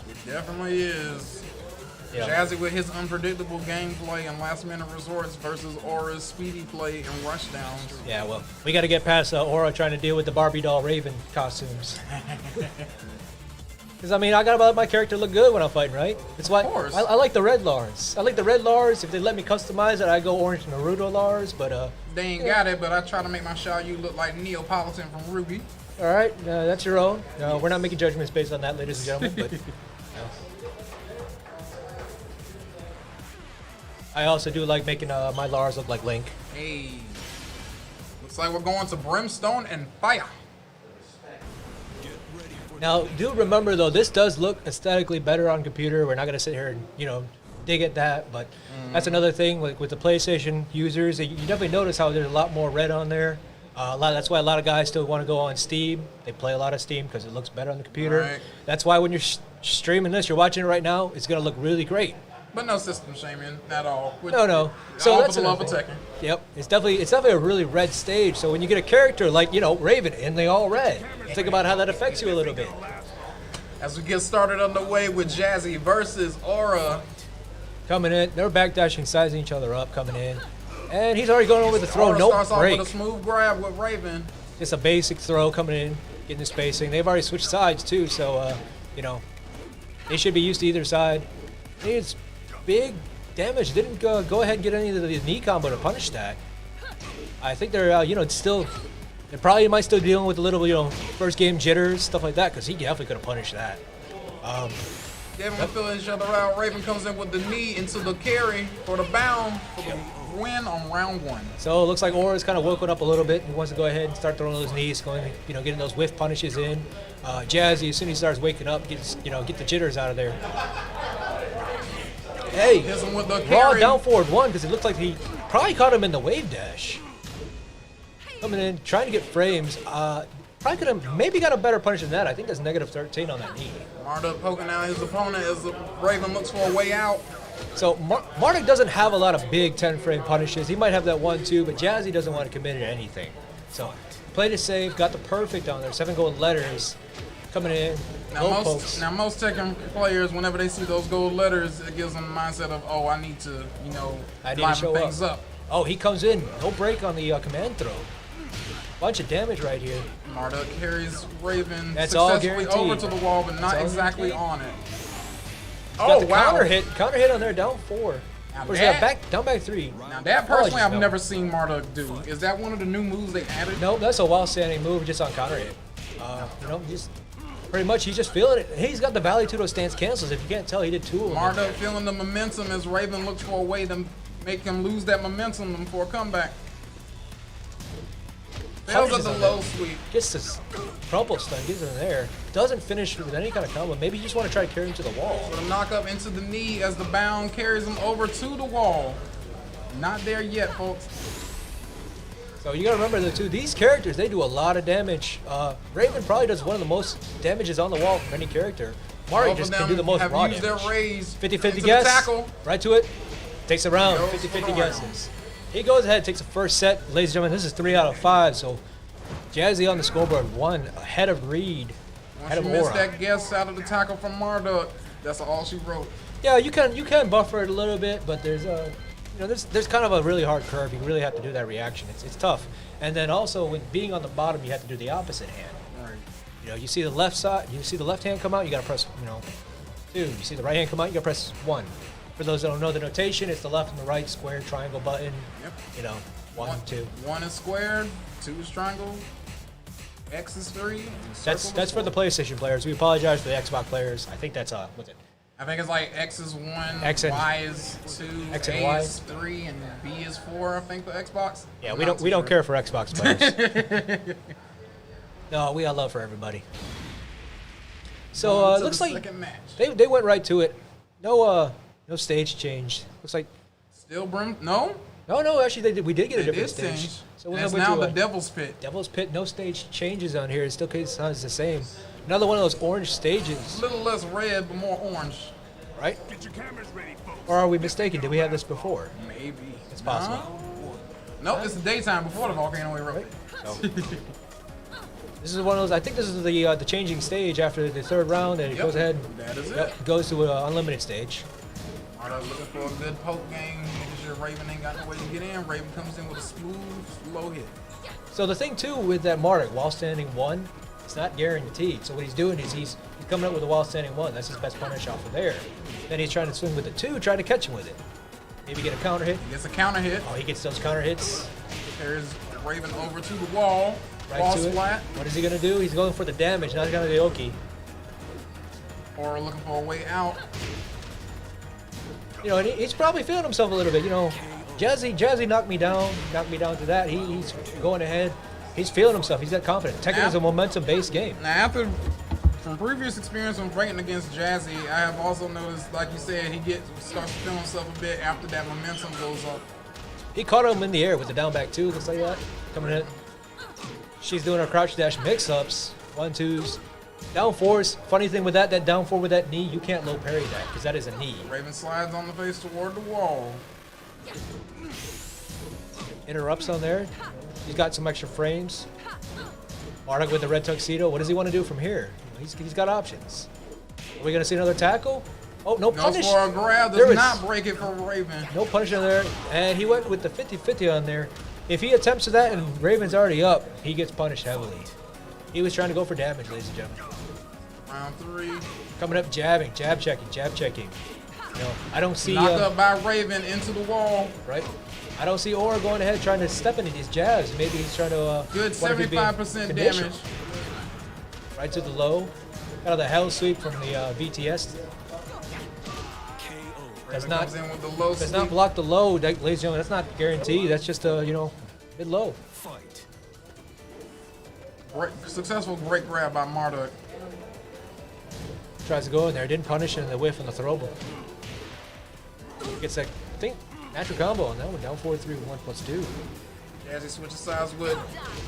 It definitely is. Yeah. Jazzy with his unpredictable gameplay and last-minute resorts versus Aura's speedy play and rushdowns. Yeah, well, we got to get past Aura trying to deal with the Barbie doll Raven costumes. Because, I got to let my character look good when I'm fighting, right? That's why I like the red Lars. I like the red Lars. If they let me customize it, I go orange Naruto Lars, but... They ain't got it, but I try to make my Xiaoyu look like Neapolitan from Ruby. All right, that's your own. We're not making judgments based on that, ladies and gentlemen, but... I also do like making my Lars look like Link. Hey. Looks like we're going to Brimstone and Fire. Now, do remember, though, this does look aesthetically better on computer. We're not going to sit here and, dig at that, but that's another thing. Like with the PlayStation users, you definitely notice how there's a lot more red on there. That's why a lot of guys still want to go on Steam. They play a lot of Steam because it looks better on the computer. Right. That's why when you're streaming this, you're watching it right now, it's going to look really great. But no system shaming at all. No. So all that's for the love of another Tekken. Yep, it's definitely a really red stage. So when you get a character like Raven and they all red, think about how that affects you a little bit. As we get started underway with Jazzy versus Aura. Coming in, they're backdashing, sizing each other up, coming in, and he's already going over the throw. Aura No starts break. off with a smooth grab with Raven. Just a basic throw coming in, getting the spacing. They've already switched sides too, so they should be used to either side. It's big damage. Didn't go ahead and get any of the knee combo to punish that. I think they're they probably might still dealing with a little first game jitters, stuff like that, because he definitely could have punished that. Definitely feeling each other out. Raven comes in with the knee into the carry for the bound for the win on round one. So it looks like Aura's kind of woken up a little bit. He wants to go ahead and start throwing those knees, getting those whiff punishes in. Jazzy, as soon as he starts waking up, get the jitters out of there. Hey, Hits him with the raw carry. down forward one because it looked like he probably caught him in the wave dash. Coming in, trying to get frames. Probably could have maybe got a better punish than that. I think that's -13 on that knee. Marduk poking out his opponent as the Raven looks for a way out. So Marduk doesn't have a lot of big 10-frame punishes. He might have that 1-2, but Jazzy doesn't want to commit to anything. So played it safe, got the perfect on there. 7 gold letters coming in. Now pokes. most Tekken players, whenever they see those gold letters, it gives them the mindset of, oh, I need to, liven things up. Oh, he comes in. No break on the command throw. Bunch of damage right here. Marduk carries Raven That's all successfully guaranteed. over to the wall, but not all exactly guaranteed. on it. Got the counter hit on there, down 4. Now Or is that- that down back 3? Now that personally, I've no. never seen Marduk do. Is that one of the new moves they added? No, that's a while standing move just on counter hit. Just pretty much he's just feeling it. He's got the Valley Tudo stance cancels. If you can't tell, he did 2 of them. Marduk feeling the momentum as Raven looks for a way to make him lose that momentum for a comeback. Fails at Punishes the on low that. sweep. Gets this crumple stun, gets him there. Doesn't finish with any kind of combo. Maybe you just want to try to carry him to the wall. With a knock up into the knee as the bound carries him over to the wall. Not there yet, folks. So you gotta remember though too, these characters, they do a lot of damage. Raven probably does one of the most damages on the wall from any character. Mari Both just of can them do the most have raw used damage. their raise 50-50 into the guess, tackle. right to it, takes a round, Goes 50-50 for the round. guesses. He goes ahead, takes the first set. Ladies and gentlemen, this is 3 out of 5, so Jazzy on the scoreboard, 1 ahead of Reed, Once ahead of you missed Aura. that guess out of the tackle from Marduk, that's all she wrote. Yeah, you can buffer it a little bit, but there's there's kind of a really hard curve. You really have to do that reaction. It's tough. And then also when being on the bottom, you have to do the opposite hand. Right. You know, you see the left side, you see the left hand come out, you gotta press, 2. You see the right hand come out, you gotta press 1. For those that don't know the notation, it's the left and the right square triangle button. Yep. 1, 2. 1 is squared, 2 is triangle, X is 3. And That's circle is for the 4. PlayStation players. We apologize for the Xbox players. I think that's what's it? I think it's like X is 1, X and- Y is 2, X and A Y. is 3, and B is 4. I think for Xbox. Yeah, I'm we not don't too we don't sure. care for Xbox players. No, we got love for everybody. So On it to looks the like second match. they went right to it. No stage change. Looks like Still Brim. No, no actually we did get a they different did stage. change. So That's went now to, the Devil's Pit. Devil's Pit. No stage changes on here. It still sounds the same. Another one of those orange stages, A little less red, but more orange. right? Or are we mistaken? Did we have this before? Maybe. It's possible. Nope, it's the daytime before the volcano erupted. So, this is one of those. I think this is the changing stage after the 3rd round, and it Yep, goes ahead. that is Yep, it. goes to an unlimited stage. Alright, looking for a good poke game. Making sure Raven ain't got no way to get in. Raven comes in with a smooth, slow hit. So the thing too with that Marduk, while standing 1, it's not guaranteed. So what he's doing is he's coming up with a while standing 1. That's his best punish off of there. Then he's trying to swing with the 2, trying to catch him with it. Maybe get a counter hit. Gets a counter hit. Oh, he gets those counter hits. Carries Raven over to the wall. Right Wall to it. splat. What is he gonna do? He's going for the damage, not gonna be Oki. Or looking for a way out. And he's probably feeling himself a little bit. Jazzy knocked me down to that. He's going ahead. He's feeling himself. He's got confidence. Tekken is a momentum-based game. Now, from previous experience when fighting against Jazzy, I have also noticed, like you said, he starts to feel himself a bit after that momentum goes up. He caught him in the air with the down back 2, looks like that. Coming in. She's doing her crouch dash mix-ups. 1, 2s. Down 4s. Funny thing with that down 4 with that knee, you can't low parry that because that is a knee. Raven slides on the face toward the wall. Interrupts on there. He's got some extra frames. Marduk with the red tuxedo. What does he want to do from here? He's got options. Are we going to see another tackle? Oh, no Goes punish. for a grab, There does is- not break it for Raven. No punish on there. And he went with the 50-50 on there. If he attempts to that and Raven's already up, he gets punished heavily. He was trying to go for damage, ladies and gentlemen. Round 3. Coming up, jabbing, jab checking. I don't see Knocked up by Raven into the wall. right. I don't see Aura going ahead trying to step into these jabs. Maybe he's trying to Good what if he's being 75% conditioned? damage. Right to the low. Out of the hell sweep from the VTS. Does Raven not comes in with the low does sweep. not block the low, ladies and gentlemen. That's not guaranteed. That's just mid low. Successful great grab by Marduk. Tries to go in there, didn't punish it in the whiff on the throw. Gets that, I think, natural combo on that one. Down 4-3 with 1+2. Jazzy switches sides with,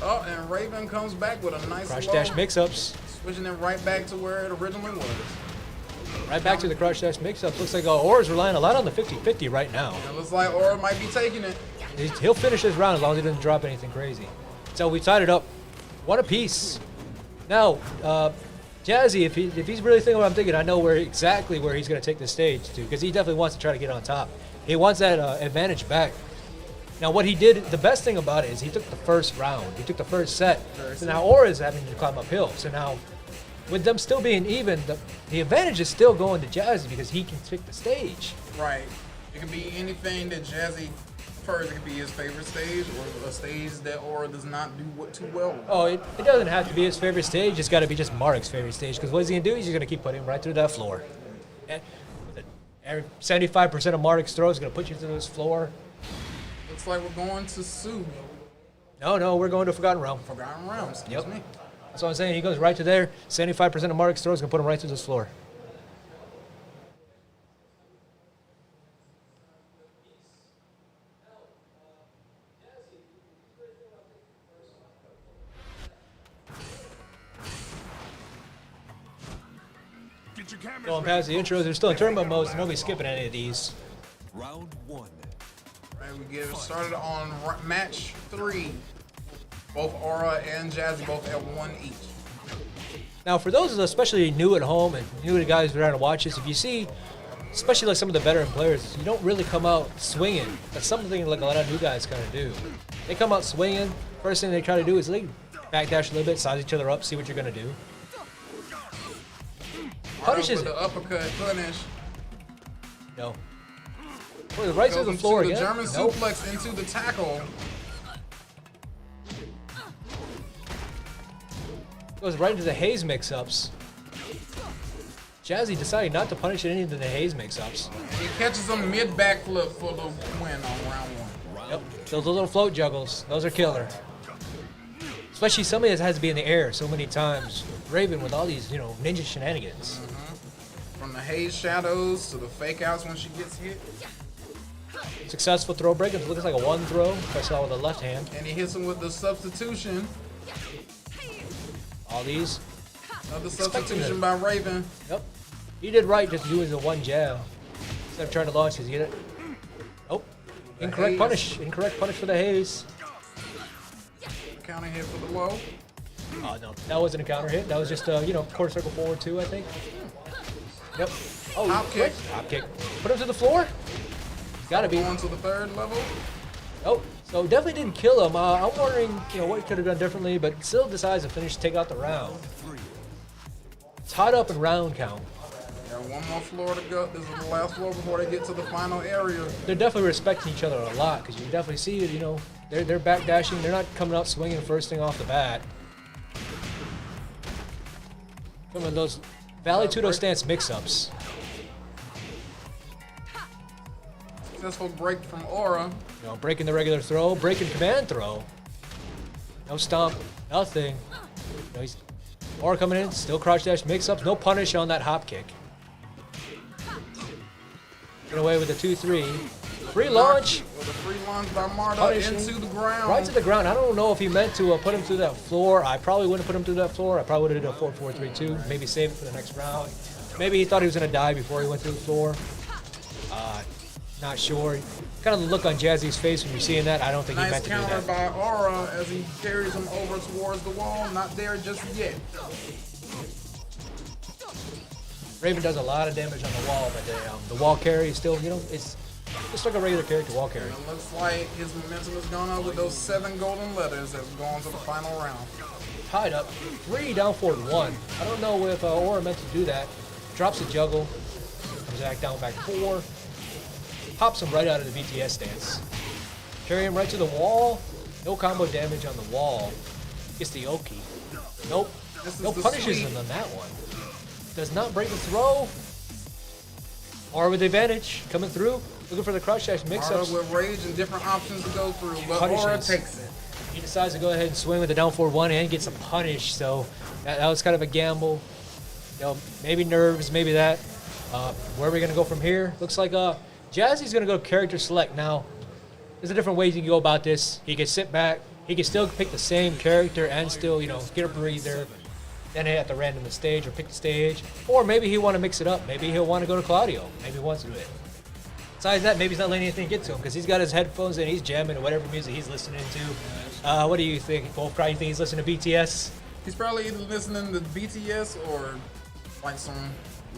and Raven comes back with a nice Crouch low, dash mix-ups. switching it right back to where it originally was. Right back to the crouch dash mix-ups. Looks like Aura's relying a lot on the 50-50 right now. It looks like Aura might be taking it. He'll finish this round as long as he doesn't drop anything crazy. So we tied it up. One apiece. Now, Jazzy, if he's really thinking what I'm thinking, I know exactly where he's going to take the stage to, because he definitely wants to try to get on top. He wants that advantage back. Now, what he did, the best thing about it is he took the first round. He took the first set. So now Aura's having to climb uphill. So now, with them still being even, the advantage is still going to Jazzy because he can pick the stage. Right. It can be anything that Jazzy prefers. It could be his favorite stage or a stage that Aura does not do too well. Oh, it doesn't have to be his favorite stage. It's got to be just Marduk's favorite stage. Because what is he going to do? He's just going to keep putting him right through that floor. And 75% of Marduk's throws is going to put you through this floor. Looks like we're going to Sue. No, we're going to Forgotten Realm. Forgotten Realms. Excuse me. That's what I'm saying. He goes right to there. 75% of Mark's throws going to put him right through this floor. Going past the intros, they're still in tournament mode, so nobody's skipping any of these. Round 1. All right, we get started on match 3. Both Aura and Jazzy both at 1 each. Now, for those especially new at home and new to guys who are trying to watch this, if you see, especially like some of the veteran players, you don't really come out swinging. That's something like a lot of new guys kind of do. They come out swinging. First thing they try to do is they backdash a little bit, size each other up, see what you're going to do. Punishes with it. the uppercut punish. No. Well, right to the floor The again. German Nope. suplex into the tackle. Goes right into the Hayes mix-ups. Jazzy decided not to punish any of the Hayes mix-ups. He catches him mid backflip for the win on round 1. Yep. Those little float juggles, those are killer. Especially somebody that has to be in the air so many times. Raven with all these, ninja shenanigans. From the haze shadows to the fake outs when she gets hit. Successful throw break. It looks like a 1 throw. If I saw with the left hand. And he hits him with the substitution. All these. Another substitution by Raven. Yep. He did right just doing the 1 jab. Instead of trying to launch his unit. Nope. Incorrect punish. Incorrect punish for the Hayes. Counter hit for the low. Oh, no. That wasn't a counter hit. That was just, quarter circle forward 2, I think. Yep. Oh, Hop kick. Hop kick. Put him to the floor. Gotta be. Going to the 3rd level. Oh, so definitely didn't kill him. I'm wondering, what he could have done differently, but still decides to finish, take out the round. Tied up in round count. Got 1 more floor to go. This is the last floor before they get to the final area. They're definitely respecting each other a lot, because you definitely see it, they're backdashing. They're not coming out swinging first thing off the bat. Some of those Valetudo stance mix-ups. Successful break from Aura. Breaking the regular throw, breaking command throw. No stomp, nothing. He's Aura coming in, still crouch dash mix-ups, no punish on that hop kick. Get away with the 2-3. Free launch. With a free launch by Marta Punishing. into the ground. Right to the ground. I don't know if he meant to put him through that floor. I probably wouldn't have put him through that floor. I probably would have done a 4-4-3-2. Maybe save it for the next round. Maybe he thought he was going to die before he went through the floor. Not sure. Kind of the look on Jazzy's face when you're seeing that. I don't think he meant Nice to do counter that. by Aura as he carries him over towards the wall. Not there just yet. Raven does a lot of damage on the wall, but the wall carry is still, it's just like a regular character wall carry. It looks like his momentum is gone up with those 7 golden letters that's going to the final round. Tied up, 3 down forward 1. I don't know if Aura meant to do that. Drops a juggle, comes back down back 4. Pops him right out of the BTS stance. Carry him right to the wall. No combo damage on the wall. Gets the Oki. Nope. No punishes him on that one. Does not break the throw. Or with advantage. Coming through. Looking for the crouch dash mix-ups. Aura with rage and different options to go through, but Punishes. Aura takes it. He decides to go ahead and swing with the down forward 1 and gets a punish. So that was kind of a gamble. Maybe nerves, maybe that. Where are we going to go from here? Looks like Jazzy's going to go character select now. There's a different ways you can go about this. He can sit back. He can still pick the same character and still, get a breather. Then hit at the random the stage or pick the stage. Or maybe he'll want to mix it up. Maybe he'll want to go to Claudio. Maybe he wants to do it. Besides that, maybe he's not letting anything get to him because he's got his headphones in. He's jamming to whatever music he's listening to. What do you think, Wolf? You think he's listening to BTS? He's probably either listening to BTS or like some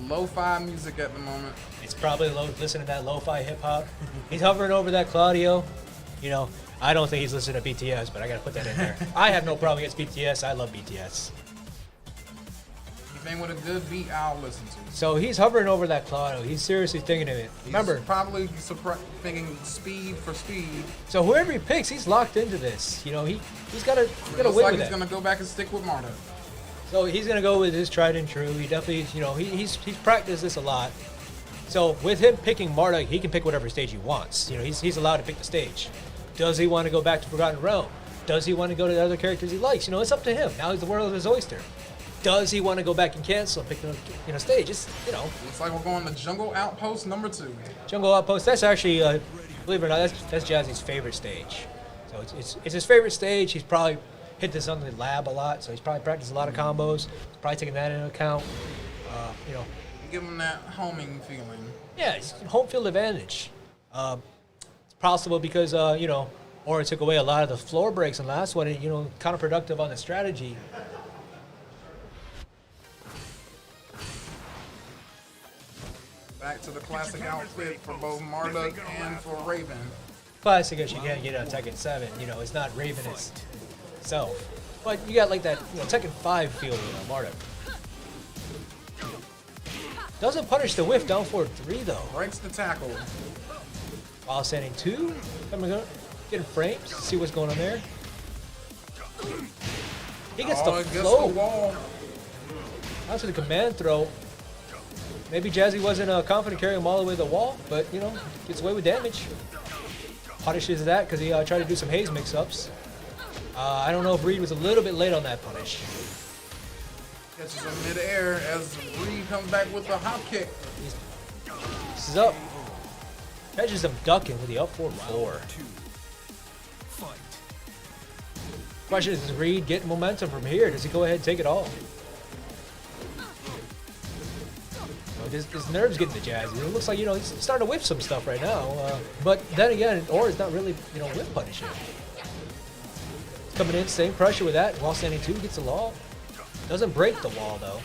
lo-fi music at the moment. It's probably listening to that lo-fi hip-hop. He's hovering over that Claudio. I don't think he's listening to BTS, but I got to put that in there. I have no problem against BTS. I love BTS. Anything with a good beat, I'll listen to. So he's hovering over that Claudio. He's seriously thinking of it. Remember, He's probably thinking speed for speed. so whoever he picks, he's locked into this. He's got to Looks win like with he's it. gonna go back and stick with Marta. So he's gonna go with his tried and true. He definitely, he's practiced this a lot. So with him picking Marta, he can pick whatever stage he wants. He's allowed to pick the stage. Does he want to go back to Forgotten Realm? Does he want to go to the other characters he likes? You know, it's up to him. Now he's the world of his oyster. Does he want to go back and cancel and pick another stage? It's, you know. Looks like we're going to Jungle Outpost number 2. Jungle Outpost, that's actually, believe it or not, that's Jazzy's favorite stage. So it's his favorite stage. He's probably hit this on the lab a lot, so he's probably practiced a lot of combos. He's probably taking that into account. You know. Give him that homing feeling. Yeah, it's home field advantage. It's possible because, you know, Aura took away a lot of the floor breaks in the last one, and, you know, counterproductive on the strategy. Back to the classic outfit for both Marduk and for Raven. Classic as you can get on Tekken 7. You know, it's not Raven itself. But you got like that, you know, Tekken 5 feel, you know, Marduk. Doesn't punish the whiff down forward 3 though. Breaks the tackle. While standing 2. Getting frames. See what's going on there. He gets the flow. The wall. Out to the command throw. Maybe Jazzy wasn't confident carrying him all the way to the wall, but, you know, gets away with damage. Punishes that because he tried to do some haze mix-ups. I don't know if Reed was a little bit late on that punish. Catches him mid-air as Reed comes back with the hop kick. This is up. Catches him ducking with the up forward 4. Question is, does Reed get momentum from here? Does he go ahead and take it all? His nerves getting to Jazzy. It looks like, you know, he's starting to whip some stuff right now. But then again, Aura's not really, you know, whip punishing. He's coming in, same pressure with that. While standing 2, gets the wall. Doesn't break the wall, though.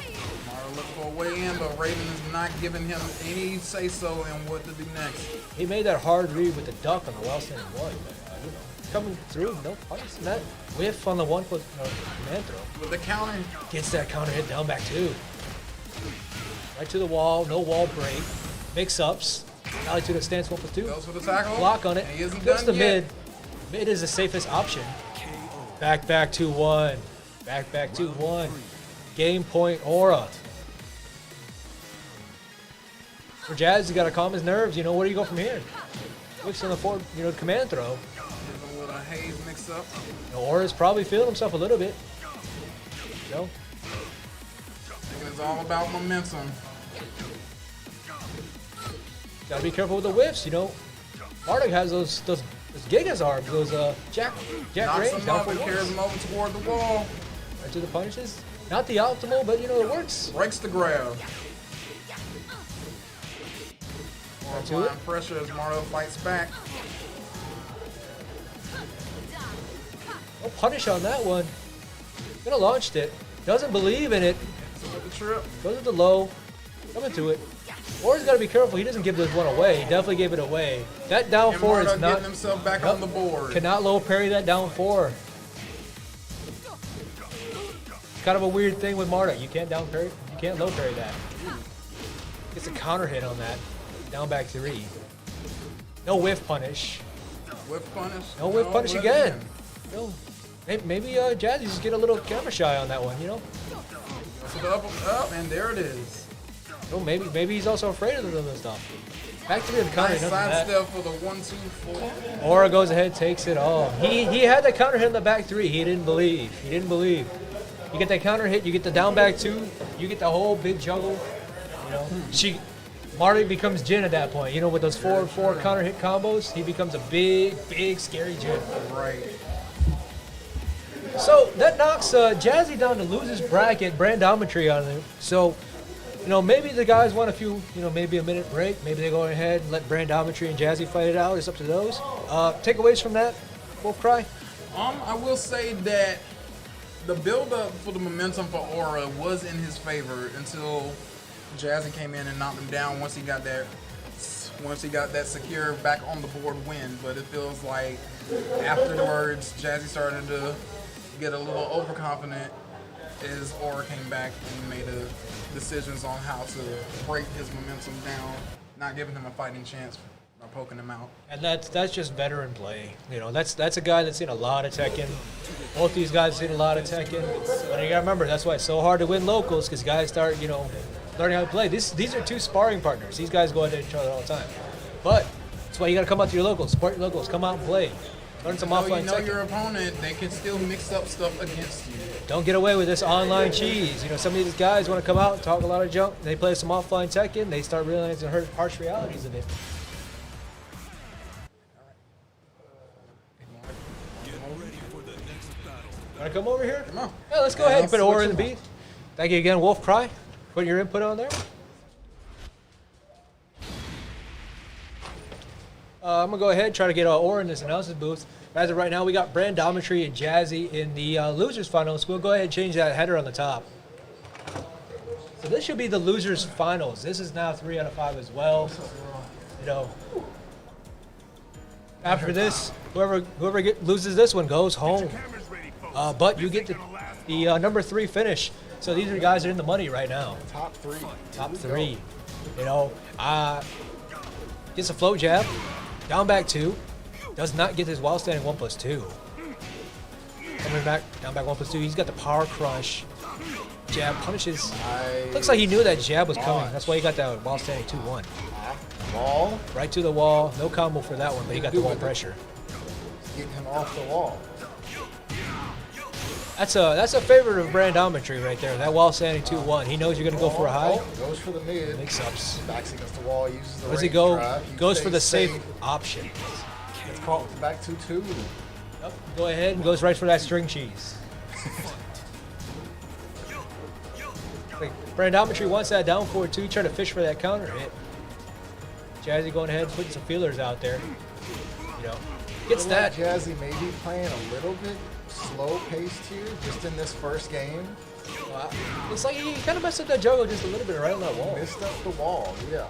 Mara looking for a way in, but Raven is not giving him any say-so in what to do next. He made that hard read with the duck on the while standing 1. But, you know, coming through, no punish. And that whiff on the 1-foot command throw. With the counter. Gets that counter hit down back 2. Right to the wall, no wall break. Mix-ups. Alley to the stance 1+2. Goes for the tackle. Block on it. And he isn't Goes done to yet. mid. Mid is the safest option. Back 2-1. Back 2-1. Game point Aura. For Jazz, he's got to calm his nerves. You know, where do you go from here? Whips on the forward, you know, command throw. Give him with a haze mix-up. You know, Aura's probably feeling himself a little bit. You know? It's all about momentum. Gotta be careful with the whiffs, you know. Marduk has those Gigas arms, those Jack Knocks range him down up for and carries him over toward the wall. Right to the punishes. Not the optimal, but you know, it works. Breaks the grab. More Right to applying it. pressure as Mario fights back. No punish on that one. Gonna launched it. Doesn't believe in it. With the trip. Goes with the low. Coming to it. Aura's got to be careful. He doesn't give this one away. He definitely gave it away. That down And 4 is Marduk not. getting himself back on the board. Cannot low parry that down 4. Kind of a weird thing with Marduk. You can't down parry. You can't low parry that. Gets a counter hit on that. Down back 3. No whiff punish. Whip punish. No whiff punish whip again. No. Maybe Jazzy just get a little camera shy on that one. You know. So the up, and there it is. Oh, maybe he's also afraid of the stuff. Back to the counter. Nice Nothing side that. step for the 1-2-4. Aura goes ahead, takes it all. He had the counter hit in the back 3. He didn't believe. You get that counter hit, you get the down back 2, you get the whole big juggle. You know, Marty becomes Jin at that point. You know, with those 4-4 counter hit combos, he becomes a big, scary Jin. Right. So that knocks Jazzy down to losers bracket, brandometry on him. So, you know, maybe the guys want a few, you know, maybe a minute break. Maybe they go ahead and let brandometry and Jazzy fight it out. It's up to those. Takeaways from that, Wolf Cry? I will say that the build-up for the momentum for Aura was in his favor until Jazzy came in and knocked him down once he got that secure back on the board win. But it feels like afterwards, Jazzy started to get a little overconfident as Aura came back and made decisions on how to break his momentum down, not giving him a fighting chance by poking him out. And that's just veteran play. You know, that's a guy that's seen a lot of Tekken. Both these guys have seen a lot of Tekken. But you gotta remember, that's why it's so hard to win locals, because guys start, you know, learning how to play. These are 2 sparring partners. These guys go at each other all the time. But that's why you gotta come out to your locals, support your locals, come out and play. Learn some So you offline know Tekken. your opponent, they can still mix up stuff against you. Don't get away with this online cheese. You know, some of these guys want to come out and talk a lot of junk. They play some offline Tekken. They start realizing the harsh realities of it. Want to come over here? Come on. Yeah, let's go Yeah, ahead. I'll Put an aura switch in the them beat. Thank you again, Wolf Cry. Putting your input on there. I'm going to go ahead and try to get an aura in this analysis booth. As of right now, we got Brandometry and Jazzy in the losers finals. We'll go ahead and change that header on the top. So this should be the losers finals. This is now 3 out of 5 as well. You know, after this, whoever loses this one goes home. But you get the number 3 finish. So these are guys that are in the money right now. Top 3. Top 3. You know, gets a float jab, down back 2. Does not get his while standing 1+2. Coming back, down back 1+2. He's got the power crush. Jab punishes. Looks like he knew that jab was coming. That's why he got that while standing 2-1. Wall. Right to the wall. No combo for that one, but he got the wall pressure. Getting him off the wall. That's a favorite of Brandometry right there. That wall standing 2-1. He knows you're gonna go for a high. Goes for the mid. Mix ups. Backs against the wall. Uses the Where does he range go? drive. Goes for the stays safe option. Gets caught with the back 2-2. Yep. Go ahead and goes right for that string cheese. Brandometry wants that down forward too, trying to fish for that counter hit. Jazzy going ahead and putting some feelers out there. You know, gets that. Jazzy maybe playing a little bit slow paced here, just in this first game. Looks like he kind of messed up that juggle just a little bit right on that wall. Missed up the wall, yeah.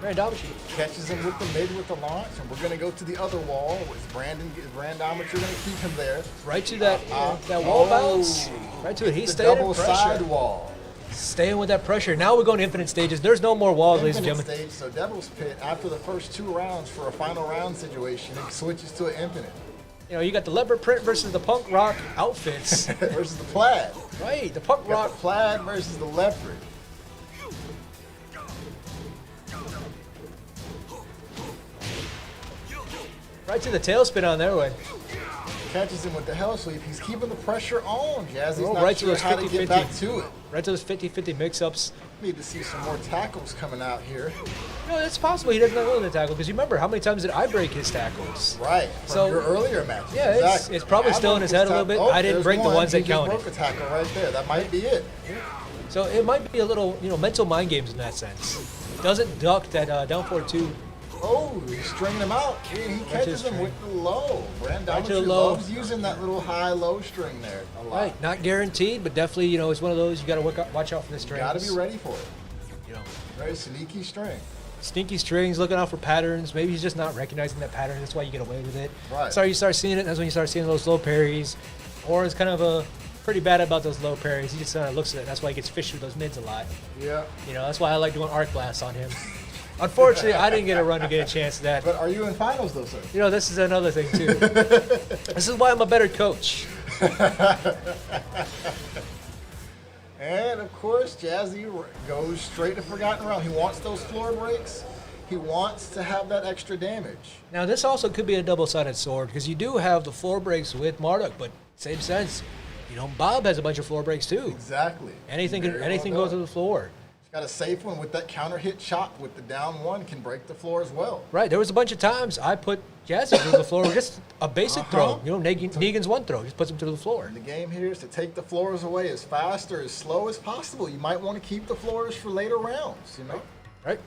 Brandometry Catches him with the mid with the launch, and we're going to go to the other wall. Is Brandometry going to keep him there? right to that that wall bounce. Right to it. He's The staying in double pressure. side wall. Staying with that pressure. Now we're going to infinite stages. There's no more walls, ladies and Infinite gentlemen. stage, so Devil's Pit, after the first 2 rounds for a final round situation, it switches to an infinite. You know, you got the leopard print versus the punk rock outfits. Versus the plaid. Right, the punk Got rock. the plaid versus the leopard. Right to the tailspin on there one. Catches him with the hell sweep. He's keeping the pressure on. Jazzy's Oh, not right to sure those how to 50-50. get back to it. Right to those 50-50 mix-ups. Need to see some more tackles coming out here. No, it's possible he doesn't know the tackle because you remember how many times did I break his tackles? Right. From So- your earlier matches. Yeah, exactly. it's probably still in his head a little bit. I didn't there's break the one. ones He that just counted. broke a tackle right there. That might be it. So it might be a little, you know, mental mind games in that sense. Doesn't duck that down forward 2. Oh, he's stringing him out. He catches him with the low. Right to the Brandometry low. loves using that little high-low string there a lot. Right, not guaranteed, but definitely, you know, it's one of those you got to watch out for the strings. Got to be ready for it. You know, Very sneaky string. sneaky strings, looking out for patterns. Maybe he's just not recognizing that pattern. That's why you get away with it. Right. So you start seeing it. That's when you start seeing those low parries. Or is kind of pretty bad about those low parries. He just kind of looks at it. That's why he gets fished with those mids a lot. Yeah. You know, that's why I like doing arc blasts on him. Unfortunately, I didn't get a run to get a chance at that. But are you in finals though, sir? You know, this is another thing too. This is why I'm a better coach. And of course, Jazzy goes straight to Forgotten Realm. He wants those floor breaks. He wants to have that extra damage. Now, this also could be a double-sided sword because you do have the floor breaks with Marduk, but same sense. You know, Bob has a bunch of floor breaks too. Exactly. Anything Very well anything goes to done. the floor. He's got a safe one with that counter hit chop with the down 1 can break the floor as well. Right. There was a bunch of times I put Jazzy through the floor with just a basic throw. You know, Negan's one throw just puts him through the floor. The game here is to take the floors away as fast or as slow as possible. You might want to keep the floors for later rounds, you know? Right.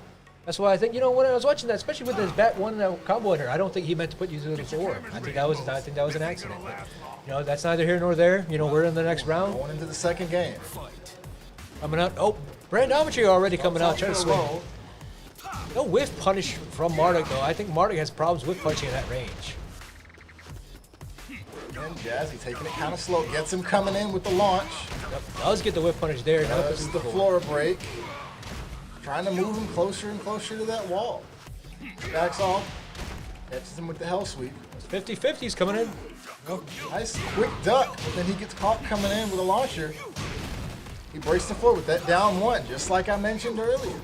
That's why I think, you know, when I was watching that, especially with his bat one combo in her, I don't think he meant to put you through the floor. I think that was an accident. But, you know, that's neither here nor there. You know, we're in the next round. Going into the second game. Coming out. Oh, Brandometry already coming out, trying to swing. Low. No whiff punish from Marduk, though. I think Marduk has problems with punching in that range. And Jazzy taking it kind of slow. Gets him coming in with the launch. Yep, does get the whiff punish there. Now puts Does him the through floor break. Trying to move him closer and closer to that wall. Backs off. Catches him with the hell sweep. 50-50's coming in. Nice quick duck, but then he gets caught coming in with a launcher. He breaks the floor with that down 1, just like I mentioned earlier.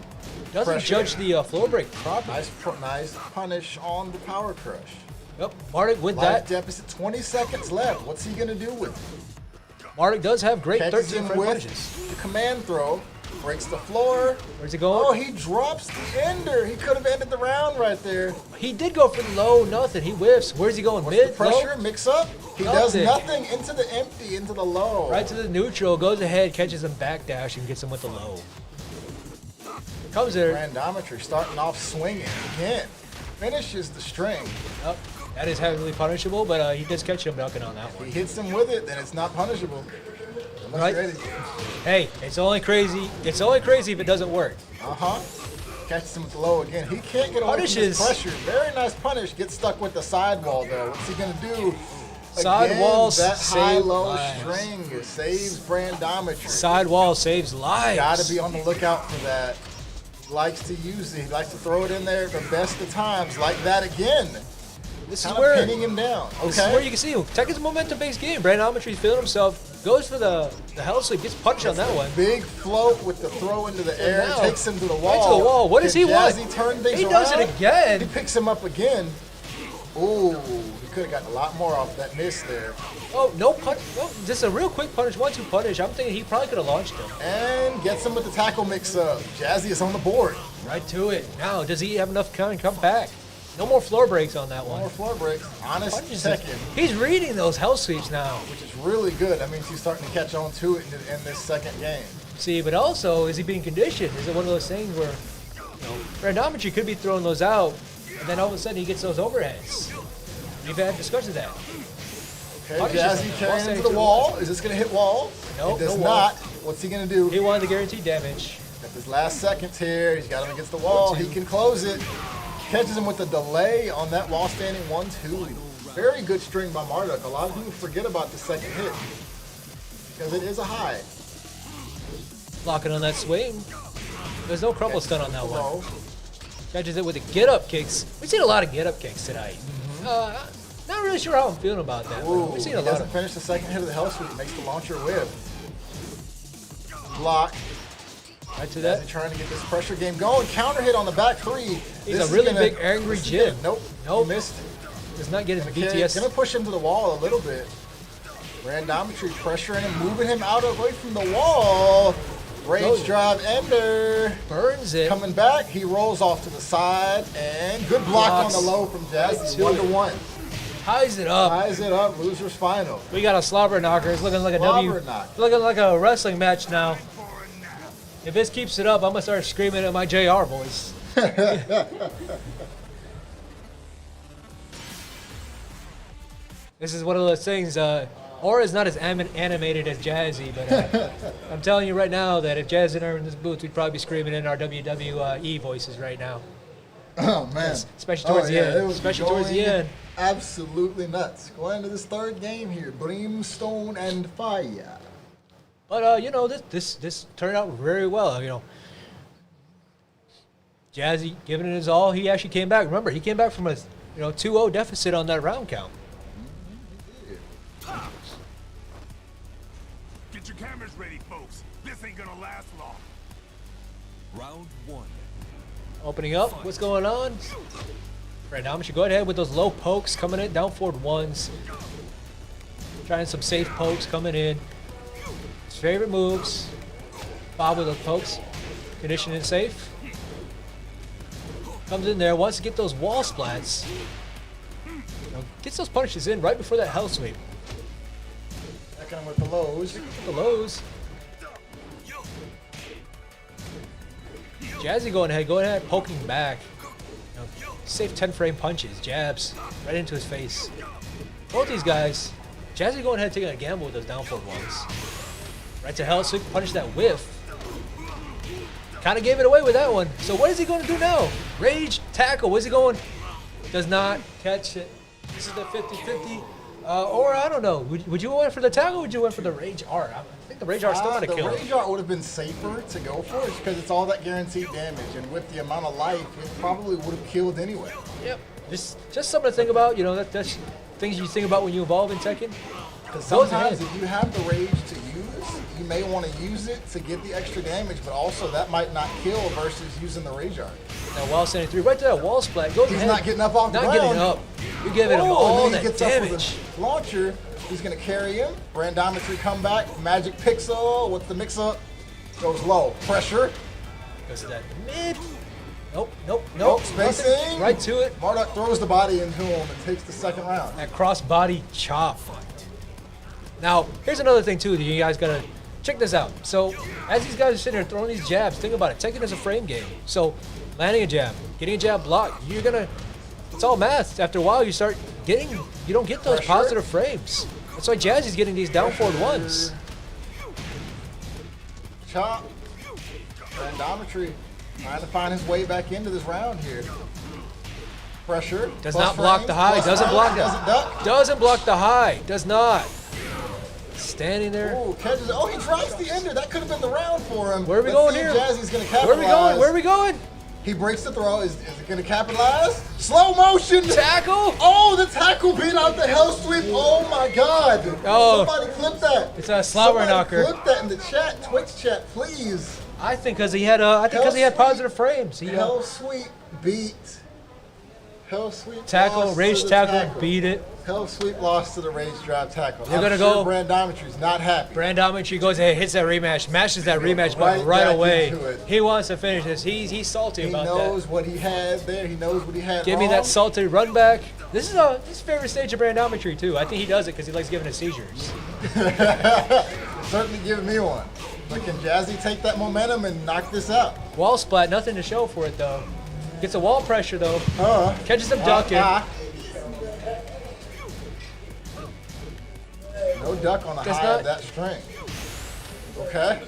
Doesn't Pressure. judge the floor break properly. Nice punish on the power crush. Yep, Marduk with Life that. deficit, 20 seconds left. What's he gonna do with it? Marduk does have great Catches 13 him frame with punches. the command throw, breaks the floor. Where's he going? Oh, he drops the ender. He could have ended the round right there. He did go for the low, nothing. He whiffs. Where's he going? Mid, The pressure, low? mix up. He does Nothing. nothing into the empty, into the low. Right to the neutral, goes ahead, catches him backdash, and gets him with the low. Comes there. Randometry starting off swinging again. Finishes the string. Yep. That is heavily punishable, but he does catch him dunking on that He one. hits him with it, then it's not punishable. Unless Right. you're ready. Hey, it's only crazy. It's only crazy if it doesn't work. Catches him with the low again. He can't get away from Punishes. this pressure. Very nice punish. Gets stuck with the sidewall though. What's he gonna do? Sidewalls Again, that save high-low lives. string saves Brandometry. Sidewall saves lives. Gotta be on the lookout for that. Likes to use it. He likes to throw it in there at the best of times. Like that again. This is Kind of where pinning him down. This is where you can see Tekken's a momentum-based game. Brandometry's feeling himself. Goes for the hell sweep. Gets punched on that one. Big float with the throw into the air. now, Takes him to the wall. right to the wall. What does Can he want? Jazzy turn things He does around? it again. He picks him up again. Ooh, he could have gotten a lot more off that miss there. Oh, no punch. No, just a real quick punish, 1-2 punish. I'm thinking he probably could have launched him. And gets him with the tackle mix-up. Jazzy is on the board. Right to it. Now, does he have enough time to come back? No more floor breaks on that one. More floor breaks. Honest Punches him. Tekken, He's reading those hell sweeps now. which is really good. That means he's starting to catch on to it in this second game. See, but also, is he being conditioned? Is it one of those things where, Brandometry could be throwing those out, and then all of a sudden he gets those overheads? We've had discussions of that. Okay, Punishes Jazzy him. carrying Wall into the save wall. Is this going to hit wall? Nope, It does no wall. not. What's he going to do? He wanted the guaranteed damage. At his last seconds here, he's got him against the wall. He can close it. Catches him with a delay on that wall standing 1-2. Very good string by Marduk. A lot of people forget about the second hit because it is a high. Locking on that swing. There's no crumple stun on that one. Low. Catches it with the get-up kicks. We've seen a lot of get-up kicks tonight. Not really sure how I'm feeling about that. But Ooh, we've seen he a lot doesn't of. finish the second hit of the hell sweep. Makes the launcher whip. Block. Right to Jazzy that. trying to get this pressure game going. Counter hit on the back three. He's This a is really gonna- big angry this is Jim. good. Nope. Nope. He missed. Does not get his Okay, BTS. gonna push him to the wall a little bit. Randometry pressuring him, moving him out away from the wall. Rage Goes. drive ender. Burns it. Coming back, he rolls off to the side, and good block Blocks. on the low from Right Jazzy. to 1-1. Ties it up. Ties it up, loser's final. We got a slobber knocker. It's looking like a Slobber knocker. looking like a wrestling match now. If this keeps it up, I'm gonna start screaming at my JR voice. This is one of those things. Aura's not as animated as Jazzy, but I'm telling you right now that if Jazzy and I were in this booth, we'd probably be screaming in our WWE voices right now. Oh man, Especially towards the end. it was Especially towards the going end. Absolutely nuts. Going into this third game here, brimstone and fire. But this turned out very well. Jazzy giving it his all. He actually came back. Remember, he came back from a 2-0 deficit on that round count. Get your cameras ready, folks. This ain't gonna last long. Round one. Opening up. What's going on? Right now, I'm should go ahead with those low pokes coming in, down forward ones. Trying some safe pokes coming in. His favorite moves. Bob with those pokes. Conditioning safe. Comes in there, wants to get those wall splats. Gets those punishes in right before that hell sweep. Back on with the lows. The lows. Jazzy going ahead, poking back. Safe 10 frame punches, jabs, right into his face. Both these guys, Jazzy going ahead taking a gamble with those down forward ones. Right to hell sweep, punish that whiff. Kind of gave it away with that one. So what is he going to do now? Rage, tackle, where's he going? Does not catch it. This is the 50-50. Or I don't know. Would you went for the tackle or would you went for the Rage Art? I think the Rage Art still might have The killed Rage him. Art would have been safer to go for it because it's all that guaranteed damage, and with the amount of life, it probably would have killed anyway. Yep. Just something to think about. That's things you think about when you evolve in Tekken. Because Goes sometimes ahead. if you have the Rage to use, you may want to use it to get the extra damage, but also that might not kill versus using the Rage Art. Now wall standing 3, right to that wall splat. Goes He's ahead. not getting up off the Not ground. getting up. You're giving him Oh, all and then that he gets up damage. with a launcher. He's going to carry him. Randometry comeback. Magic Pixel. What's the mix-up? Goes low. Pressure. Goes to that mid. Nope. Nope, spacing. Nothing. Right to it. Marduk throws the body into him and takes the second round. That cross-body chop. Now, here's another thing, too, that you guys got to check this out. So, as these guys are sitting there throwing these jabs, think about it. Tekken is a frame game. So, landing a jab, getting a jab blocked, you're going to, it's all math. After a while, you start getting, you don't get those Pressure. positive frames. That's why Jazzy's getting these down forward ones. Chop. Randometry trying to find his way back into this round here. Pressure. Does plus not block frames, the high. plus Doesn't frames, block doesn't that. duck. Doesn't block the high. Does not. Standing there. Ooh, catches it. Oh, he drops the ender. That could have been the round for him. Where are we Let's going see if here? Jazzy's going to capitalize. Where are we going? Where are we going? He breaks the throw. Is it going to capitalize? Slow motion. Tackle. Oh, the tackle beat out the hell sweep. Oh my God. Oh. Somebody clip that. It's a slobber Somebody knocker. clip that in the chat, Twitch chat, please. I think because he had, positive frames. He Hell sweep beat. Hell sweep tackle, lost rage to the tackle, beat it. Hell sweep lost to the rage drive tackle. They're I'm gonna sure go- Brandometry's not happy. Brandometry goes ahead, hits that rematch, mashes that rematch button right right back away. into it. He wants to finish this. He's salty He about knows that. what he had there. He knows what he had Give me wrong. that salty run back. This is his favorite stage of Brandometry too. I think he does it because he likes giving us seizures. Certainly giving me one. But can Jazzy take that momentum and knock this out? Wall splat, nothing to show for it though. Gets a wall pressure though. Catches him ducking. No duck on the Does high not- of that string. Okay.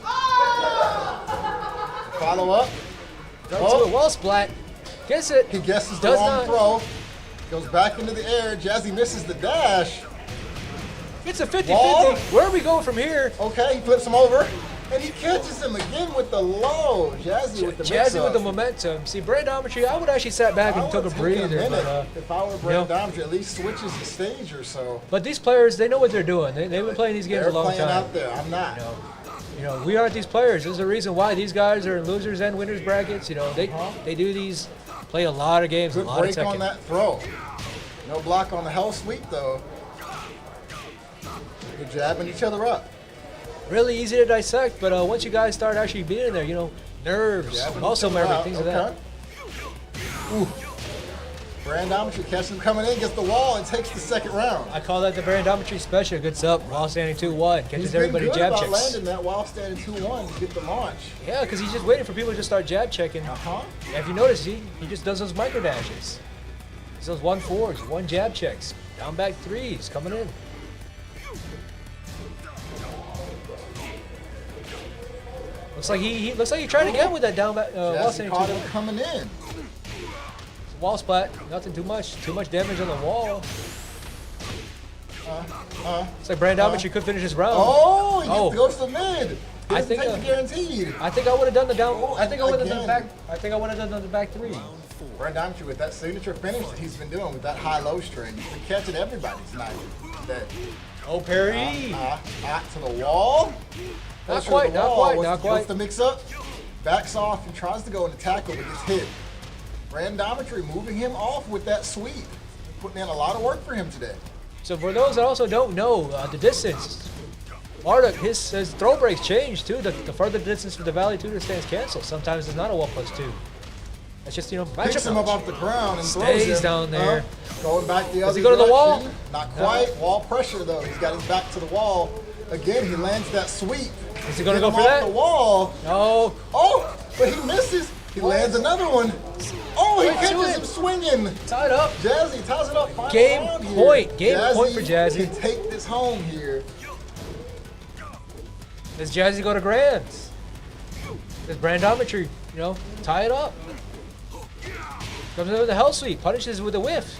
Follow up. Right to it. Wall splat. Gets it. He guesses the Does wrong not. throw. Goes back into the air. Jazzy misses the dash. It's a 50-50. Wall. Where are we going from here? Okay, he flips him over. And he catches him again with the low. Jazzy with the Jazzy mix-up. with the momentum. See, Brandometry, I would actually sat back and I took would a take breather, minute but if I were you know. Brandometry, at least switches the stage or so. but these players, they know what they're doing. They've been playing these games They're a long playing time. out there. I'm not. You know, we aren't these players. There's a reason why these guys are in losers and winners brackets. You know, they do these, play a lot of games, Good a lot of break on Tekken. that throw. No block on the hell sweep though. They're jabbing each other up. Really easy to dissect, but once you guys start actually being in there, you know, nerves, Jabbing muscle each other memory, out. things of that. Ooh. Brandometry catches him coming in, gets the wall, and takes the second round. I call that the Brandometry special. Good stuff. While standing 2-1, catches He's been everybody good jab about checks. landing that while standing 2-1 to get the launch. Yeah, because he's just waiting for people to just start jab checking. If you notice, he just does those micro dashes. He's those 1-4s, one jab checks, down back 3s coming in. Looks like he looks like he tried again with that down back wall Jazzy standing caught 2-1. him coming in. Wall splat, nothing too much damage on the wall. Looks like Brandometry could finish this round. Oh, he Oh. goes to mid. I Doesn't think, take the guaranteed. I think I would have done the down. I think I would have done the back. Again. I think I would have done the back 3. Brandometry with that signature finish that he's been doing with that high-low string. He's been catching everybody tonight. That Oh, parry. to the wall. Not Pressure quite, to the not wall. quite, What's- not quite. What's the mix-up? Backs off and tries to go into tackle, but gets hit. Randometry moving him off with that sweep. Putting in a lot of work for him today. So for those that also don't know, the distance, Marduk, his throw breaks change too. The further distance from the valley to the stands cancel. Sometimes it's not a 1+2. That's just, you know, Picks matchup him up knowledge. off the ground and Stays throws him. down there. Going back the other he go to the wall? direction. Not quite. Wall pressure though. He's got his back to the wall. Again, he lands that sweep. Is he gonna Get go him for off that? the wall. No. Oh, but he misses. He lands another one. Oh, he Right to catches it. him swinging. Tied up. Jazzy ties it up. Final Game round here. point. Game point for Jazzy. Can take this home here. Does Jazzy go to grands? Does Brandometry, you know, tie it up? Comes in with a hell sweep, punishes with a whiff.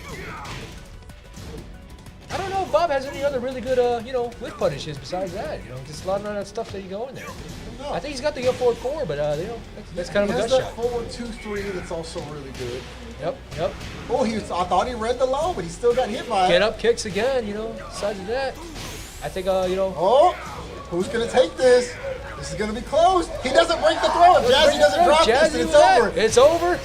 I don't know if Bob has any other really good, you know, whiff punishes besides that. You know, just a lot of that stuff that you go in there. I think he's got the up forward 4, but you know, that's kind of a He has gut that shot. forward 2-3 that's also really good. Yep. Oh, I thought he read the low, but he still got hit by it. Get up kicks again, you know, besides of that. I think, you know, Oh, who's gonna take this? This is going to be close. He doesn't break the throw. If Jazzy doesn't drop this, it's over. It's over.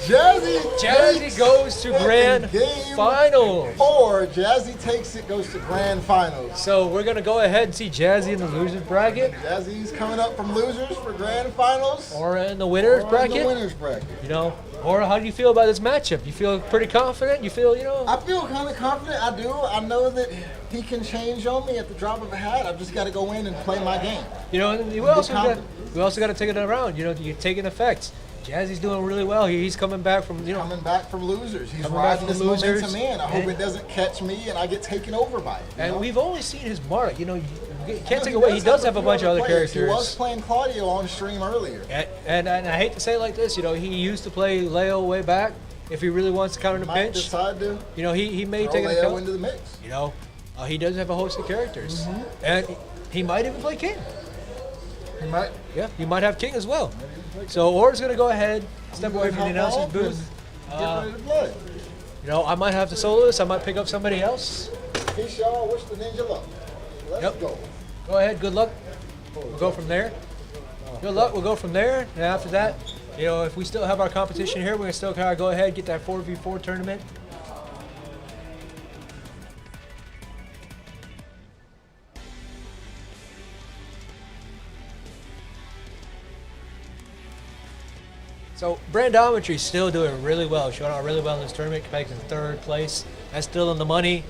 Jazzy goes to grand final. 4. Jazzy takes it, goes to grand finals. So we're going to go ahead and see Jazzy in the losers bracket. Jazzy's coming up from losers for grand finals. Or in the winners bracket. In the winners bracket. You know, or how do you feel about this matchup? You feel pretty confident? You feel, you know? I feel kind of confident. I do. I know that he can change on me at the drop of a hat. I've just got to go in and play my game. You know, and we also got to take it around. You know, you take in effects. Jazzy's doing really well. He's coming back from, you know. Coming back from losers. He's riding this momentum in. I hope it doesn't catch me and I get taken over by it. And we've only seen his mark. You know, you can't take away. He does have a bunch of other characters. He was playing Claudio on stream earlier. And I hate to say it like this, you know, he used to play Leo way back. If he really wants to counter the pinch, decide to, you know, he may throw take it Leo into the mix. You know, he does have a host of characters, and he might even play King. He might. Yeah, he might have King as well. So Or's gonna go ahead, step away from the announcer's booth. Get ready to play. You know, I might have to solo this. I might pick up somebody else. Peace, y'all. Wish the ninja luck. Let's go. Go ahead. Good luck. We'll go from there. Good luck. We'll go from there. And after that, you know, if we still have our competition here, we're gonna still kind of go ahead and get that 4v4 tournament. So Brandometry's still doing really well, showing out really well in this tournament, making third place. That's still in the money.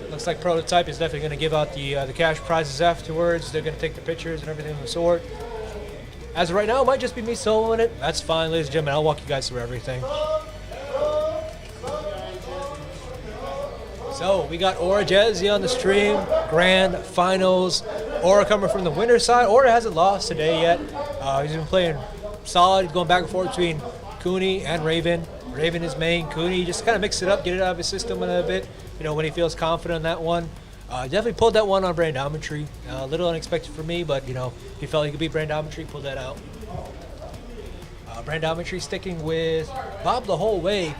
Looks like Prototype is definitely going to give out the cash prizes afterwards. They're going to take the pictures and everything of the sort. As of right now, it might just be me soloing it. That's fine, ladies and gentlemen. I'll walk you guys through everything. So we got Aura Jazzy on the stream, grand finals. Aura coming from the winner's side. Aura hasn't lost today yet. He's been playing solid, going back and forth between Cooney and Raven. Raven is main. Cooney just kind of mix it up, get it out of his system a little bit. You know, when he feels confident in that one. Definitely pulled that one on Brandometry. A little unexpected for me, but you know, he felt he could beat Brandometry, pulled that out. Brandometry sticking with Bob the whole way.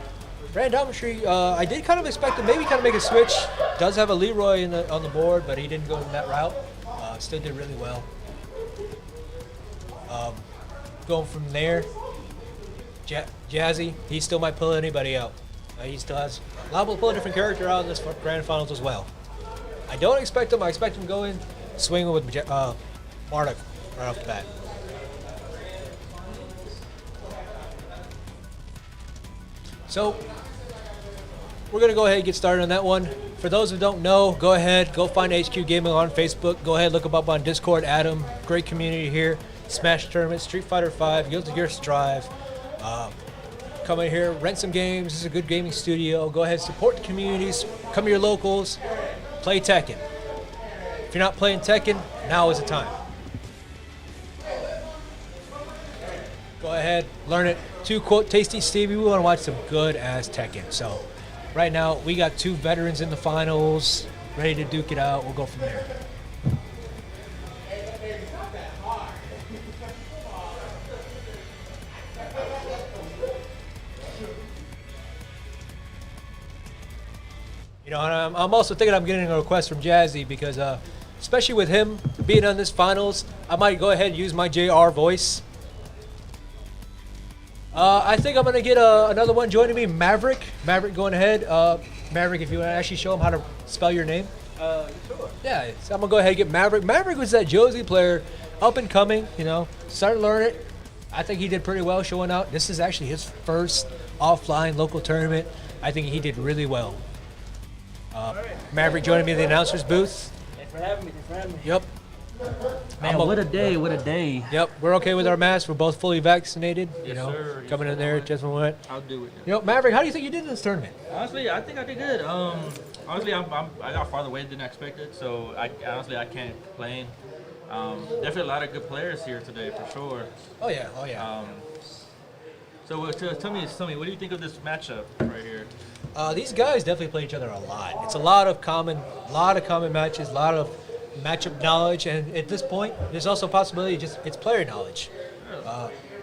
Brandometry, I did kind of expect him maybe kind of make a switch. Does have a Leroy on the board, but he didn't go that route. Still did really well. Going from there, Jazzy, he still might pull anybody out. He still has liable to pull a different character out in this grand finals as well. I don't expect him. I expect him to go in swinging with Marduk right off the bat. So we're gonna go ahead and get started on that one. For those who don't know, go ahead, go find HQ Gaming on Facebook. Go ahead, look them up on Discord. Adam, great community here. Smash Tournament, Street Fighter 5, Guilty Gear Strive. Come in here, rent some games. This is a good gaming studio. Go ahead, support the communities. Come to your locals. Play Tekken. If you're not playing Tekken, now is the time. Go ahead, learn it. 2 quote Tasty Stevie. We want to watch some good ass Tekken. So right now we got 2 veterans in the finals, ready to duke it out. We'll go from there. You know, and I'm also thinking I'm getting a request from Jazzy because, especially with him being on this finals, I might go ahead and use my JR voice. I think I'm going to get another one joining me, Maverick. Maverick going ahead. Maverick, if you want to actually show him how to spell your name. Sure. Yeah, so I'm going to go ahead and get Maverick. Maverick was that Josie player, up and coming, you know, started to learn it. I think he did pretty well showing out. This is actually his first offline local tournament. I think he did really well. Maverick joining me in the announcer's booth. Thanks for having me. Yep. Man, what a day, what a day. Yep, we're okay with our masks. We're both fully vaccinated. Yes, you know, sir. coming in there, just went. I'll do it. You know, Maverick, how do you think you did in this tournament? Honestly, I think I did good. Honestly, I got farther away than I expected, so I can't complain. Definitely a lot of good players here today, for sure. Oh yeah. So tell me, what do you think of this matchup right here? These guys definitely play each other a lot. It's a lot of common matches, a lot of matchup knowledge, and at this point, there's also a possibility it's player knowledge.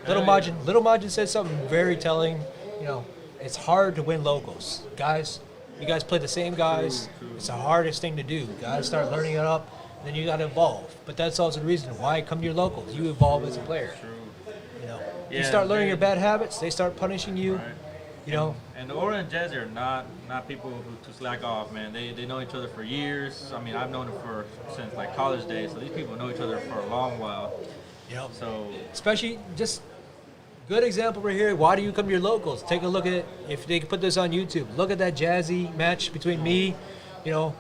Little Majin said something very telling. You know, it's hard to win locals, guys. You guys play the same guys. True. It's the hardest thing to do. You gotta start learning it up. then you got to evolve. But that's also the reason why come to your locals. You evolve as a player. True. You know, Yeah, you start learning they- your bad habits, they start punishing you. Right. You know, And Aura and Jazzy are not people who to slack off, man. They know each other for years. I mean, I've known them since like college days. So these people know each other for a long while. you know, So especially just good example right here. Why do you come to your locals? Take a look at it. If they can put this on YouTube, look at that Jazzy match between me. You know,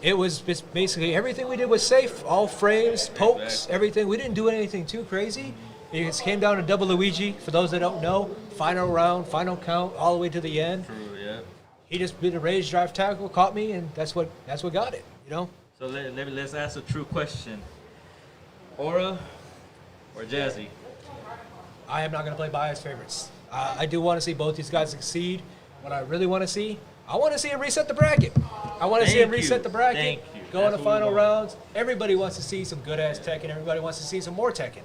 it was just basically everything we did was safe. All frames, pokes, Exactly. everything. We didn't do anything too crazy. It just came down to double Luigi. For those that don't know, final round, final count, all the way to the end. true, yeah. He just did a rage drive tackle, caught me, and that's what got it. You know. So let's ask a true question. Aura or Jazzy? I am not going to play biased favorites. I do want to see both these guys succeed. What I really want to see, I want to see him reset the bracket. I want to see him Thank reset you. the bracket, Thank you. go in That's the what we final want. rounds. Everybody wants to see some good ass Tekken. Everybody wants to see some more Tekken.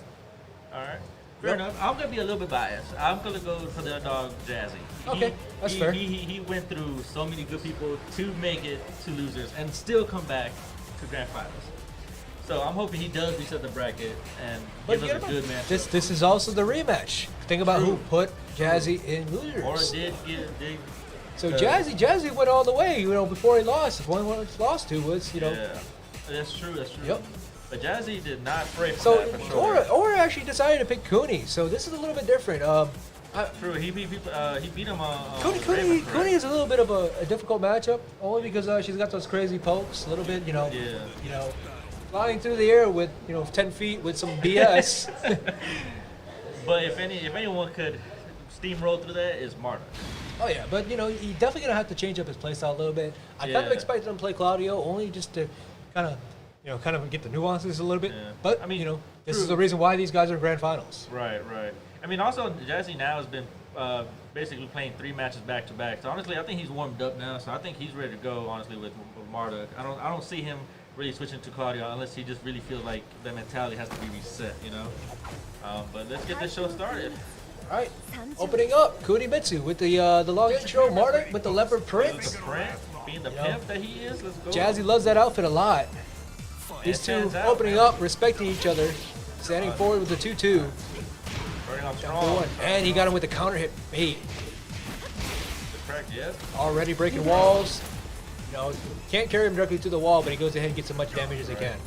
All right. Fair enough. I'm gonna be a little bit biased. I'm gonna go for the underdog Jazzy. Okay, that's fair. He went through so many good people to make it to losers and still come back to grand finals. So I'm hoping he does reset the bracket and But give you us a gotta- good match. this is also the rematch. Think about who put Jazzy in losers. Or did. So Jazzy went all the way. You know, before he lost. The one he lost to was Yeah, that's true. That's true. Yep. But Jazzy did not pray for So that for sure. Aura actually decided to pick Cooney. So this is a little bit different. True. He beat him on. Cooney is a little bit of a difficult matchup, only because she's got those crazy pokes, a little bit, Yeah. you know, flying through the air with 10 feet with some BS. But if anyone could steamroll through that, is Marta. Oh yeah, but he's definitely gonna have to change up his playstyle a little bit. I kind of Yeah. expected him to play Claudio only just to kind of get the nuances a little bit. Yeah. But I mean, this true. is the reason why these guys are in grand finals. Right. I mean, also Jazzy now has been basically playing 3 matches back to back. So honestly, I think he's warmed up now. So I think he's ready to go. Honestly, with Marta, I don't see him really switching to Claudio unless he just really feels like the mentality has to be reset. But let's get this show started. All right, opening up, Kunimitsu with the long intro, Marta with the leopard print. The print, being the Yeah. pimp that he is, let's go. Jazzy loves that outfit a lot. These two stands out, opening man. up, respecting each other, standing forward with the 2-2. Starting off Down for strong. one. And he got him with the counter hit bait. Correct, yes. Already breaking walls. Can't carry him directly to the wall, but he goes ahead and gets as much damage as he can.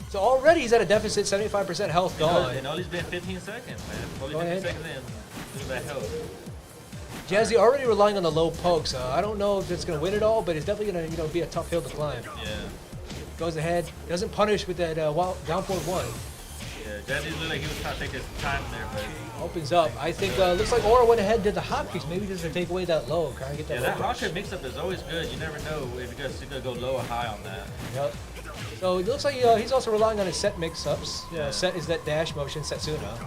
So already he's at a deficit, 75% health gone. And all he's been 15 seconds, man. Only Go 15 ahead. seconds in. Look at that health. Jazzy already relying on the low pokes. I don't know if it's going to win it all, but it's definitely going to be a tough hill to climb. Yeah. Goes ahead, doesn't punish with that down forward one. Yeah, Jazzy looked like he was trying to take his time there, but Opens up. I think looks like Aura went ahead and did the hotkeys, maybe just to take away that low, kind of get that yeah, low that push. rocket mix-up is always good. You never know if he's gonna go low or high on that. Yep. So it looks like he's also relying on his set mix-ups. Yeah. Set is that dash motion, Setsuna.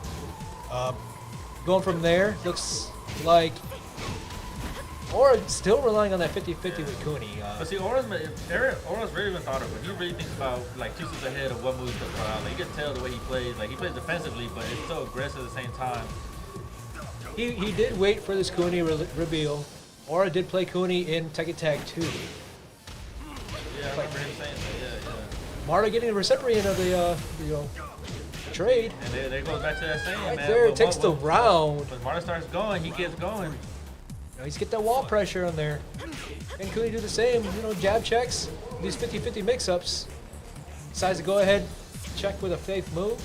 Going from there, looks like Aura still relying on that 50-50 with Cooney. But see, Aura's really been thought of. He really thinks about like 2 steps ahead of what moves to throw out. Like, you can tell the way he plays. Like, he plays defensively, but it's so aggressive at the same time. He did wait for this Cooney reveal. Aura did play Cooney in Tekken Tag 2. Yeah, I remember him saying that. Yeah. Marta getting the recipient of the trade. And there goes back to that saying, Right man. there, it but takes the round. When Marta starts going, he gets going. He's get that wall pressure on there. And Cooney do the same, jab checks, these 50-50 mix-ups. Decides to go ahead, check with a faith move.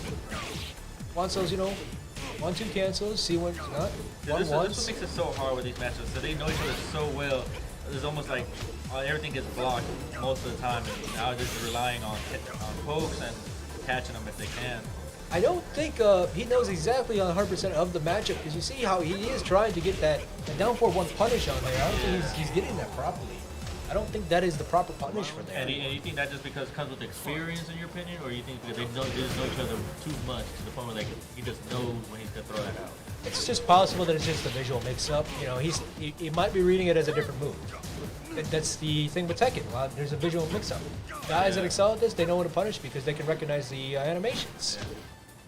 Wants those, 1-2 cancels, see when not. This One is what makes it so hard with these matches. So they know each other so well. It's almost like everything gets blocked most of the time. And now just relying on pokes and catching them if they can. I don't think he knows exactly 100% of the matchup because you see how he is trying to get that down for one punish on there. I don't think he's getting that properly. I don't think that is the proper punish for there. And you think that just because it comes with experience, in your opinion, or you think because they just know each other too much to the point where he just knows when he's gonna throw that out? It's just possible that it's just a visual mix-up. He might be reading it as a different move. That's the thing with Tekken. There's a visual mix-up. Guys that excel at this, they know when to punish because they can recognize the animations.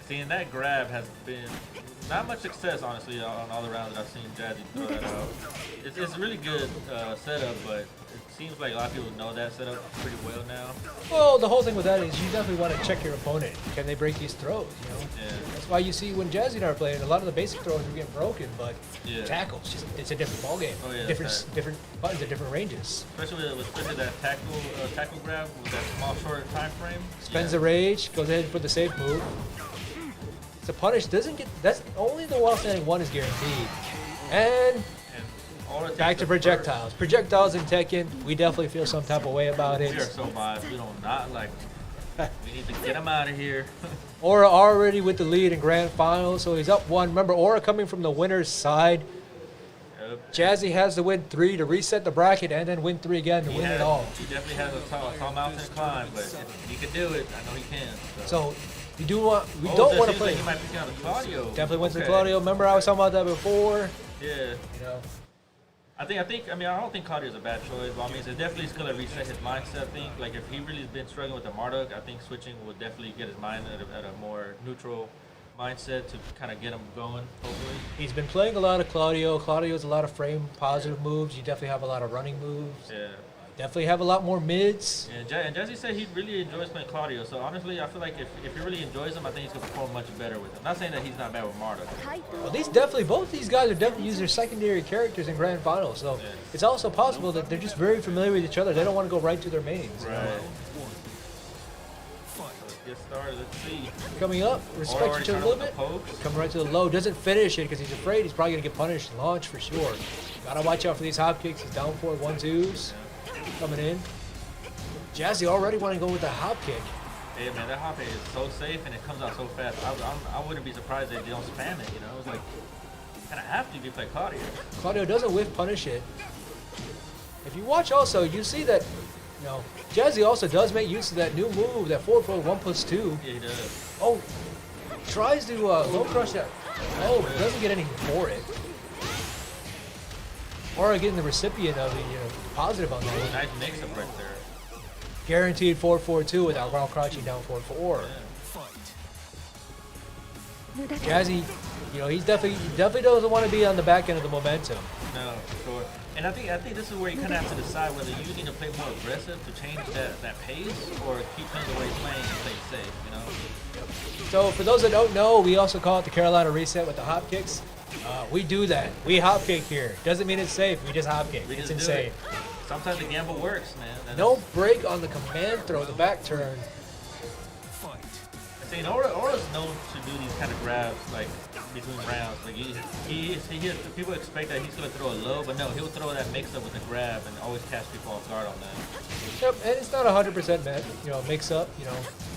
seeing that grab has been not much success, honestly, on all the rounds that I've seen Jazzy throw that out. It's a really good setup, but it seems like a lot of people know that setup pretty well now. Well, the whole thing with that is you definitely want to check your opponent. Can they break these throws? You know, Yeah. that's why you see when Jazzy and I are playing, a lot of the basic throws are getting broken, but Yeah. tackles, just it's a different ball game. Oh, yeah, different buttons at different ranges. Especially with that tackle grab with that small short time frame. Spends the rage, goes ahead for the safe move. The punish doesn't get. That's only the while standing one is guaranteed. And And all it back takes to is projectiles. Projectiles in Tekken, we definitely feel some type of way about first. We are it. so biased. We do not like them. We need to get them out of here. Aura already with the lead in grand final, so he's up one. Remember, Aura coming from the winner's side. Yep. Jazzy has to win 3 to reset the bracket, and then win 3 again to win it all. He definitely has a tall mountain to climb, but if he can do it, I know he can. So we don't want Oh, to seems play. like he might pick out a Claudio. Definitely went to Okay. Claudio. Remember, I was talking about that before. Yeah. You know, I don't think Claudio's a bad choice, but I mean, it's definitely going to reset his mindset. I think, like, if he really has been struggling with the Marduk, I think switching will definitely get his mind at a more neutral mindset to kind of get him going, hopefully. he's been playing a lot of Claudio. Claudio has a lot of frame positive moves. You definitely have a lot of running moves. Yeah. Definitely have a lot more mids. And Jazzy said he really enjoys playing Claudio, so honestly, I feel like if he really enjoys him, I think he's going to perform much better with him. Not saying that he's not bad with Marduk. Well, both these guys are definitely using their secondary characters in grand finals. So Yeah. it's also possible that they're just very familiar with each other. They don't want to go right to their mains. you know? Right. Let's get started. Let's see. Coming up, respect Already each other a trying little with bit. the pokes. Coming right to the low. Doesn't finish it because he's afraid he's probably going to get punished. Launch for sure. Gotta watch out for these hop kicks. He's down for 1-2s. Coming in. Jazzy already want to go with the hop kick. Hey man, that hop hit is so safe and it comes out so fast. I wouldn't be surprised if they don't spam it. You know, it's like kind of have to if you play Claudio. Claudio doesn't whiff punish it. If you watch also, you see that, you know, Jazzy also does make use of that new move, that 4-4 1+2. Yeah, he does. Oh, tries to low crush that. Oh, but doesn't get anything for it. Or getting the recipient of the positive on that. Nice mix-up right there. Guaranteed 4-4-2 without ground crouching down 4-4. Jazzy, he definitely doesn't want to be on the back end of the momentum. No, for sure. And I think this is where you kind of have to decide whether you need to play more aggressive to change that pace, or keep playing the way he's playing and play it safe. You know. So for those that don't know, we also call it the Carolina reset with the hop kicks. We do that. We hop kick here. Doesn't mean it's safe. We just hop kick. We It's just do insane. it. Sometimes the gamble works, man. And No break on the command throw, the back turn. See, Aura's known to do these kind of grabs, like, between rounds. Like, people expect that he's going to throw a low, but no, he'll throw that mix-up with the grab and always catch people off guard on that. Yep, and it's not 100% met. Mix up.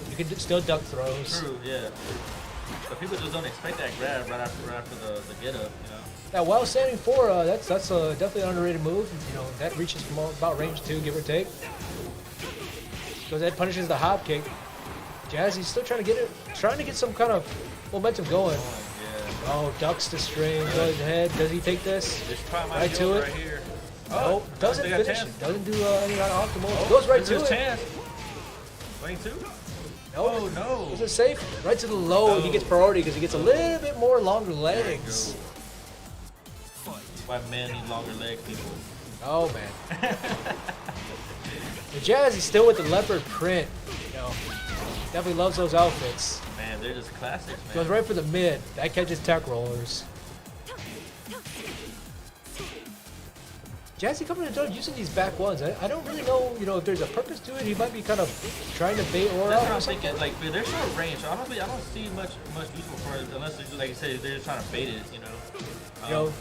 You can still duck throws. True, yeah. But people just don't expect that grab right after the get-up, Now, while standing 4, that's definitely an underrated move. That reaches from about range 2, give or take. Goes ahead, punishes the hop kick. Jazzy's still trying to get some kind of momentum going. Yeah. Oh, ducks the string, goes ahead. Does he take this? Just try my Right to it. right here. No, doesn't they got finish. chance. Doesn't do any kind of optimal. Goes right to There's it. chance. 22? Nope. Oh, no. Is it safe? Right to the low. He gets priority because he gets a little bit more longer legs. Why men need longer legs, people. Oh man. The Jazz is still with the leopard print. Definitely loves those outfits. Man, they're just classics, man. Goes right for the mid. That catches tech rollers. Jazzy coming to Doug using these back ones. I don't really know, if there's a purpose to it. He might be kind of trying to bait Aura That's out what or I'm something. thinking. Like, they're short range. So honestly, I don't see much useful for it unless, like you said, they're just trying to bait it.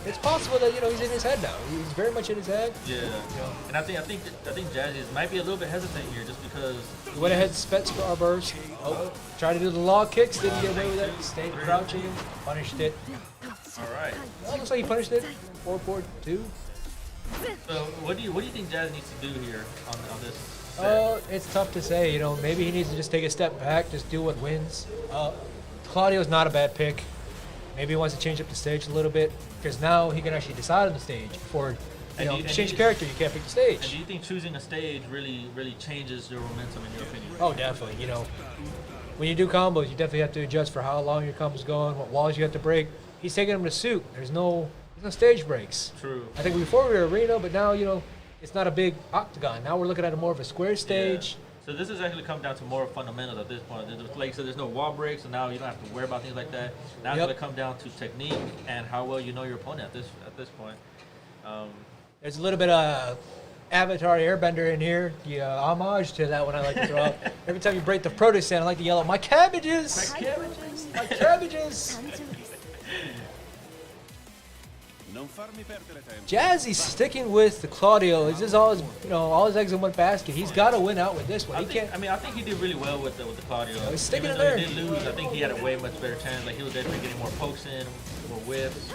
It's possible that he's in his head now. He's very much in his head. Yeah. And I think Jazzy might be a little bit hesitant here, just because He went ahead, spent star burst. Oh, tried to do the log kicks, didn't get away with it. Stayed crouching, punished it. All right. Well, looks like he punished it. 4-4-2. So what do you think Jazzy needs to do here on this set? It's tough to say. Maybe he needs to just take a step back, just do what wins. Claudio's not a bad pick. Maybe he wants to change up the stage a little bit, because now he can actually decide on the stage. Before you change character, you can't pick the stage. And do you think choosing a stage really changes your momentum in your opinion? Oh, definitely. when you do combos, you definitely have to adjust for how long your combo's going, what walls you have to break. He's taking them to suit. There's no stage breaks. True. I think before we were arena, but now, it's not a big octagon. Now we're looking at a more of a square stage. Yeah. So this has actually come down to more fundamentals at this point. Like you said, there's no wall breaks, and now you don't have to worry about things like that. Now it's going to come down to technique and how well you know your opponent at this point. There's a little bit of Avatar Airbender in here. The homage to that one I like to throw out. Every time you break the produce stand, I like to yell out, "My cabbages! My cabbages! My cabbages!" Jazzy's sticking with the Claudio. This is all his, all his eggs in one basket. He's got to win out with this one. I think he did really well with the Claudio. He's sticking Even in though there. he did lose, I think he had a way much better chance. Like he was definitely getting more pokes in, more whiffs.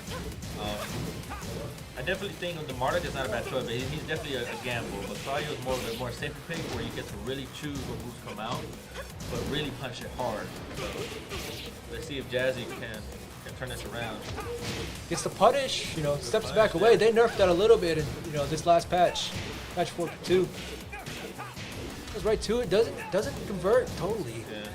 I definitely think the Marduk is not a bad choice, but he's definitely a gamble. But Claudio is more of a more safer pick where you get to really choose what moves come out, but really punch it hard. So let's see if Jazzy can turn this around. Gets the punish, steps back away. They nerfed that a little bit in, this last patch. Patch 4.2. Goes right to it, doesn't convert totally. Yeah.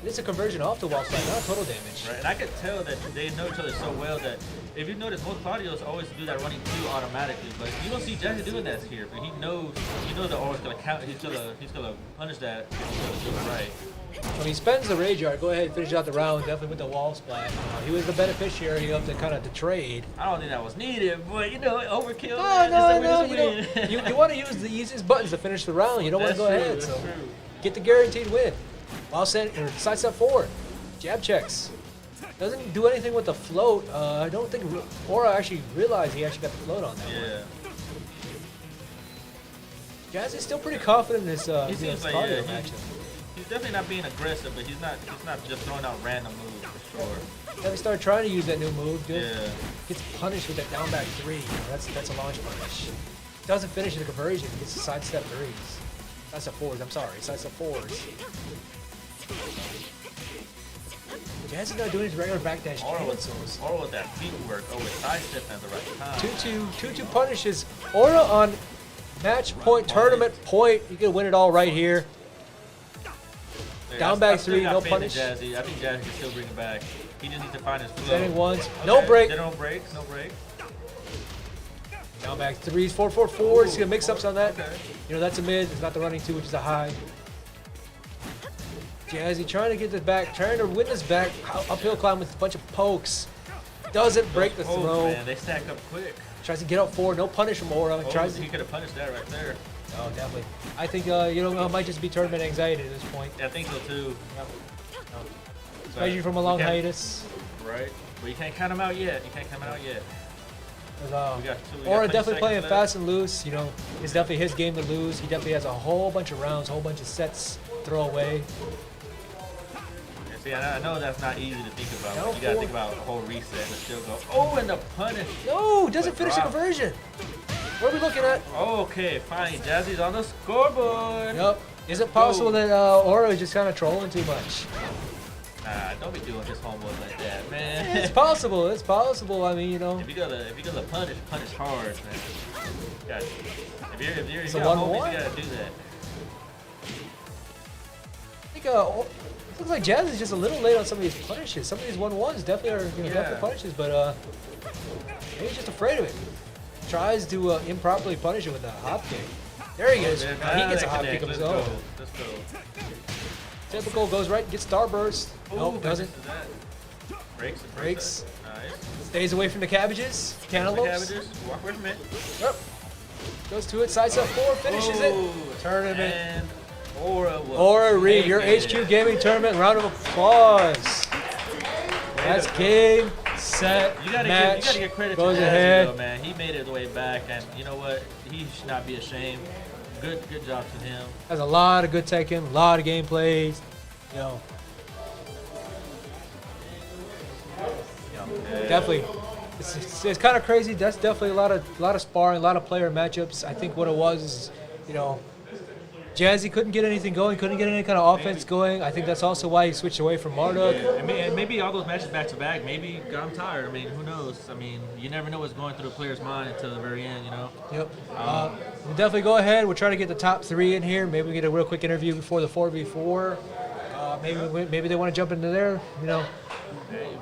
It's a conversion off the wall slide, not total damage. Right, and I could tell that they know each other so well that if you notice, both Claudios always do that running two automatically, but you don't see Jazzy doing that here. But he knows the aura's gonna count. He's gonna punish that. He's gonna do it right. When he spends the Rage Art, go ahead and finish out the round, definitely with the wall splat. He was the beneficiary of the kind of the trade. I don't think that was needed, but overkill. No. You want to use the easiest buttons to finish the round. You don't want to go ahead. So get the guaranteed win. While side step forward. Jab checks. Doesn't do anything with the float. I don't think Aura actually realized he actually got the float on that one. Jazzy's still pretty confident in his Claudio matchup. He's definitely not being aggressive, but he's not just throwing out random moves for sure. Then he started trying to use that new move. Yeah. Gets punished with that down back three. That's a launch punish. Doesn't finish the conversion. Gets the side step threes. Side step fours. I'm sorry. Side step fours. Jazzy's not doing his regular backdash cancels. Or with that feet work. Oh, with side step at the right time. 2-2 punishes. Aura on match point, tournament point. You can win it all right here. Down back three, no punish. Jazzy. I think Jazzy can still bring it back. He just needs to find his flow. Setting ones. No break. No break. Down back threes. 4-4-4. He's going to mix ups on that. Okay. That's a mid. It's not the running two, which is a high. Jazzy trying to get this back. Trying to win this back. Uphill climb with a bunch of pokes. Doesn't break the throw. Man, they stack up quick. Tries to get up forward. No punish from Aura. He could have punished that right there. Oh, definitely. I think, it might just be tournament anxiety at this point. Yeah, I think so too. Especially from a long hiatus. Right. But you can't count him out yet. Aura definitely playing fast and loose. It's definitely his game to lose. He definitely has a whole bunch of rounds, whole bunch of sets throw away. See, I know that's not easy to think about. But you gotta think about a whole reset and still go. Oh, and the punish. No, doesn't finish the conversion. What are we looking at? Okay, fine. Jazzy's on the scoreboard. Yep. Is it possible that Aura is just kind of trolling too much? Nah, don't be doing his homeboy like that, man. It's possible. It's possible. I mean, If you're gonna punish hard, man. If you're It's a homies, 1-1. you gotta do that. I think it looks like Jazz is just a little late on some of these punishes. Some of these 1-1s definitely are definitely punishes, but maybe he's just afraid of it. Tries to improperly punish it with a hop kick. There he is. Now he gets a hop kick of his own. Let's go. Typical goes right, gets starburst. Nope, doesn't. Breaks. Nice. Stays away from the cabbages. Cantaloupes. Walk away from it. Yep. Goes to it. Side step forward. Finishes it. Tournament. And Aura Reed, your HQ Gaming Tournament. Round of applause. That's game, set, match. You gotta get credit goes to ahead. Jazzy, though, man. He made it the way back, and you know what? He should not be ashamed. Good job to him. Has a lot of good Tekken, a lot of gameplays. Definitely. It's kind of crazy. That's definitely a lot of sparring, a lot of player matchups. I think what it was is, Jazzy couldn't get anything going, couldn't get any kind of offense going. I think that's also why he switched away from Marduk. And maybe all those matches back to back, maybe got him tired. I mean, who knows? I mean, you never know what's going through a player's mind until the very end, Yep. We'll definitely go ahead. We'll try to get the top 3 in here. Maybe we get a real quick interview before the 4v4. maybe they want to jump into there. You know. Hey,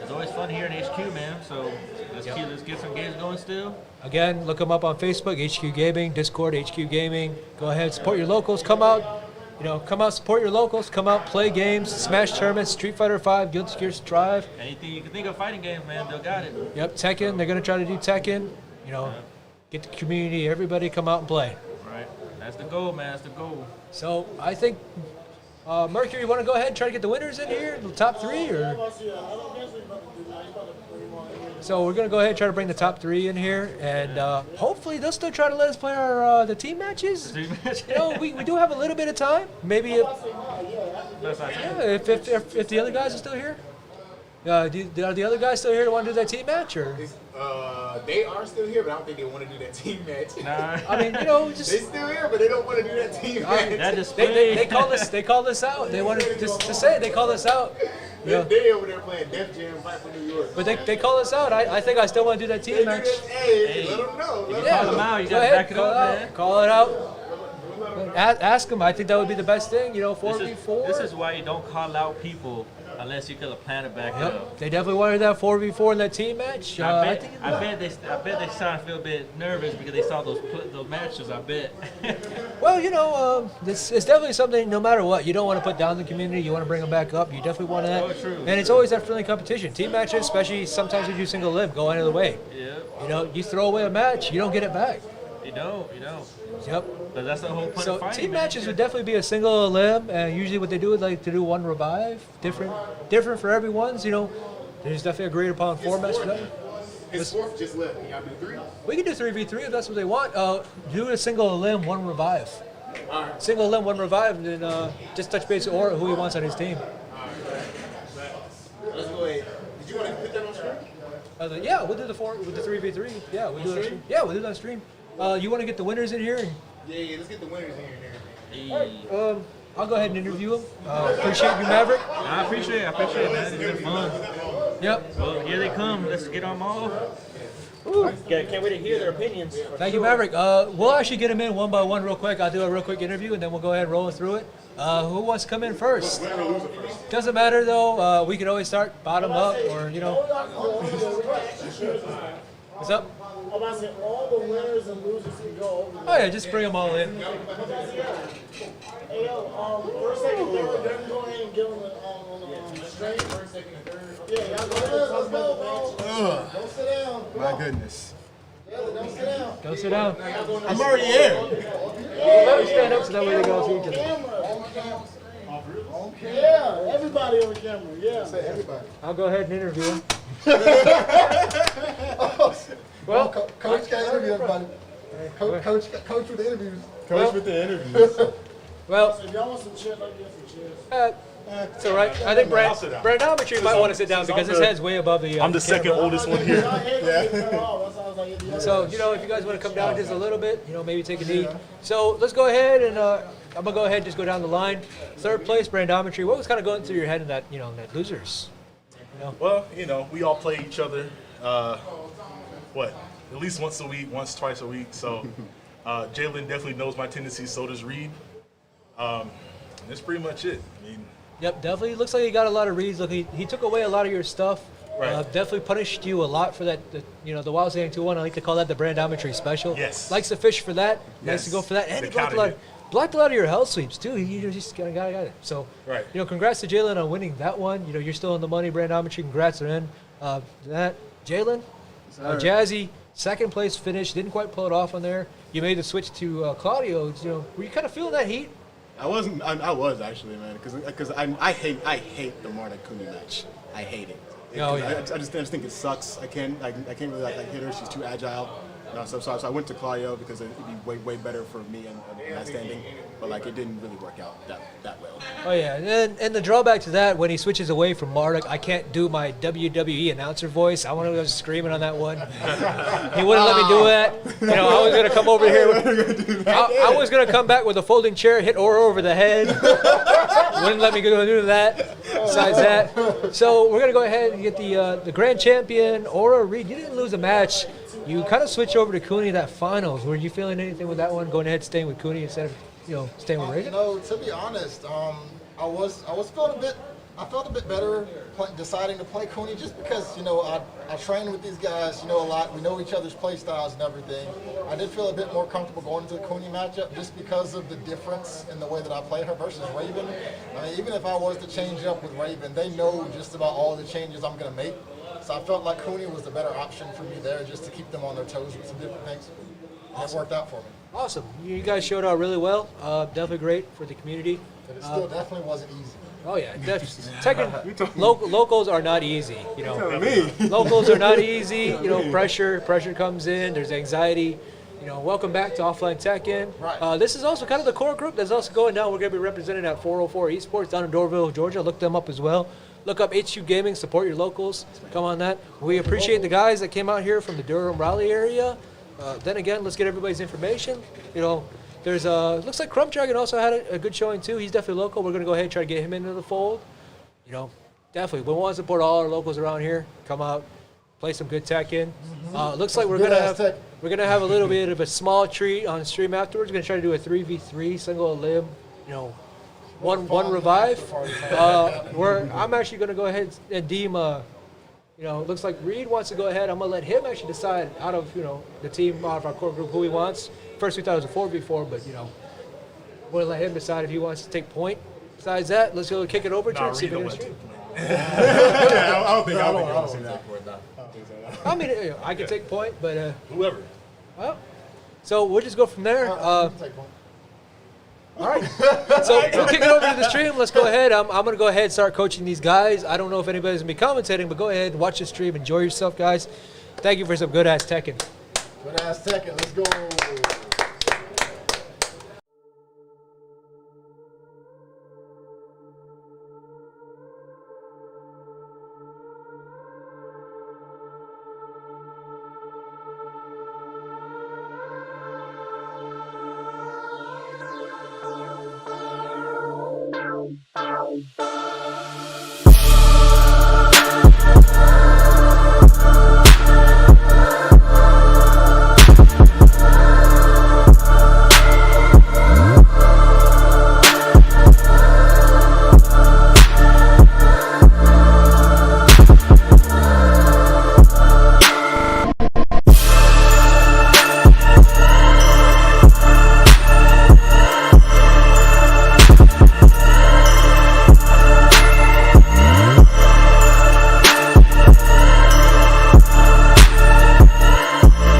it's always fun here in HQ, man. So let's get some games going still. Again, look them up on Facebook, HQ Gaming, Discord, HQ Gaming. Go ahead, support your locals. Come out, come out, support your locals. Come out, play games, Smash tournaments, Street Fighter 5, Guilty Gear Strive. Anything you can think of fighting games, man, they got it. Yep, Tekken. They're gonna try to do Tekken. Get the community, everybody come out and play. Right, that's the goal, man. That's the goal. So I think Mercury, you want to go ahead and try to get the winners in here, the top 3, or? So we're gonna go ahead and try to bring the top 3 in here, and hopefully they'll still try to let us play our the team matches. We do have a little bit of time. Maybe if the other guys are still here. Are the other guys still here to want to do that team match, or? They are still here, but I don't think they want to do that team match. Nah. I mean, just they're still here, but they don't want to do that team match. They called us out. They wanted to say it. They called us out. They over there playing Def Jam, Fight for New York. But they call us out. I think I still want to do that team match. Hey, let them know. Call them out. You gotta back it up, man. Call it out. Ask them. I think that would be the best thing. 4v4. This is why you don't call out people unless you could have planned it back up. They definitely wanted that 4v4 in that team match. I bet they started to feel a bit nervous because they saw those matches. I bet. Well, it's definitely something. No matter what, you don't want to put down the community. You want to bring them back up. You definitely want that. Oh, true. And it's always that friendly competition. Team matches, especially sometimes we do single limb, go out of the way. Yeah. You throw away a match, you don't get it back. You don't. Yep. But that's the whole point of fighting. Team matches would definitely be a single limb, and usually what they do is like to do one revive, different for everyone's. There's definitely agreed upon formats for that. His fourth just left. Can y'all do 3? We can do 3v3 if that's what they want. Do a single limb, one revive. All right. Single limb, one revive, and then just touch base with Aura, who he wants on his team. Let's go ahead. Did you want to put that on screen? Yeah, we'll do the 3v3. Yeah, we'll do that. Yeah, we'll do that stream. You want to get the winners in here? Yeah, let's get the winners in here. Hey. I'll go ahead and interview them. Appreciate you, Maverick. I appreciate it, man. It's been fun. Yep. Well, here they come. Let's get them all. Ooh. Can't wait to hear their opinions. Thank you, Maverick. We'll actually get them in one by one real quick. I'll do a real quick interview, and then we'll go ahead and roll through it. Who wants to come in first? Doesn't matter, though. We could always start bottom up, or, What's up? I'm about to say all the winners and losers can go over. Oh, yeah, just bring them all in. Hey, yo, first, second, third, then go ahead and give them the straight. First, second, and third. Yeah, y'all go ahead and talk about the match. Don't sit down. My goodness. Don't sit down. Don't sit down. I'm already here. Let me stand up so that way they go see each other. Yeah, everybody on camera. Yeah. Say everybody. I'll go ahead and interview him. Well, Coach can't interview everybody. Coach with the interviews. Coach with the interviews. Well, So if y'all want some chairs, I'll get some chairs. it's all right. I think Brandometry might want to sit down because his head's way above the I'm the second oldest one here. Y'all head don't get cut off. That's why I was like, yeah. So, if you guys want to come down just a little bit, maybe take a knee. So, let's go ahead and I'm going to go ahead and just go down the line. Third place, Brandometry. What was kind of going through your head in that, that losers? Well, we all play each other, at least once a week, twice a week. So Jalen definitely knows my tendencies, so does Reed. And that's pretty much it. Yep, definitely. Looks like he got a lot of reads. Look, he took away a lot of your stuff. Right. Definitely punished you a lot for that. The Wild Standing 2-1. I like to call that the Brandometry special. Yes. Likes to fish for that. Yes. Likes to go for that. And The he blocked a lot of your hell sweeps too. He just got it. So, Right. Congrats to Jalen on winning that one. You're still in the money, Brandometry. Congrats are in. That Jalen, Jazzy, second place finish. Didn't quite pull it off on there. You made the switch to Claudio. Were you kind of feeling that heat? I wasn't. I was actually, man, because I hate the Marta Kuni match. I hate it. Oh, yeah. I just think it sucks. I can't really like hit her. She's too agile. So I went to Claudio because it'd be way better for me and that standing. But it didn't really work out that well. Oh yeah, and the drawback to that, when he switches away from Marduk, I can't do my WWE announcer voice. I want to go screaming on that one. He wouldn't let me do that. I was gonna come over here. I was gonna come back with a folding chair, hit Aura over the head. Wouldn't let me go do that. Besides that, so we're gonna go ahead and get the grand champion Aura Reed. You didn't lose a match. You kind of switched over to Cooney that finals. Were you feeling anything with that one? Going ahead, staying with Cooney instead of staying with Reagan? To be honest, I was feeling a bit. I felt a bit better deciding to play Cooney just because, you know, I train with these guys, you know, a lot. We know each other's play styles and everything. I did feel a bit more comfortable going into the Cooney matchup just because of the difference in the way that I play her versus Raven. I mean, even if I was to change up with Raven, they know just about all the changes I'm going to make. So I felt like Cooney was the better option for me there just to keep them on their toes with some different things. And it worked out for me. Awesome. You guys showed out really well. Definitely great for the community. But it still definitely wasn't easy. Oh yeah, Tekken locals are not easy. You know, me. locals are not easy. You know, pressure comes in. There's anxiety. You know, welcome back to Offline Tekken. Right. This is also kind of the core group that's also going down. We're going to be represented at 404 Esports down in Doraville, Georgia. Look them up as well. Look up HQ Gaming. Support your locals. Come on that. We appreciate the guys that came out here from the Durham Raleigh area. Then again, let's get everybody's information. You know. There's looks like Crump Dragon also had a good showing too. He's definitely local. We're gonna go ahead and try to get him into the fold. You know, definitely. We want to support all our locals around here. Come out, play some good Tekken. Looks like we're gonna have a little bit of a small treat on stream afterwards. We're gonna try to do a 3v3 single limb. You know, one revive. I'm actually gonna go ahead and deem. You know, it looks like Reed wants to go ahead. I'm gonna let him actually decide out of the team, out of our core group, who he wants. First we thought it was a 4v4, but we'll let him decide if he wants to take point. Besides that, let's go kick it over to him. See if we can stream. I don't think I'll see that. I mean, I can take point, but Whoever. well, so we'll just go from there. All right, so we'll kick it over to the stream. Let's go ahead. I'm going to go ahead and start coaching these guys. I don't know if anybody's going to be commentating, but go ahead and watch the stream. Enjoy yourself, guys. Thank you for some good-ass Tekken. Good ass Tekken. Let's go.